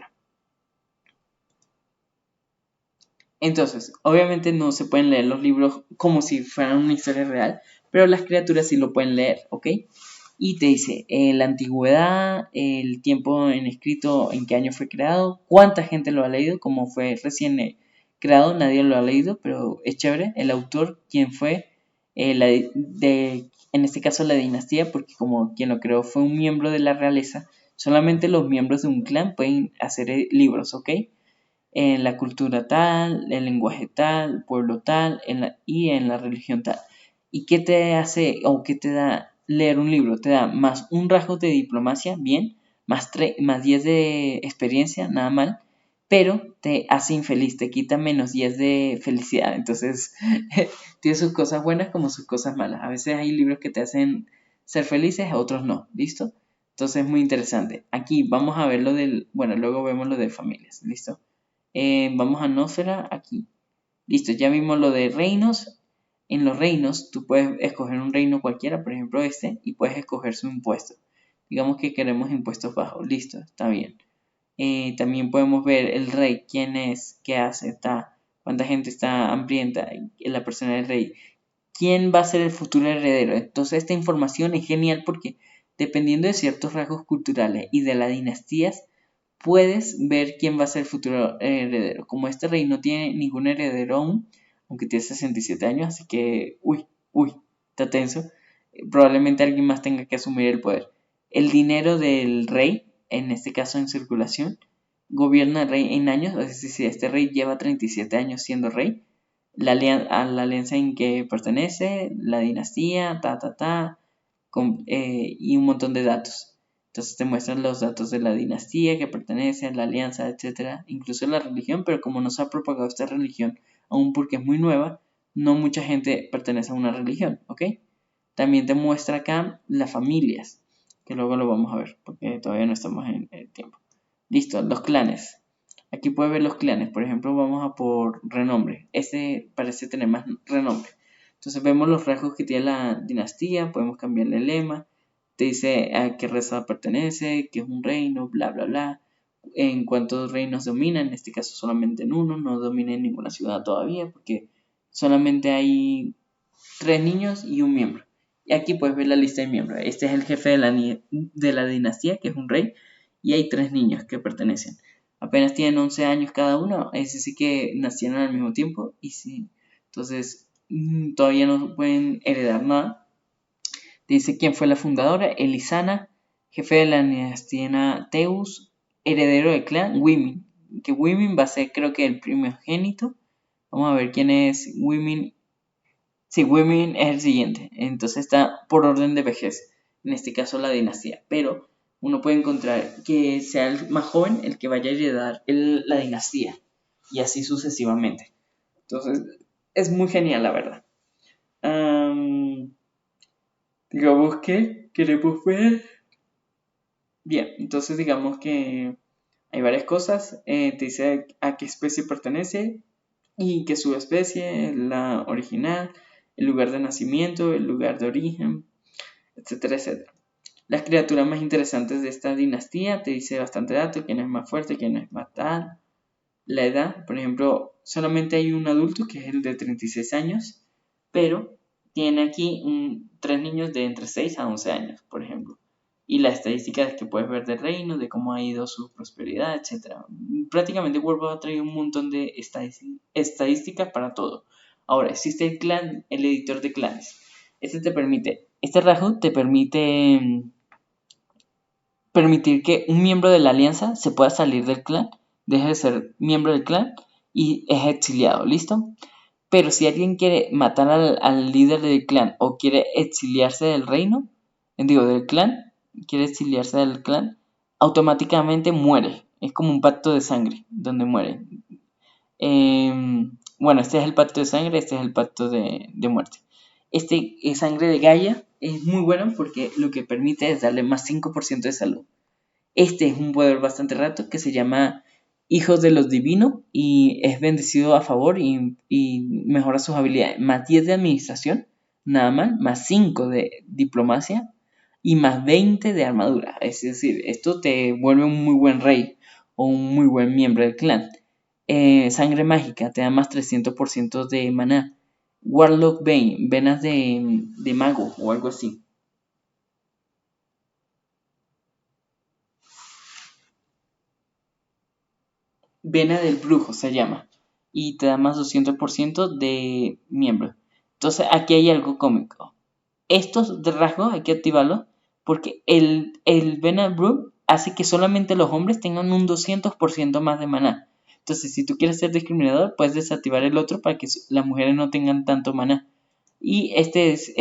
Entonces, obviamente no se pueden leer los libros como si fueran una historia real, pero las criaturas sí lo pueden leer, ¿ok? Y te dice la antigüedad, el tiempo en escrito, en qué año fue creado, cuánta gente lo ha leído, como fue recién creado, nadie lo ha leído, pero es chévere, el autor, quién fue, en este caso la dinastía, porque como quien lo creó fue un miembro de la realeza, solamente los miembros de un clan pueden hacer libros, ¿ok? En la cultura tal, el lenguaje tal, pueblo tal, y en la religión tal. ¿Y qué te hace o qué te da leer un libro? Te da más un rasgo de diplomacia, bien, más 10 de experiencia, nada mal, pero te hace infeliz, te quita menos 10 de felicidad. Entonces, tiene sus cosas buenas como sus cosas malas. A veces hay libros que te hacen ser felices, a otros no, ¿listo? Entonces, es muy interesante. Aquí vamos a ver bueno, luego vemos lo de familias, ¿listo? Vamos a Nosfera aquí. Listo, ya vimos lo de reinos. En los reinos tú puedes escoger un reino cualquiera, por ejemplo este, y puedes escoger su impuesto. Digamos que queremos impuestos bajos. Listo, está bien. También podemos ver el rey, quién es, qué hace, cuánta gente está hambrienta, la persona del rey, quién va a ser el futuro heredero. Entonces esta información es genial porque dependiendo de ciertos rasgos culturales y de las dinastías, puedes ver quién va a ser el futuro heredero. Como este rey no tiene ningún heredero aún, aunque tiene 67 años, así que, está tenso. Probablemente alguien más tenga que asumir el poder. El dinero del rey, en este caso en circulación, gobierna el rey en años, es decir, si este rey lleva 37 años siendo rey, a la alianza en que pertenece, la dinastía, y un montón de datos. Entonces te muestran los datos de la dinastía que pertenece a la alianza, etc. Incluso la religión, pero como no se ha propagado esta religión aún porque es muy nueva, no mucha gente pertenece a una religión, ¿ok? También te muestra acá las familias, que luego lo vamos a ver, porque todavía no estamos en el tiempo. Listo, los clanes. Aquí puedes ver los clanes, por ejemplo, vamos a por renombre. Este parece tener más renombre. Entonces vemos los rasgos que tiene la dinastía, podemos cambiarle el lema, te dice a qué raza pertenece, qué es un reino, bla, bla, bla. En cuántos reinos domina, en este caso solamente en uno, no domina en ninguna ciudad todavía, porque solamente hay 3 niños y un miembro. Y aquí puedes ver la lista de miembros. Este es el jefe de la dinastía, que es un rey, y hay 3 niños que pertenecen. Apenas tienen 11 años cada uno, es decir que nacieron al mismo tiempo, y sí, entonces todavía no pueden heredar nada. Dice quién fue la fundadora: Elisana, jefe de la dinastía Teus, heredero del clan Wimin, que Wimin va a ser creo que el primogénito. Vamos a ver quién es Wimin. Sí, Women es el siguiente. Entonces está por orden de vejez. En este caso la dinastía. Pero uno puede encontrar que sea el más joven el que vaya a heredar la dinastía. Y así sucesivamente. Entonces es muy genial, la verdad. Digamos que queremos ver. Bien, entonces digamos que hay varias cosas. Te dice a qué especie pertenece y que su especie, la original, el lugar de nacimiento, el lugar de origen, etcétera, etcétera. Las criaturas más interesantes de esta dinastía te dice bastante datos: quién es más fuerte, quién es más tal, la edad. Por ejemplo, solamente hay un adulto que es el de 36 años, pero tiene aquí 3 niños de entre 6 a 11 años, por ejemplo. Y las estadísticas que puedes ver del reino, de cómo ha ido su prosperidad, etc. Prácticamente World ha traído un montón de estadísticas para todo. Ahora, existe el clan, el editor de clanes. Este rasgo te permite permitir que un miembro de la alianza se pueda salir del clan, deje de ser miembro del clan y es exiliado, ¿listo? Pero si alguien quiere matar al líder del clan o quiere exiliarse del reino, del clan, quiere exiliarse del clan, automáticamente muere. Es como un pacto de sangre, donde muere. Bueno, este es el pacto de sangre, este es el pacto de muerte. Este sangre de Gaia es muy bueno porque lo que permite es darle más 5% de salud. Este es un poder bastante rato que se llama Hijos de los Divinos y es bendecido a favor y mejora sus habilidades. Más 10 de administración, nada más 5 de diplomacia y más 20 de armadura. Es decir, esto te vuelve un muy buen rey o un muy buen miembro del clan. Sangre mágica, te da más 300% de maná. Warlock Bane, venas de mago o algo así. Vena del Brujo se llama. Y te da más 200% de miembro. Entonces aquí hay algo cómico. Estos de rasgos hay que activarlos porque el Vena del Brujo hace que solamente los hombres tengan un 200% más de maná. Entonces si tú quieres ser discriminador puedes desactivar el otro para que las mujeres no tengan tanto maná. Y este es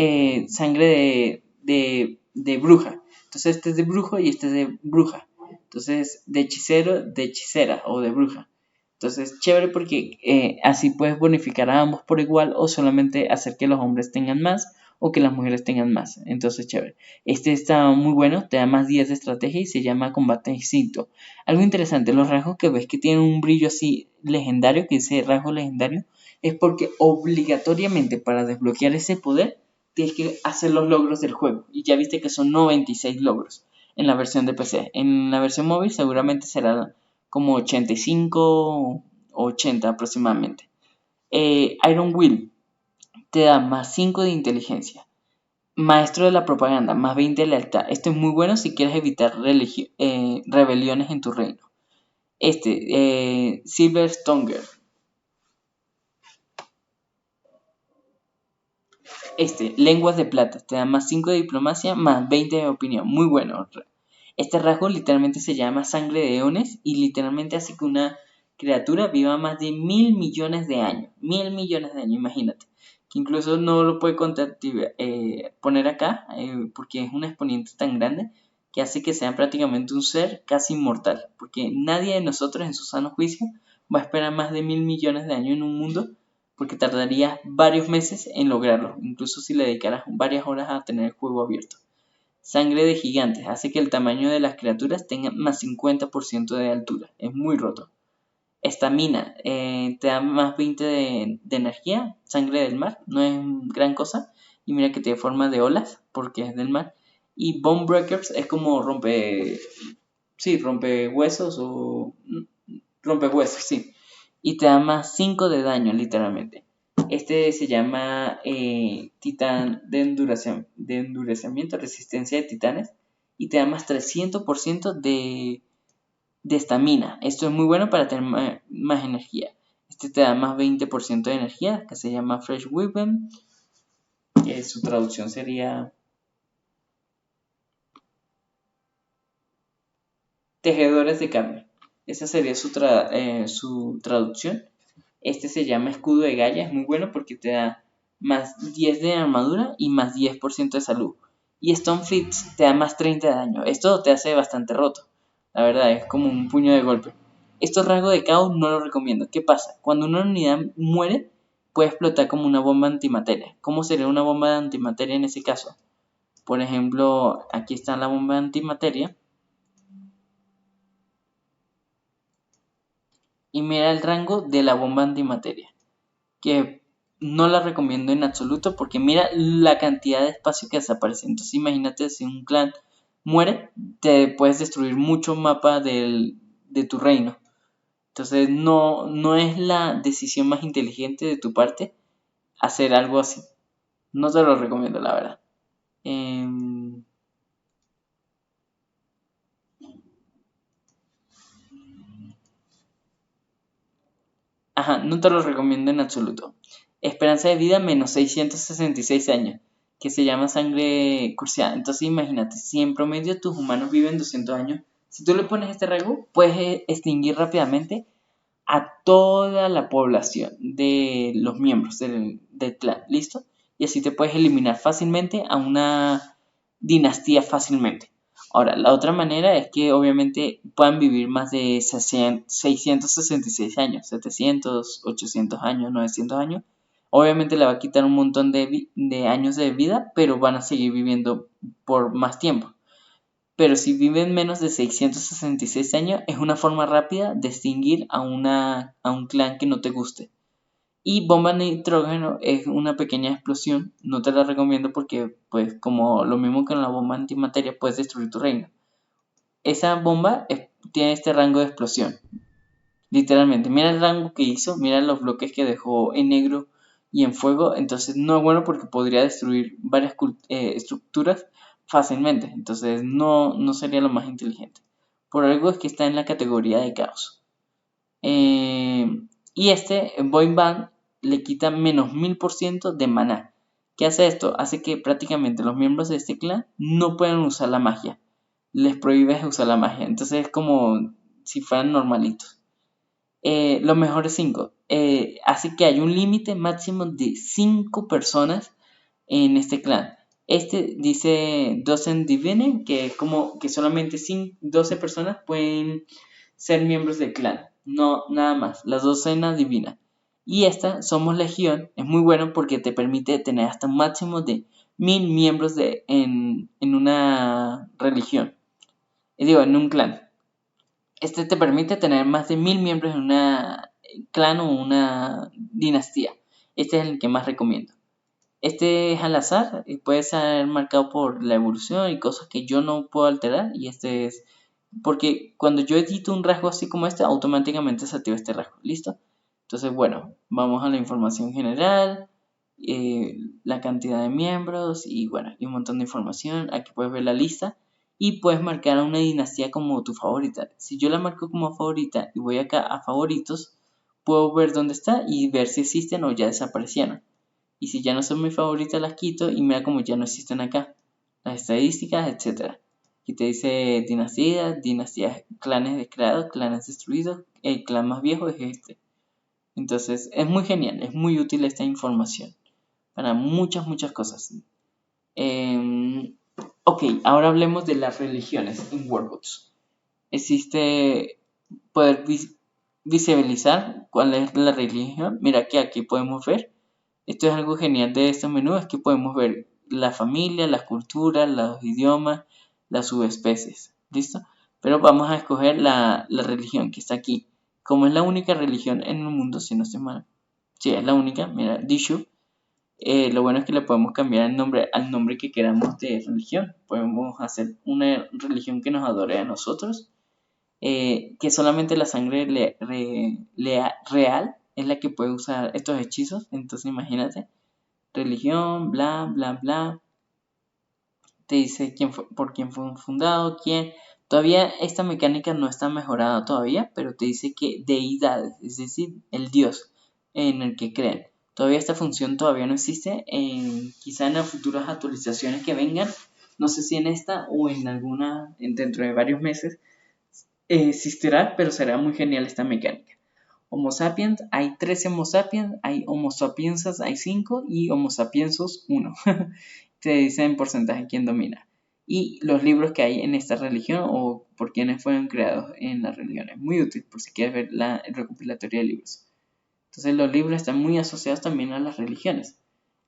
sangre de bruja. Entonces este es de brujo y este es de bruja. Entonces de hechicero, de hechicera o de bruja. Entonces chévere porque así puedes bonificar a ambos por igual o solamente hacer que los hombres tengan más o que las mujeres tengan más. Entonces chévere. Este está muy bueno, te da más 10 de estrategia y se llama combate instinto. Algo interesante, los rasgos que ves que tienen un brillo así legendario, que dice rasgo legendario, es porque obligatoriamente para desbloquear ese poder tienes que hacer los logros del juego. Y ya viste que son 96 logros en la versión de PC. En la versión móvil seguramente será como 85 o 80 aproximadamente. Iron Will te da más 5 de inteligencia. Maestro de la propaganda, más 20 de lealtad. Esto es muy bueno si quieres evitar rebeliones en tu reino. Silver Stonger. Lenguas de plata, te da más 5 de diplomacia, más 20 de opinión. Muy bueno. Este rasgo literalmente se llama sangre de eones y literalmente hace que una criatura viva más de 1.000 millones de años. 1.000 millones de años, imagínate. Que incluso no lo puede poner acá porque es un exponente tan grande. que hace que sea prácticamente un ser casi inmortal, porque nadie de nosotros en su sano juicio va a esperar más de 1.000 millones de años en un mundo, porque tardaría varios meses en lograrlo, incluso si le dedicaras varias horas a tener el juego abierto. Sangre de gigantes hace que el tamaño de las criaturas tenga más 50% de altura, es muy roto. Estamina, te da más 20 de energía. Sangre del mar, no es gran cosa. Y mira que tiene forma de olas, porque es del mar. Y Bone Breakers es como rompe huesos o rompe huesos, sí. Y te da más 5 de daño, literalmente. Este se llama Titán de endurecimiento, resistencia de titanes. Y te da más 300% de estamina. Esto es muy bueno para tener más energía. Este te da más 20% de energía, que se llama Fresh Weapon, que su traducción sería tejedores de carne. Esa sería su traducción. Este se llama escudo de Gaia, es muy bueno porque te da más 10 de armadura y más 10% de salud. Y Stone Fits te da más 30 de daño. Esto te hace bastante roto. La verdad, es como un puño de golpe. Estos rasgos de caos no los recomiendo. ¿Qué pasa? Cuando una unidad muere, puede explotar como una bomba antimateria. ¿Cómo sería una bomba de antimateria en ese caso? Por ejemplo, aquí está la bomba de antimateria. Y mira el rango de la bomba antimateria, que no la recomiendo en absoluto porque mira la cantidad de espacio que desaparece. Entonces imagínate si un clan muere, te puedes destruir mucho mapa de tu reino. Entonces no es la decisión más inteligente de tu parte hacer algo así. No te lo recomiendo, la verdad. Ajá, no te lo recomiendo en absoluto. Esperanza de vida menos 666 años, que se llama sangre crucial. Entonces imagínate, si en promedio tus humanos viven 200 años, si tú le pones este rasgo, puedes extinguir rápidamente a toda la población de los miembros del clan, ¿listo? Y así te puedes eliminar fácilmente a una dinastía fácilmente. Ahora, la otra manera es que obviamente puedan vivir más de 666 años, 700, 800 años, 900 años. Obviamente le va a quitar un montón de años de vida, pero van a seguir viviendo por más tiempo. Pero si viven menos de 666 años, es una forma rápida de extinguir a un clan que no te guste. Y bomba nitrógeno es una pequeña explosión, no te la recomiendo porque, pues, como lo mismo que en la bomba antimateria, puedes destruir tu reino. Esa bomba tiene este rango de explosión, literalmente. Mira el rango que hizo, mira los bloques que dejó en negro y en fuego, entonces no es bueno porque podría destruir varias estructuras fácilmente, entonces no sería lo más inteligente. Por algo es que está en la categoría de caos. Y este Boing Bang le quita menos 1000% de maná. ¿Qué hace esto? Hace que prácticamente los miembros de este clan no puedan usar la magia. Les prohíbes usar la magia. Entonces es como si fueran normalitos. Los mejores 5. Hace que haya un límite máximo de 5 personas en este clan. Este dice Dozen Divine, que es como que solamente 12 personas pueden ser miembros del clan. No, nada más. La docena divina. Y esta, Somos Legión, es muy bueno porque te permite tener hasta un máximo de 1000 miembros en una religión. Digo, en un clan. Este te permite tener más de 1000 miembros en una clan o una dinastía. Este es el que más recomiendo. Este es al azar y puede ser marcado por la evolución y cosas que yo no puedo alterar. Y este es porque cuando yo edito un rasgo así como este, automáticamente se activa este rasgo. ¿Listo? Entonces, bueno, vamos a la información general, la cantidad de miembros y bueno, y un montón de información. Aquí puedes ver la lista y puedes marcar a una dinastía como tu favorita. Si yo la marco como favorita y voy acá a favoritos, puedo ver dónde está y ver si existen o ya desaparecieron. Y si ya no son mis favoritas, las quito y mira como ya no existen acá. Las estadísticas, etcétera. Aquí te dice dinastías, clanes creados, clanes destruidos. El clan más viejo es este. Entonces es muy genial, es muy útil esta información para muchas cosas. Ok, ahora hablemos de las religiones en Worldbots. Existe poder visibilizar cuál es la religión. Mira que aquí podemos ver. Esto es algo genial de este menú, es que podemos ver la familia, las culturas, los idiomas, las subespecies. ¿Listo? Pero vamos a escoger la religión que está aquí. Como es la única religión en el mundo, si no estoy mal. Sí, es la única. Mira, Dishu. Lo bueno es que le podemos cambiar el nombre al nombre que queramos de religión. Podemos hacer una religión que nos adore a nosotros, que solamente la sangre real es la que puede usar estos hechizos. Entonces imagínate, religión, bla, bla, bla. Te dice por quién fue fundado, quién. Todavía esta mecánica no está mejorada todavía, pero te dice que deidades, es decir, el dios en el que creen. Todavía esta función todavía no existe. Quizá en las futuras actualizaciones que vengan, no sé si en esta o en alguna dentro de varios meses, existirá, pero será muy genial esta mecánica. Homo sapiens, hay 13 Homo sapiens, hay Homo sapiensas, hay 5 y Homo sapiensos 1. Te dice en porcentaje quién domina. Y los libros que hay en esta religión o por quienes fueron creados en la religión. Es muy útil por si quieres ver el recopilatorio de libros. Entonces los libros están muy asociados también a las religiones.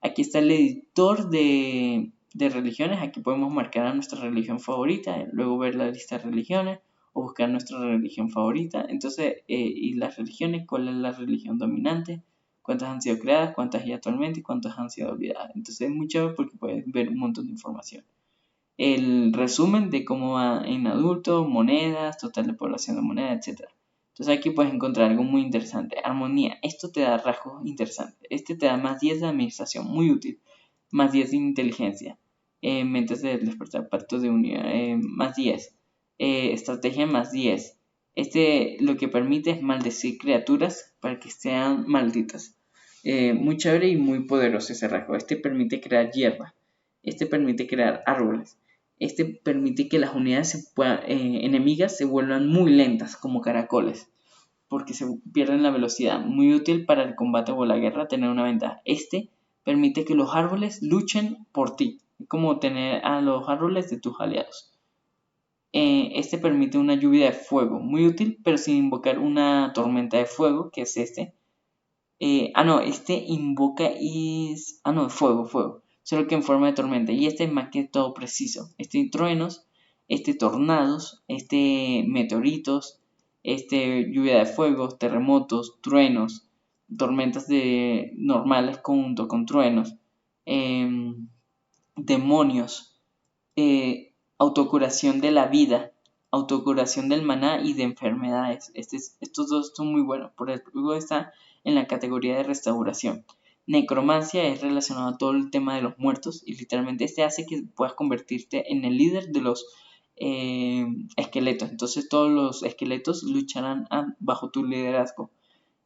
Aquí está el editor de religiones. Aquí podemos marcar a nuestra religión favorita, luego ver la lista de religiones o buscar nuestra religión favorita. Entonces, y las religiones, cuál es la religión dominante, cuántas han sido creadas, cuántas hay actualmente y cuántas han sido olvidadas. Entonces es muy chévere porque puedes ver un montón de información. El resumen de cómo va en adultos, monedas, total de población de monedas, etc. Entonces aquí puedes encontrar algo muy interesante. Armonía. Esto te da rasgos interesantes. Este te da más 10 de administración, muy útil. Más 10 de inteligencia. Mentes de despertar, pactos de unión, más 10. Estrategia más 10. Este lo que permite es maldecir criaturas para que sean malditas. Muy chévere y muy poderoso ese rasgo. Este permite crear hierba. Este permite crear árboles. Este permite que las unidades enemigas se vuelvan muy lentas, como caracoles, porque se pierden la velocidad. Muy útil para el combate o la guerra tener una ventaja. Este permite que los árboles luchen por ti, como tener a los árboles de tus aliados. Este permite una lluvia de fuego, muy útil, pero sin invocar una tormenta de fuego, que es este. No, este invoca es... no, fuego. Solo que en forma de tormenta. Y este es más que todo preciso. Este truenos, este tornados, este meteoritos, este lluvia de fuego, terremotos, truenos, tormentas normales junto con truenos, demonios, autocuración de la vida, autocuración del maná y de enfermedades. Estos dos son muy buenos. Por ejemplo, está en la categoría de restauración. Necromancia es relacionado a todo el tema de los muertos y literalmente este hace que puedas convertirte en el líder de los esqueletos. Entonces todos los esqueletos lucharán bajo tu liderazgo.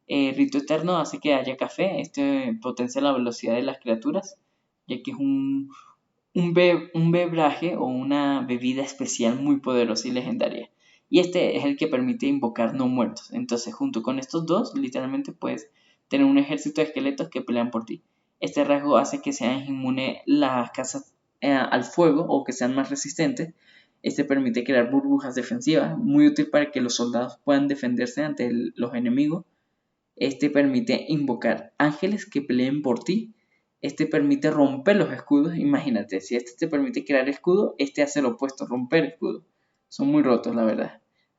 Rito eterno hace que haya café. Este potencia la velocidad de las criaturas, ya que es un bebraje o una bebida especial muy poderosa y legendaria. Y este es el que permite invocar no muertos. Entonces, junto con estos dos, literalmente puedes tener un ejército de esqueletos que pelean por ti. Este rasgo hace que sean inmunes las casas al fuego o que sean más resistentes. Este permite crear burbujas defensivas, muy útil para que los soldados puedan defenderse ante los enemigos. Este permite invocar ángeles que peleen por ti. Este permite romper los escudos. Imagínate, si este te permite crear escudo, este hace lo opuesto, romper escudo. Son muy rotos, la verdad.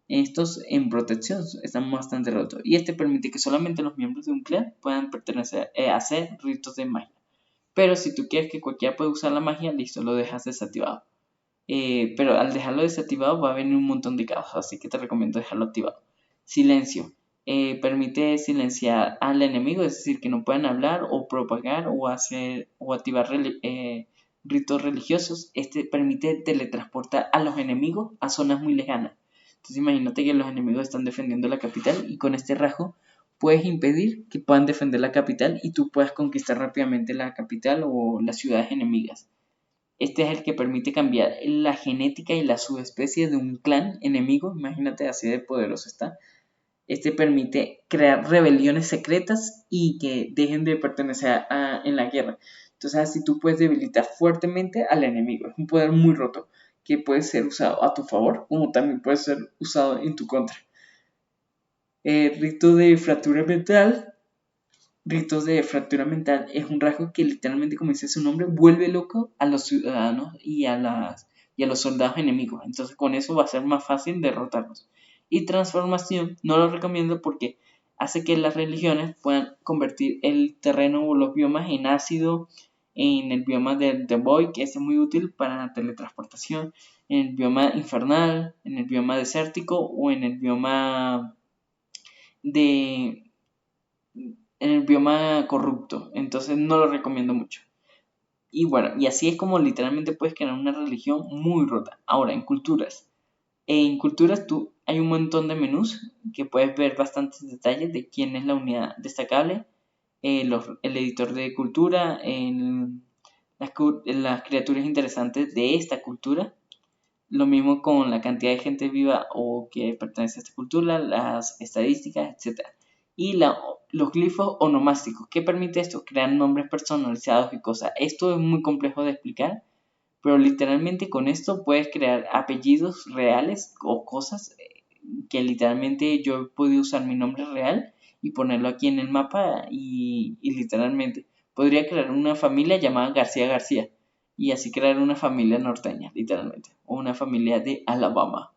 Estos en protección están bastante rotos. Y este permite que solamente los miembros de un clan puedan pertenecer a hacer ritos de magia. Pero si tú quieres que cualquiera pueda usar la magia, listo, lo dejas desactivado. Pero al dejarlo desactivado va a venir un montón de caos, así que te recomiendo dejarlo activado. Silencio. Permite silenciar al enemigo, es decir, que no puedan hablar o propagar o hacer o activar ritos religiosos. Este permite teletransportar a los enemigos a zonas muy lejanas. Entonces imagínate que los enemigos están defendiendo la capital y con este rasgo puedes impedir que puedan defender la capital y tú puedas conquistar rápidamente la capital o las ciudades enemigas. Este es el que permite cambiar la genética y la subespecie de un clan enemigo. Imagínate así de poderoso está. Este permite crear rebeliones secretas y que dejen de pertenecer en la guerra. Entonces así tú puedes debilitar fuertemente al enemigo. Es un poder muy roto que puede ser usado a tu favor como también puede ser usado en tu contra. Rito de fractura mental. Ritos de fractura mental es un rasgo que literalmente, como dice su nombre, vuelve loco a los ciudadanos y a los soldados enemigos. Entonces con eso va a ser más fácil derrotarlos. Y transformación no lo recomiendo porque hace que las religiones puedan convertir el terreno o los biomas en ácido, en el bioma de The Void, que es muy útil para teletransportación, en el bioma infernal, en el bioma desértico o en el bioma de en el bioma corrupto, entonces no lo recomiendo mucho. Y bueno, y así es como literalmente puedes crear una religión muy rota. Ahora, en culturas tú hay un montón de menús que puedes ver bastantes detalles de quién es la unidad destacable, el editor de cultura, las criaturas interesantes de esta cultura. Lo mismo con la cantidad de gente viva o que pertenece a esta cultura, las estadísticas, etc. Y los glifos onomásticos. ¿Qué permite esto? Crear nombres personalizados y cosas. Esto es muy complejo de explicar, pero literalmente con esto puedes crear apellidos reales o cosas que literalmente yo he podido usar mi nombre real y ponerlo aquí en el mapa y literalmente podría crear una familia llamada García García y así crear una familia norteña, literalmente, o una familia de Alabama.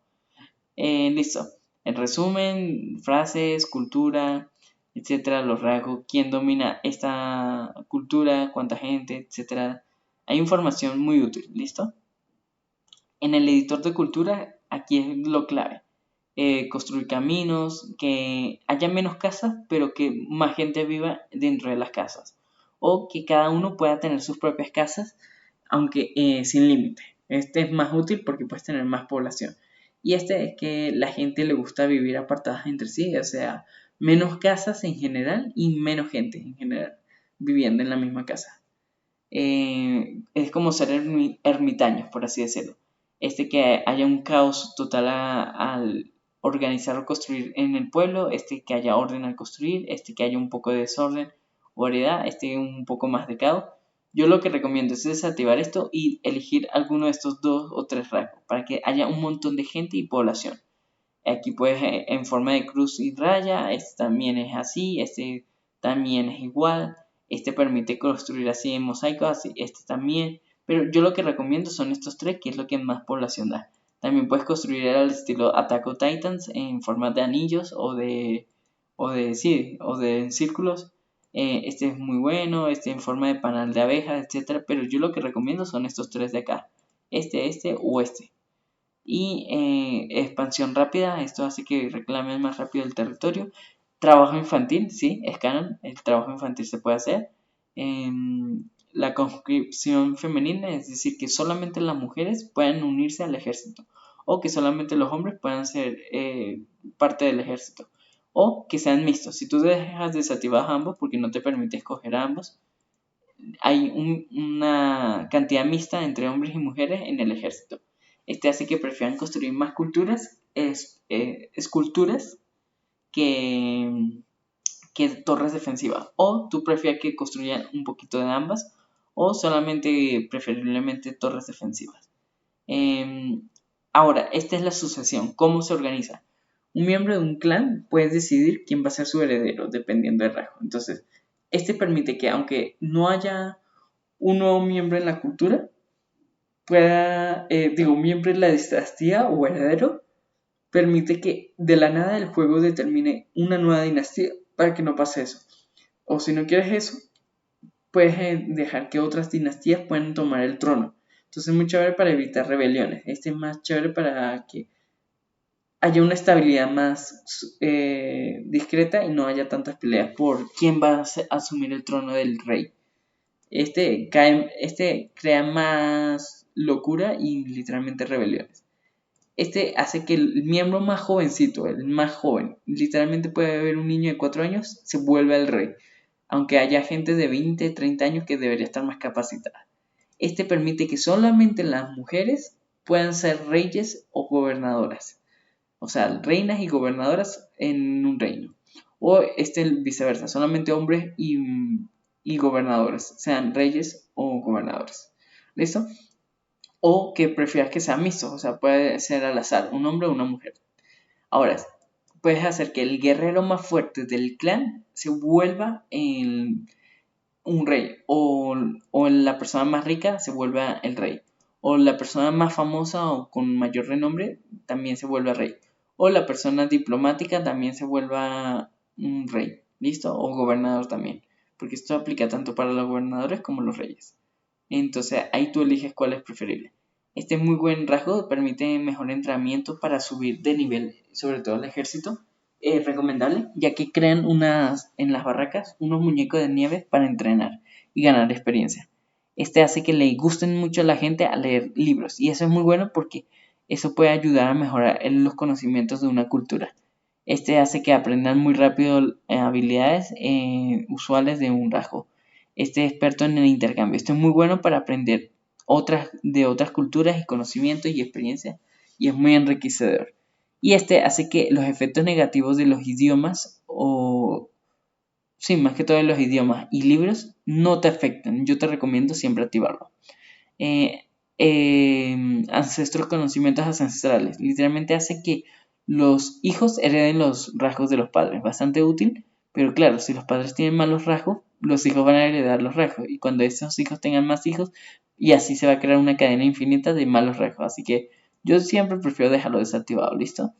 Listo. En resumen, frases, cultura, etcétera, los rasgos, quién domina esta cultura, cuánta gente, etcétera. Hay información muy útil, ¿listo? En el editor de cultura, aquí es lo clave. Construir caminos, que haya menos casas, pero que más gente viva dentro de las casas. O que cada uno pueda tener sus propias casas, aunque sin límite. Este es más útil porque puedes tener más población. Y este es que la gente le gusta vivir apartadas entre sí, o sea, menos casas en general y menos gente en general viviendo en la misma casa. Es como ser ermitaños, por así decirlo. Que haya un caos total al organizar o construir en el pueblo, que haya orden al construir, que haya un poco de desorden o variedad, un poco más de caos. Yo lo que recomiendo es desactivar esto y elegir alguno de estos 2 o 3 rasgos para que haya un montón de gente y población. Aquí puedes en forma de cruz y raya, este también es así, este también es igual, este permite construir así en mosaico, así, este también, pero yo lo que recomiendo son estos 3, que es lo que más población da. También puedes construir al estilo Attack on Titans en forma de anillos o de círculos. Este es muy bueno, este en forma de panal de abejas, etcétera, pero yo lo que recomiendo son estos 3 de acá, este o este. Y expansión rápida, esto hace que reclamen más rápido el territorio. Trabajo infantil, sí, es canon, el trabajo infantil se puede hacer. La conscripción femenina, es decir, que solamente las mujeres puedan unirse al ejército o que solamente los hombres puedan ser parte del ejército o que sean mixtos. Si tú dejas desactivados ambos porque no te permite escoger a ambos, hay una cantidad mixta entre hombres y mujeres en el ejército. Este hace que prefieran construir más esculturas que, que torres defensivas. O tú prefieres que construyan un poquito de ambas o solamente preferiblemente torres defensivas. Ahora, esta es la sucesión. ¿Cómo se organiza? Un miembro de un clan puede decidir quién va a ser su heredero dependiendo del rasgo. Entonces, este permite que aunque no haya un nuevo miembro en la cultura un miembro en la dinastía o heredero, permite que de la nada el juego determine una nueva dinastía para que no pase eso. O si no quieres eso, puedes dejar que otras dinastías puedan tomar el trono. Entonces es muy chévere para evitar rebeliones. Este es más chévere para que haya una estabilidad más discreta y no haya tantas peleas por quién va a asumir el trono del rey. Este crea más locura y literalmente rebeliones. Este hace que el miembro más jovencito, el más joven, literalmente puede haber un niño de 4 años, se vuelve el rey, aunque haya gente de 20, 30 años que debería estar más capacitada. Este permite que solamente las mujeres puedan ser reyes o gobernadoras, o sea, reinas y gobernadoras en un reino. O viceversa, solamente hombres y gobernadores, sean reyes o gobernadores. ¿Listo? O que prefieras que sean mixtos, o sea, puede ser al azar, un hombre o una mujer. Ahora, puedes hacer que el guerrero más fuerte del clan se vuelva un rey, o la persona más rica se vuelva el rey, o la persona más famosa o con mayor renombre también se vuelva rey, o la persona diplomática también se vuelva un rey, ¿listo? O gobernador también, porque esto aplica tanto para los gobernadores como los reyes. Entonces ahí tú eliges cuál es preferible. Este muy buen rasgo permite mejor entrenamiento para subir de nivel, sobre todo el ejército. Es recomendable, ya que crean en las barracas unos muñecos de nieve para entrenar y ganar experiencia. Este hace que le gusten mucho a la gente a leer libros, y eso es muy bueno porque eso puede ayudar a mejorar los conocimientos de una cultura. Este hace que aprendan muy rápido habilidades usuales de un rasgo. Este es experto en el intercambio. Esto es muy bueno para aprender de otras culturas y conocimientos y experiencias, y es muy enriquecedor. Y este hace que los efectos negativos de los idiomas, o sí, más que todo de los idiomas y libros, no te afecten. Yo te recomiendo siempre activarlo. Eh, conocimientos ancestrales. Literalmente hace que los hijos hereden los rasgos de los padres. Bastante útil, pero claro, si los padres tienen malos rasgos, los hijos van a heredar los rasgos. Y cuando esos hijos tengan más hijos, y así se va a crear una cadena infinita de malos rasgos. Así que yo siempre prefiero dejarlo desactivado, ¿listo?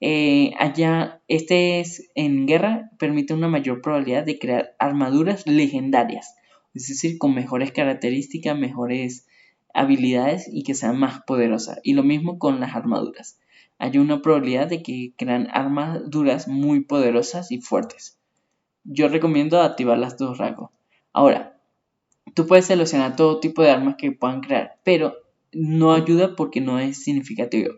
Este es en guerra, permite una mayor probabilidad de crear armaduras legendarias, es decir, con mejores características, mejores habilidades y que sean más poderosas. Y lo mismo con las armaduras. Hay una probabilidad de que crean armaduras muy poderosas y fuertes. Yo recomiendo activar las dos rasgos. Ahora, tú puedes seleccionar todo tipo de armas que puedan crear, pero no ayuda porque no es significativo.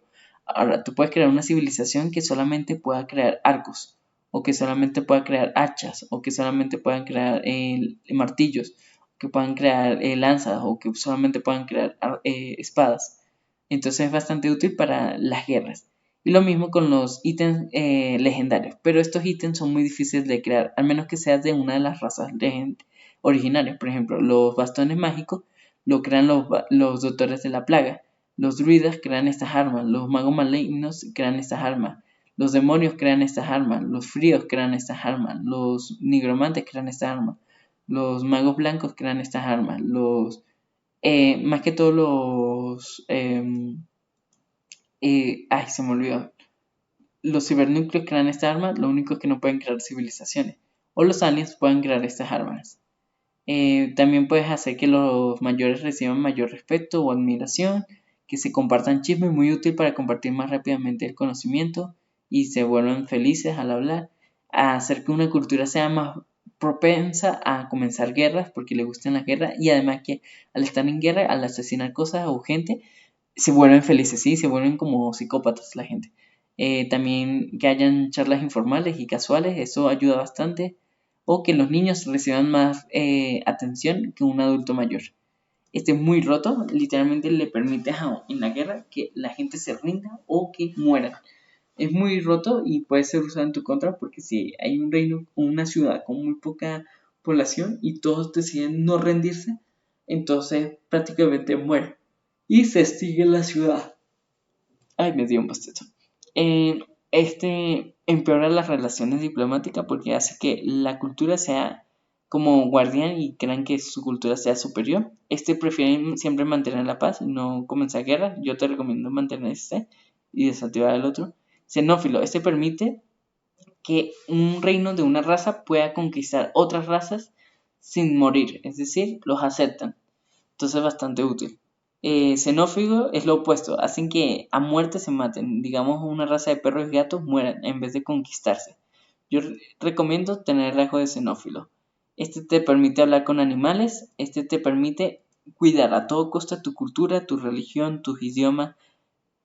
Ahora, tú puedes crear una civilización que solamente pueda crear arcos, o que solamente pueda crear hachas, o que solamente puedan crear martillos, que puedan crear lanzas, o que solamente puedan crear espadas. Entonces es bastante útil para las guerras. Y lo mismo con los ítems legendarios, pero estos ítems son muy difíciles de crear, al menos que seas de una de las razas originarios. Por ejemplo, los bastones mágicos lo crean los doctores de la plaga. Los druidas crean estas armas. Los magos malignos crean estas armas. Los demonios crean estas armas. Los fríos crean estas armas. Los nigromantes crean estas armas. Los magos blancos crean estas armas. Más que todos ay, se me olvidó. Los cibernúcleos crean estas armas. Lo único es que no pueden crear civilizaciones. O los aliens pueden crear estas armas. También puedes hacer que los mayores reciban mayor respeto o admiración, que se compartan chismes, muy útil para compartir más rápidamente el conocimiento y se vuelvan felices al hablar, a hacer que una cultura sea más propensa a comenzar guerras porque le gustan las guerras, y además que al estar en guerra, al asesinar cosas o gente, se vuelven felices, ¿sí? Se vuelven como psicópatas la gente. También que hayan charlas informales y casuales, eso ayuda bastante. O que los niños reciban más atención que un adulto mayor. Este es muy roto, literalmente le permite en la guerra que la gente se rinda o que muera. Es muy roto y puede ser usado en tu contra, porque si hay un reino o una ciudad con muy poca población y todos deciden no rendirse, entonces prácticamente muere y se extingue la ciudad. Ay, me dio un bostezo. Este empeora las relaciones diplomáticas porque hace que la cultura sea como guardián y crean que su cultura sea superior. Este prefiere siempre mantener la paz y no comenzar guerras. Yo te recomiendo mantener este y desactivar el otro. Xenófilo. Este permite que un reino de una raza pueda conquistar otras razas sin morir. Es decir, los aceptan. Entonces es bastante útil. Xenófigo es lo opuesto, hacen que a muerte se maten, digamos una raza de perros y gatos mueran en vez de conquistarse. Yo recomiendo tener el rasgo de xenófilo. Este te permite hablar con animales, este te permite cuidar a todo costa tu cultura, tu religión, tus idiomas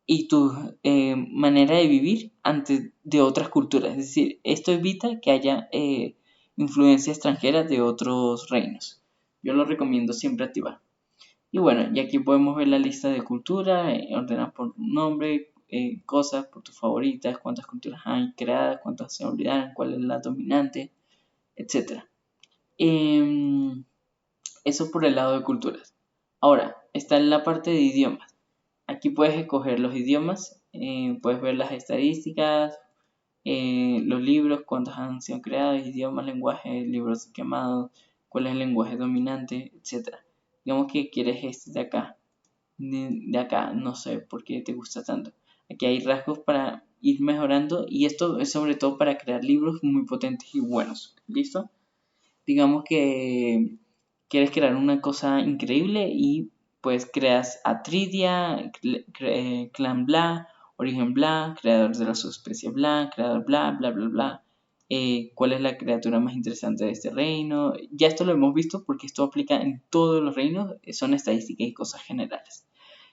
y tu manera de vivir ante de otras culturas. Es decir, esto evita que haya influencia extranjera de otros reinos. Yo lo recomiendo siempre activar. Y bueno, y aquí podemos ver la lista de cultura, ordenadas por nombre, cosas, por tus favoritas, cuántas culturas hay creadas, cuántas se olvidaron, cuál es la dominante, etcétera. Em, Eso por el lado de culturas. Ahora, está en la parte de idiomas. Aquí puedes escoger los idiomas, puedes ver las estadísticas, los libros, cuántos han sido creados, idiomas, lenguajes, libros quemados, cuál es el lenguaje dominante, etcétera. Digamos que quieres este de acá, no sé por qué te gusta tanto. Aquí hay rasgos para ir mejorando y esto es sobre todo para crear libros muy potentes y buenos. ¿Listo? Digamos que quieres crear una cosa increíble y pues creas Atridia, Clan Bla, Origen Bla, creador de la subespecie Bla, creador Bla, bla, bla, bla. ¿Cuál es la criatura más interesante de este reino? Ya esto lo hemos visto porque esto aplica en todos los reinos, son estadísticas y cosas generales.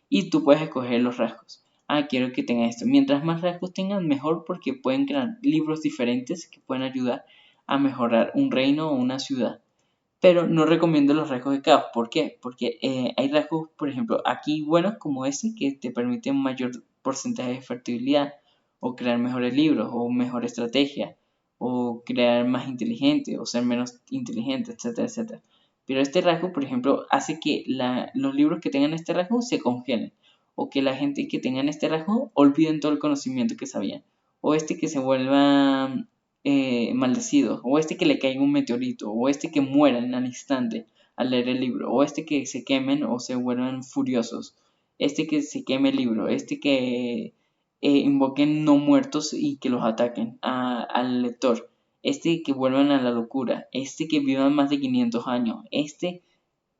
Y tú puedes escoger los rasgos. Quiero que tenga esto. Mientras más rasgos tengan, mejor porque pueden crear libros diferentes que pueden ayudar a mejorar un reino o una ciudad. Pero no recomiendo los rasgos de caos. ¿Por qué? Porque hay rasgos, por ejemplo, aquí buenos como este que te permiten un mayor porcentaje de fertilidad o crear mejores libros o mejor estrategia o crear más inteligente o ser menos inteligente, etcétera, etcétera. Pero este rasgo, por ejemplo, hace que los libros que tengan este rasgo se congelen o que la gente que tenga este rasgo olviden todo el conocimiento que sabían o este que se vuelva maldecidos, o este que le caiga un meteorito, o este que mueran al instante al leer el libro, o este que se quemen o se vuelvan furiosos, este que se queme el libro, este que invoquen no muertos y que los ataquen al lector, este que vuelvan a la locura, este que vivan más de 500 años, este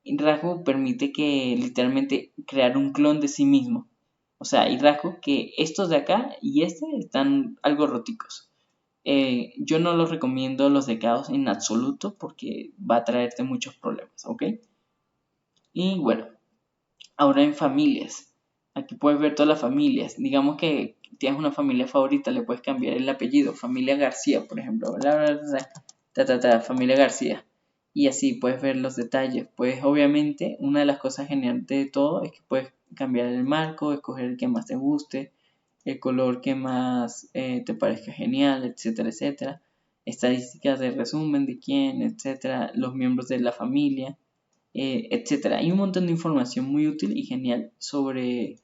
rasgo permite que literalmente crear un clon de sí mismo. O sea, hay rasgos que estos de acá y este están algo róticos. Yo no los recomiendo los de caos en absoluto porque va a traerte muchos problemas, ¿ok? Y bueno, ahora en familias. Aquí puedes ver todas las familias. Digamos que tienes una familia favorita, le puedes cambiar el apellido. Familia García, por ejemplo. Bla, bla, bla, familia García. Y así puedes ver los detalles. Pues obviamente una de las cosas geniales de todo es que puedes cambiar el marco, escoger el que más te guste, el color que más te parezca genial, etcétera, etcétera. Estadísticas de resumen de quién, etcétera. Los miembros de la familia, etcétera. Hay un montón de información muy útil y genial sobre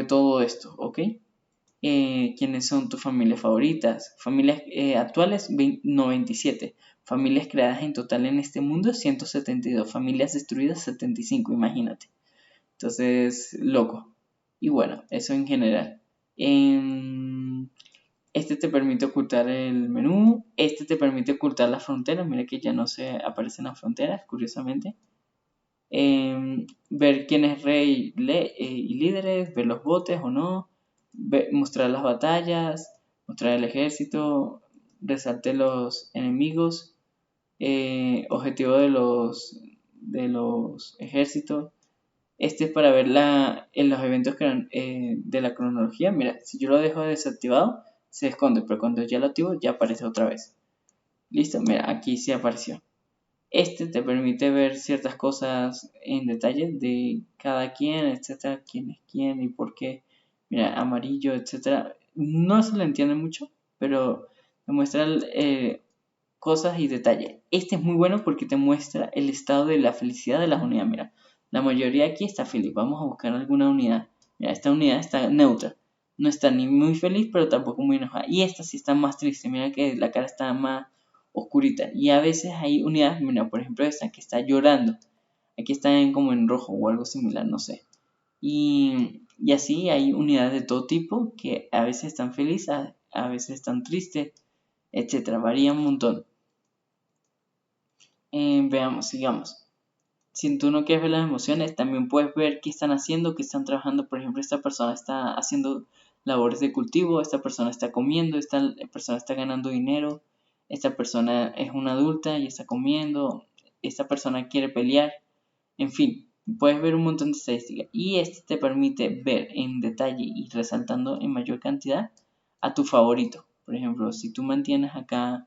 todo esto, ¿ok? ¿Quiénes son tus familias favoritas? Familias actuales, 97. Familias creadas en total en este mundo, 172. Familias destruidas, 75, imagínate. Entonces, loco. Y bueno, eso en general. Este te permite ocultar el menú. Este te permite ocultar las fronteras. Mira que ya no se aparecen las fronteras, curiosamente. Ver quién es rey y líderes, ver los botes o no, mostrar las batallas, mostrar el ejército, resalte los enemigos, objetivo de los ejércitos. Este es para ver en los eventos de la cronología. Mira, si yo lo dejo desactivado, se esconde, pero cuando ya lo activo, ya aparece otra vez. Listo, mira, aquí sí apareció. Este te permite ver ciertas cosas en detalle de cada quien, etcétera, quién es quién y por qué. Mira, amarillo, etcétera. No se le entiende mucho, pero te muestra cosas y detalles. Este es muy bueno porque te muestra el estado de la felicidad de las unidades. Mira, la mayoría aquí está feliz. Vamos a buscar alguna unidad. Mira, esta unidad está neutra. No está ni muy feliz, pero tampoco muy enojada. Y esta sí está más triste. Mira que la cara está más oscurita. Y a veces hay unidades, mira, por ejemplo esta que está llorando. Aquí está como en rojo o algo similar, no sé. Y así hay unidades de todo tipo que a veces están felices, a veces están tristes, etcétera. Varía un montón. Veamos, sigamos. Si tú no quieres ver las emociones, también puedes ver qué están haciendo, qué están trabajando. Por ejemplo, esta persona está haciendo labores de cultivo, esta persona está comiendo, esta persona está ganando dinero, esta persona es una adulta y está comiendo, esta persona quiere pelear. En fin, puedes ver un montón de estadísticas. Y este te permite ver en detalle y resaltando en mayor cantidad a tu favorito. Por ejemplo, si tú mantienes acá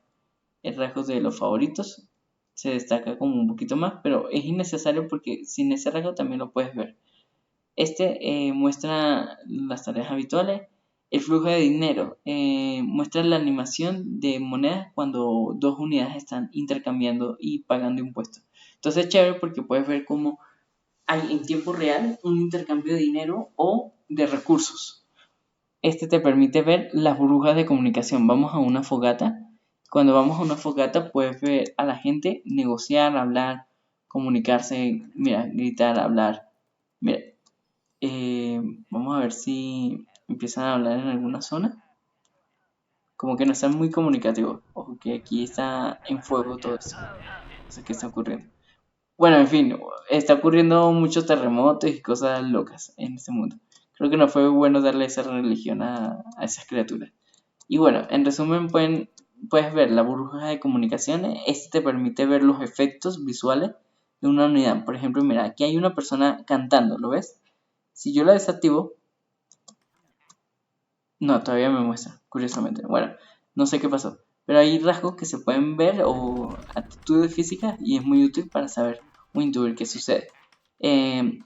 el rasgo de los favoritos, se destaca como un poquito más, pero es innecesario porque sin ese rasgo también lo puedes ver. Este muestra las tareas habituales, El flujo de dinero muestra la animación de monedas cuando dos unidades están intercambiando y pagando impuestos. Entonces es chévere porque puedes ver cómo hay en tiempo real un intercambio de dinero o de recursos. Este te permite ver las burbujas de comunicación. Vamos a una fogata. Cuando vamos a una fogata puedes ver a la gente negociar, hablar, comunicarse, mira, gritar, hablar. Mira, vamos a ver si empiezan a hablar en alguna zona. Como que no están muy comunicativos. Ojo que aquí está en fuego todo esto. No sé qué está ocurriendo. Bueno, en fin, está ocurriendo muchos terremotos y cosas locas en este mundo. Creo que no fue bueno darle esa religión a esas criaturas. Y bueno, en resumen puedes ver la burbuja de comunicaciones. Este te permite ver los efectos visuales de una unidad. Por ejemplo, mira, aquí hay una persona cantando, ¿lo ves? Si yo la desactivo, no, todavía me muestra, curiosamente. Bueno, no sé qué pasó. Pero hay rasgos que se pueden ver o actitudes físicas y es muy útil para saber o intuir qué sucede.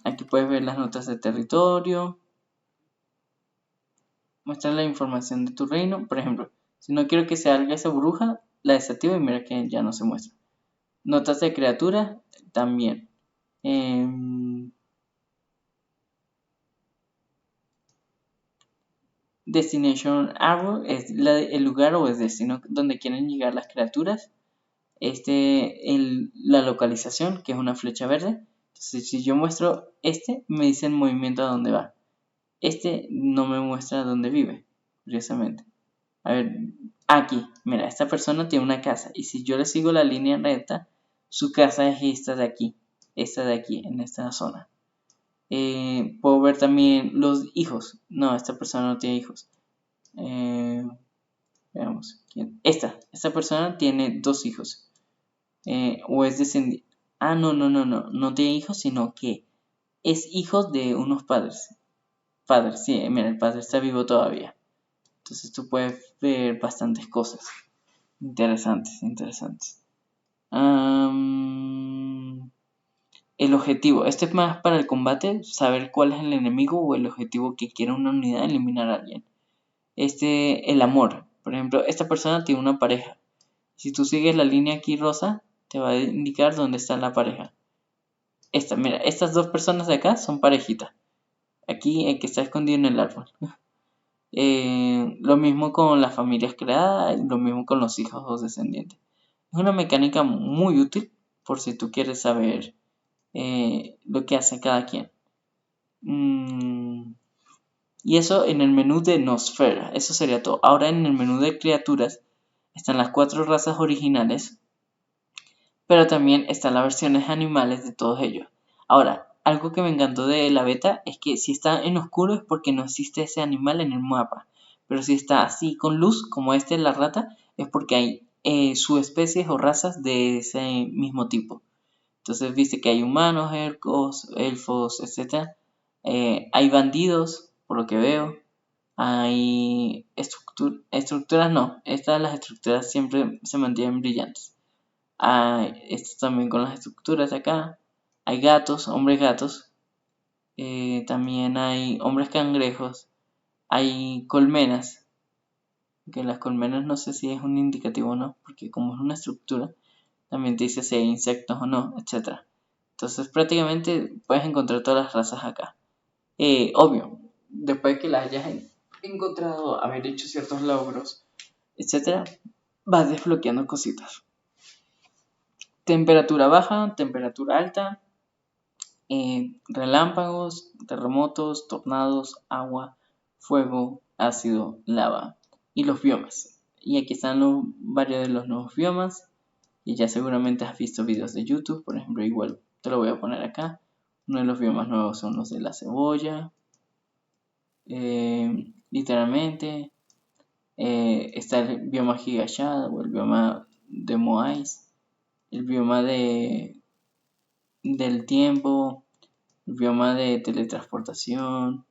Aquí puedes ver las notas de territorio. Muestra la información de tu reino. Por ejemplo, si no quiero que se haga esa burbuja, la desactivo y mira que ya no se muestra. Notas de criatura también. Destination Arrow es el lugar o el destino donde quieren llegar las criaturas. La localización, que es una flecha verde. Entonces, si yo muestro me dice el movimiento a dónde va. No me muestra dónde vive, curiosamente. A ver, aquí, mira, esta persona tiene una casa. Y si yo le sigo la línea recta, su casa es esta de aquí, en esta zona. Puedo ver también los hijos. No, esta persona no tiene hijos. Veamos. Esta persona tiene dos hijos. O es descendiente. Ah, no tiene hijos, sino que es hijo de unos padres. Padres, sí, mira, el padre está vivo todavía. Entonces tú puedes ver bastantes cosas. Interesantes. El objetivo. Este es más para el combate, saber cuál es el enemigo o el objetivo que quiere una unidad, eliminar a alguien. El amor. Por ejemplo, esta persona tiene una pareja. Si tú sigues la línea aquí rosa, te va a indicar dónde está la pareja. Mira, estas dos personas de acá son parejitas. Aquí el que está escondido en el árbol. Lo mismo con las familias creadas, lo mismo con los hijos o descendientes. Es una mecánica muy útil por si tú quieres saber lo que hace cada quien. Y eso en el menú de Nosfera, eso sería todo. Ahora en el menú de criaturas están las 4 razas originales, pero también están las versiones animales de todos ellos. Ahora, algo que me encantó de la beta es que si está en oscuro es porque no existe ese animal en el mapa, pero si está así con luz, como la rata, es porque hay subespecies o razas de ese mismo tipo. Entonces viste que hay humanos, elfos, etc. Hay bandidos, por lo que veo. Hay estructuras, no. Las estructuras siempre se mantienen brillantes. Esto también con las estructuras de acá. Hay gatos, hombres gatos. También hay hombres cangrejos. Hay colmenas. Que las colmenas no sé si es un indicativo o no, porque como es una estructura, también te dice si hay insectos o no, etc. Entonces prácticamente puedes encontrar todas las razas acá. Obvio, después de que las hayas encontrado, haber hecho ciertos logros, etc., vas desbloqueando cositas. Temperatura baja, temperatura alta, relámpagos, terremotos, tornados, agua, fuego, ácido, lava y los biomas. Y aquí están varios de los nuevos biomas. Y ya seguramente has visto videos de YouTube, por ejemplo, igual te lo voy a poner acá. Uno de los biomas nuevos son los de la cebolla. Literalmente. Está el bioma Higashada o el bioma de Moais. El bioma del tiempo. El bioma de teletransportación.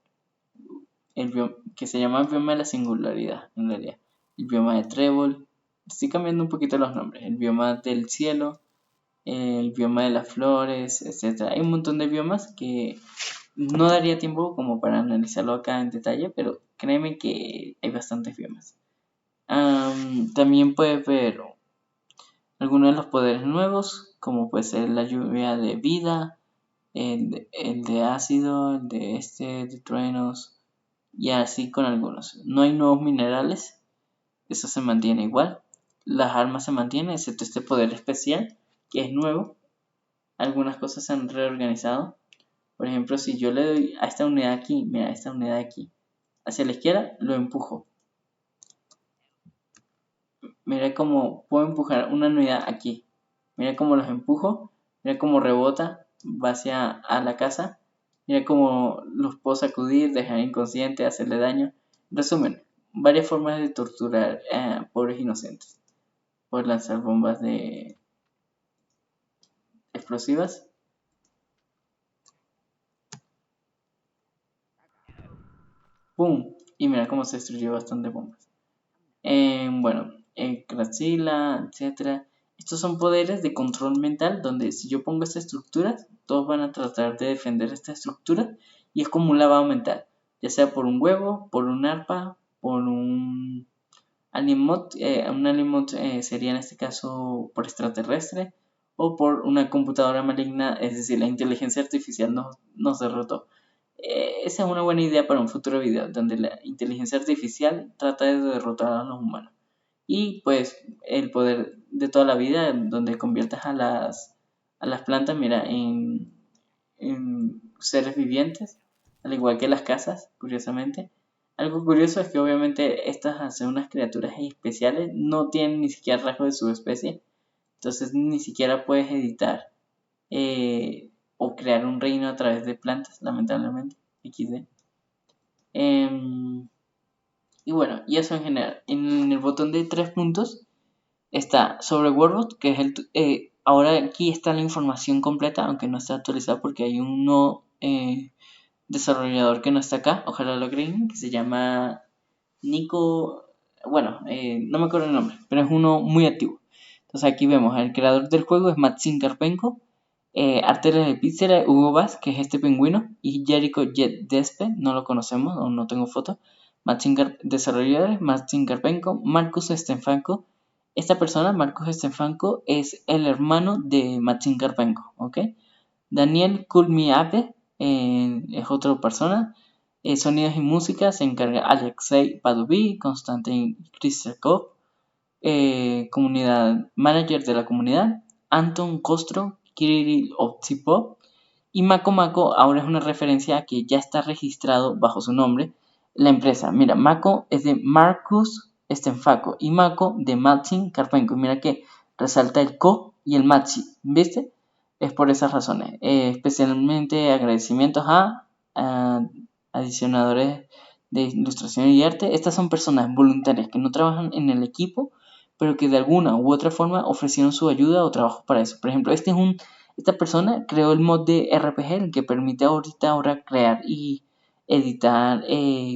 El bioma, que se llama bioma de la singularidad, en realidad. El bioma de trébol. Estoy cambiando un poquito los nombres. El bioma del cielo. El bioma de las flores, etc. Hay un montón de biomas que No daría tiempo como para analizarlo acá en detalle, pero créeme que hay bastantes biomas. También puedes ver algunos de los poderes nuevos, como puede ser la lluvia de vida, el de ácido, el de truenos, y así con algunos. No hay nuevos minerales, eso se mantiene igual. Las armas se mantienen, excepto este poder especial, que es nuevo. Algunas cosas se han reorganizado. Por ejemplo, si yo le doy a esta unidad aquí, mira, a esta unidad aquí, hacia la izquierda, lo empujo. Mira cómo puedo empujar una unidad aquí. Mira cómo los empujo. Mira cómo rebota, va hacia a la casa. Mira cómo los puedo sacudir, dejar inconsciente, hacerle daño. Resumen, varias formas de torturar a pobres inocentes. Por lanzar bombas de explosivas. ¡Pum! Y mira cómo se destruyó bastante bombas. Bueno, Kratzila, etcétera. Estos son poderes de control mental donde si yo pongo esta estructura, todos van a tratar de defender esta estructura y es como un lavado mental, ya sea por un huevo, por un arpa, por un alien mod sería en este caso por extraterrestre o por una computadora maligna, es decir, la inteligencia artificial nos derrotó. Esa es una buena idea para un futuro video donde la inteligencia artificial trata de derrotar a los humanos. Y pues el poder de toda la vida donde conviertas a las plantas, mira, en seres vivientes, al igual que las casas, curiosamente. Algo curioso es que obviamente estas al ser unas criaturas especiales no tienen ni siquiera rasgos de su especie, entonces ni siquiera puedes editar o crear un reino a través de plantas, lamentablemente. XD. Y bueno, y eso en general. En el botón de 3 puntos está sobre Wordbot, que es ahora aquí está la información completa, aunque no está actualizada porque hay un nuevo desarrollador que no está acá, ojalá lo agreguen, que se llama Nico, bueno, no me acuerdo el nombre, pero es uno muy activo. Entonces aquí vemos, el creador del juego es Maxim Karpenko, artes de Pixel, Hugo Vaz, que es este pingüino, y Jericho Jet Despe, no lo conocemos o no tengo foto. Desarrolladores, Maxim Karpenko, Marcus Stefanko. Esta persona, Marcus Stefanko, es el hermano de Maxim Karpenko, ¿ok? Daniel Kulmiabe es otra persona. Sonidos y música se encarga Alexei Padubi, Konstantin Kristerkov, comunidad manager de la comunidad, Anton Kostro, Kirill Otsipov y Mako Mako ahora es una referencia a que ya está registrado bajo su nombre la empresa. Mira, Mako es de Marcus Stenfako y Mako de Maxim Karpenko. Mira que resalta el Ko y el Maxi, ¿viste? Es por esas razones. Especialmente agradecimientos a adicionadores de ilustración y arte. Estas son personas voluntarias que no trabajan en el equipo, pero que de alguna u otra forma ofrecieron su ayuda o trabajo para eso. Por ejemplo, esta persona creó el mod de RPG, el que permite ahora crear y editar,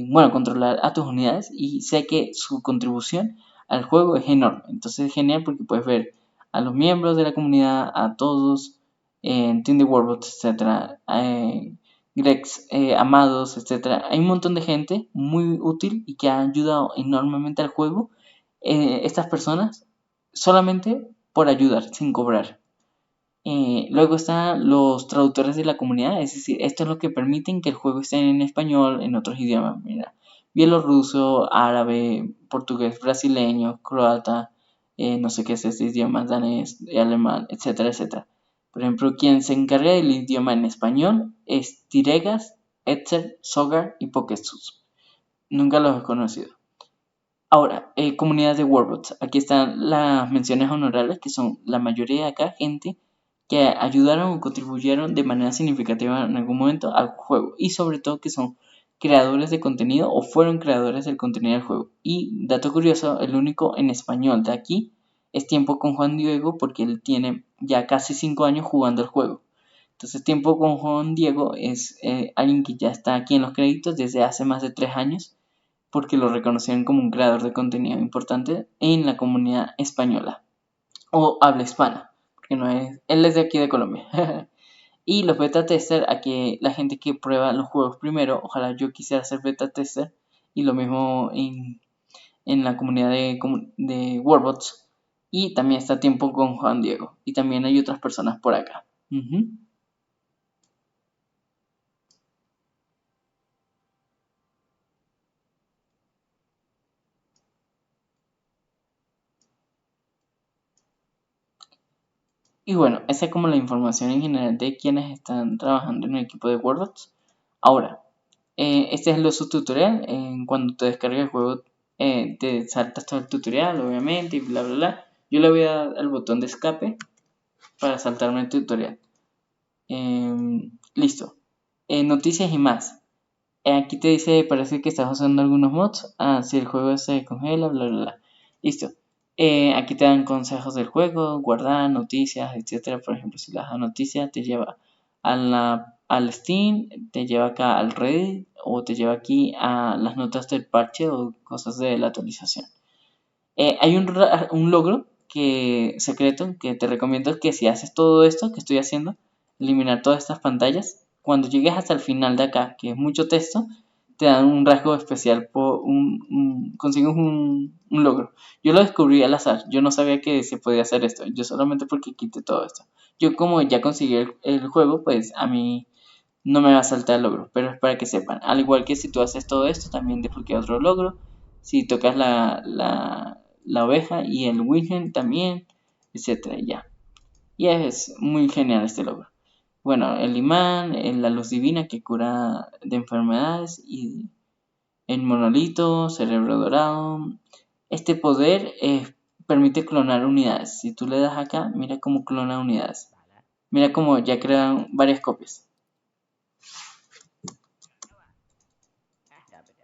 bueno, controlar a tus unidades, y sé que su contribución al juego es enorme. Entonces es genial porque puedes ver a los miembros de la comunidad, a todos, en Team the World, etc. Grex, Amados, etc. Hay un montón de gente muy útil y que ha ayudado enormemente al juego. Estas personas solamente por ayudar, sin cobrar. Luego están los traductores de la comunidad, es decir, esto es lo que permiten que el juego esté en español, en otros idiomas, mira, bielorruso, árabe, portugués, brasileño, croata, no sé qué es este idioma, danés, alemán, etcétera, etcétera. Por ejemplo, quien se encarga del idioma en español es Tiregas, Etzer, Sogar y Poketsus. Nunca los he conocido. Ahora, comunidad de Warbots. Aquí están las menciones honorables, que son la mayoría de acá, gente que ayudaron o contribuyeron de manera significativa en algún momento al juego. Y sobre todo que son creadores de contenido o fueron creadores del contenido del juego. Y dato curioso, el único en español de aquí es Tiempo con Juan Diego porque él tiene ya casi 5 años jugando el juego. Entonces Tiempo con Juan Diego es alguien que ya está aquí en los créditos desde hace más de 3 años porque lo reconocieron como un creador de contenido importante en la comunidad española o habla hispana, porque no es, él es de aquí de Colombia. Y los beta tester, a que la gente que prueba los juegos primero, ojalá yo quisiera ser beta tester, y lo mismo en la comunidad de Warbots. Y también está tiempo con Juan Diego. Y también hay otras personas por acá. Ujú. Y bueno, esa es como la información en general de quienes están trabajando en el equipo de Warbots. Ahora, este es el uso tutorial. Cuando te descargas el juego, te saltas todo el tutorial, obviamente, y bla, bla, bla. Yo le voy a dar al botón de escape para saltarme el tutorial. Listo. Noticias y más. Aquí te dice, parece que estás usando algunos mods. Si el juego se congela, bla, bla, bla. Listo. Aquí te dan consejos del juego, guardar noticias, etcétera. Por ejemplo, si le das a noticias, te lleva al Steam, te lleva acá al Reddit o te lleva aquí a las notas del parche o cosas de la actualización. Hay un logro secreto que te recomiendo que si haces todo esto que estoy haciendo, eliminar todas estas pantallas, cuando llegues hasta el final de acá, que es mucho texto, te dan un rasgo especial, consigues un logro. Yo lo descubrí al azar, yo no sabía que se podía hacer esto, yo solamente porque quité todo esto. Yo como ya conseguí el juego, pues a mí no me va a saltar el logro, pero es para que sepan. Al igual que si tú haces todo esto, también desbloquea otro logro. Si tocas la oveja y el Wilhelm también, etcétera, ya. Y es muy genial este logro. Bueno, el imán, la luz divina que cura de enfermedades y el monolito, cerebro dorado. Este poder permite clonar unidades. Si tú le das acá, mira cómo clona unidades. Mira cómo ya crean varias copias.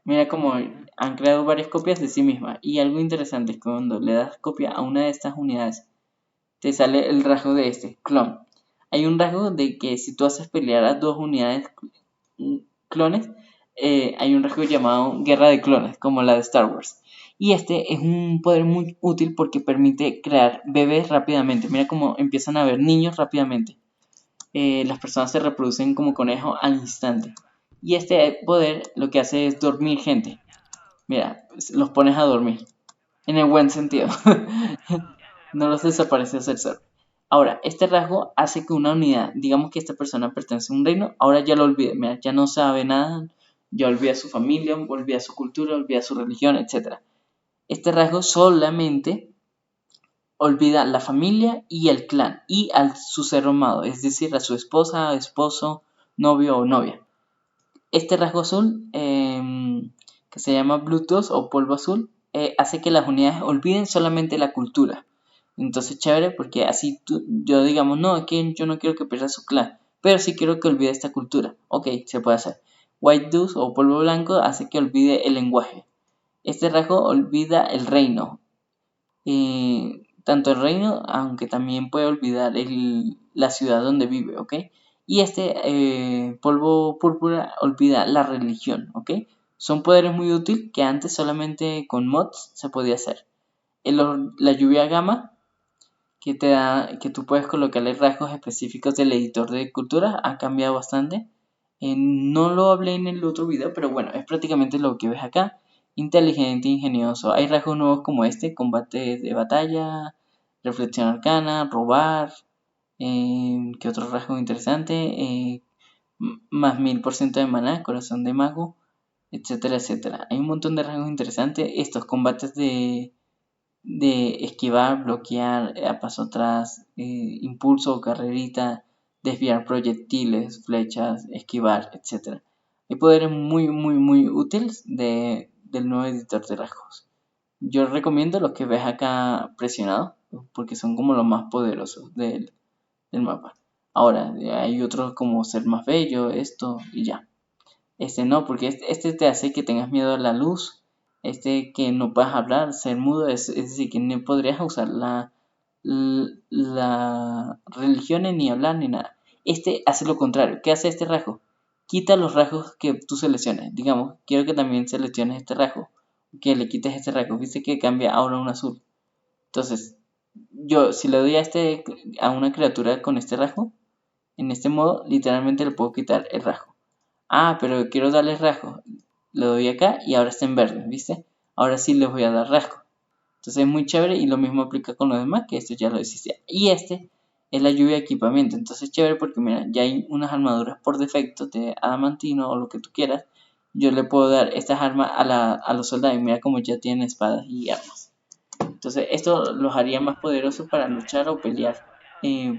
Mira cómo han creado varias copias de sí misma. Y algo interesante es que cuando le das copia a una de estas unidades, te sale el rasgo de este, clon. Hay un rasgo de que si tú haces pelear a dos unidades clones, hay un rasgo llamado guerra de clones, como la de Star Wars. Y este es un poder muy útil porque permite crear bebés rápidamente. Mira cómo empiezan a ver niños rápidamente. Las personas se reproducen como conejos al instante. Y este poder lo que hace es dormir gente. Mira, los pones a dormir. En el buen sentido. No los desapareces del ser. Ahora, este rasgo hace que una unidad, digamos que esta persona pertenece a un reino, ahora ya lo olvide. Mira, ya no sabe nada, ya olvida su familia, olvida su cultura, olvida su religión, etc. Este rasgo solamente olvida la familia y el clan y a su ser amado, es decir, a su esposa, esposo, novio o novia. Este rasgo azul, que se llama Bluetooth o polvo azul, hace que las unidades olviden solamente la cultura. Entonces, chévere, porque así yo digamos, no, es que yo no quiero que pierda su clan, pero sí quiero que olvide esta cultura. Ok, se puede hacer. White Dust o polvo blanco hace que olvide el lenguaje. Este rasgo olvida el reino. Tanto el reino, aunque también puede olvidar la ciudad donde vive, ¿ok? Y este polvo púrpura olvida la religión, ¿ok? Son poderes muy útiles que antes solamente con mods se podía hacer. La lluvia gamma, que tú puedes colocarle rasgos específicos del editor de cultura, ha cambiado bastante. No lo hablé en el otro video, pero bueno, es prácticamente lo que ves acá. Inteligente, ingenioso. Hay rasgos nuevos como este: combate de batalla, reflexión arcana, robar. ¿Qué otro rasgo interesante? Más 1000% de maná, corazón de mago, etcétera, etcétera. Hay un montón de rasgos interesantes. Estos combates de esquivar, bloquear, a paso atrás, impulso, carrerita, desviar proyectiles, flechas, esquivar, etc. Hay poderes muy, muy, muy útiles del nuevo editor de rasgos. Yo recomiendo los que ves acá presionados, porque son como los más poderosos del mapa. Ahora, hay otros como ser más bello, esto y ya. Este no, porque este te hace que tengas miedo a la luz, que no puedas hablar, ser mudo, es decir, que no podrías usar la religión ni hablar ni nada. Este hace lo contrario. ¿Qué hace este rasgo? Quita los rasgos que tú selecciones. Digamos, quiero que también selecciones este rasgo, que le quites este rasgo. Viste que cambia ahora a un azul. Entonces, yo si le doy a una criatura con este rasgo, En este modo, literalmente le puedo quitar el rasgo. Ah, pero quiero darle rasgo. Le doy acá y ahora está en verde, ¿viste? Ahora sí les voy a dar rasgo. Entonces es muy chévere y lo mismo aplica con los demás, que esto ya lo existía. Y este es la lluvia de equipamiento. Entonces es chévere porque mira, ya hay unas armaduras por defecto de adamantino o lo que tú quieras. Yo le puedo dar estas armas a los soldados y mira como ya tienen espadas y armas. Entonces esto los haría más poderosos para luchar o pelear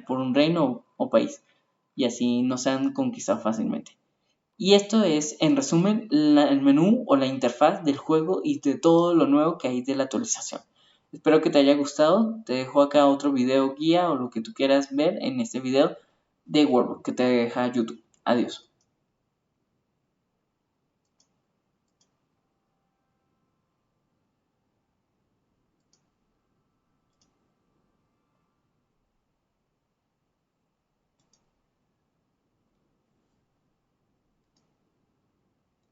por un reino o país. Y así no sean conquistados fácilmente. Y esto es, en resumen, el menú o la interfaz del juego y de todo lo nuevo que hay de la actualización. Espero que te haya gustado. Te dejo acá otro video guía o lo que tú quieras ver en este video de World que te deja YouTube. Adiós.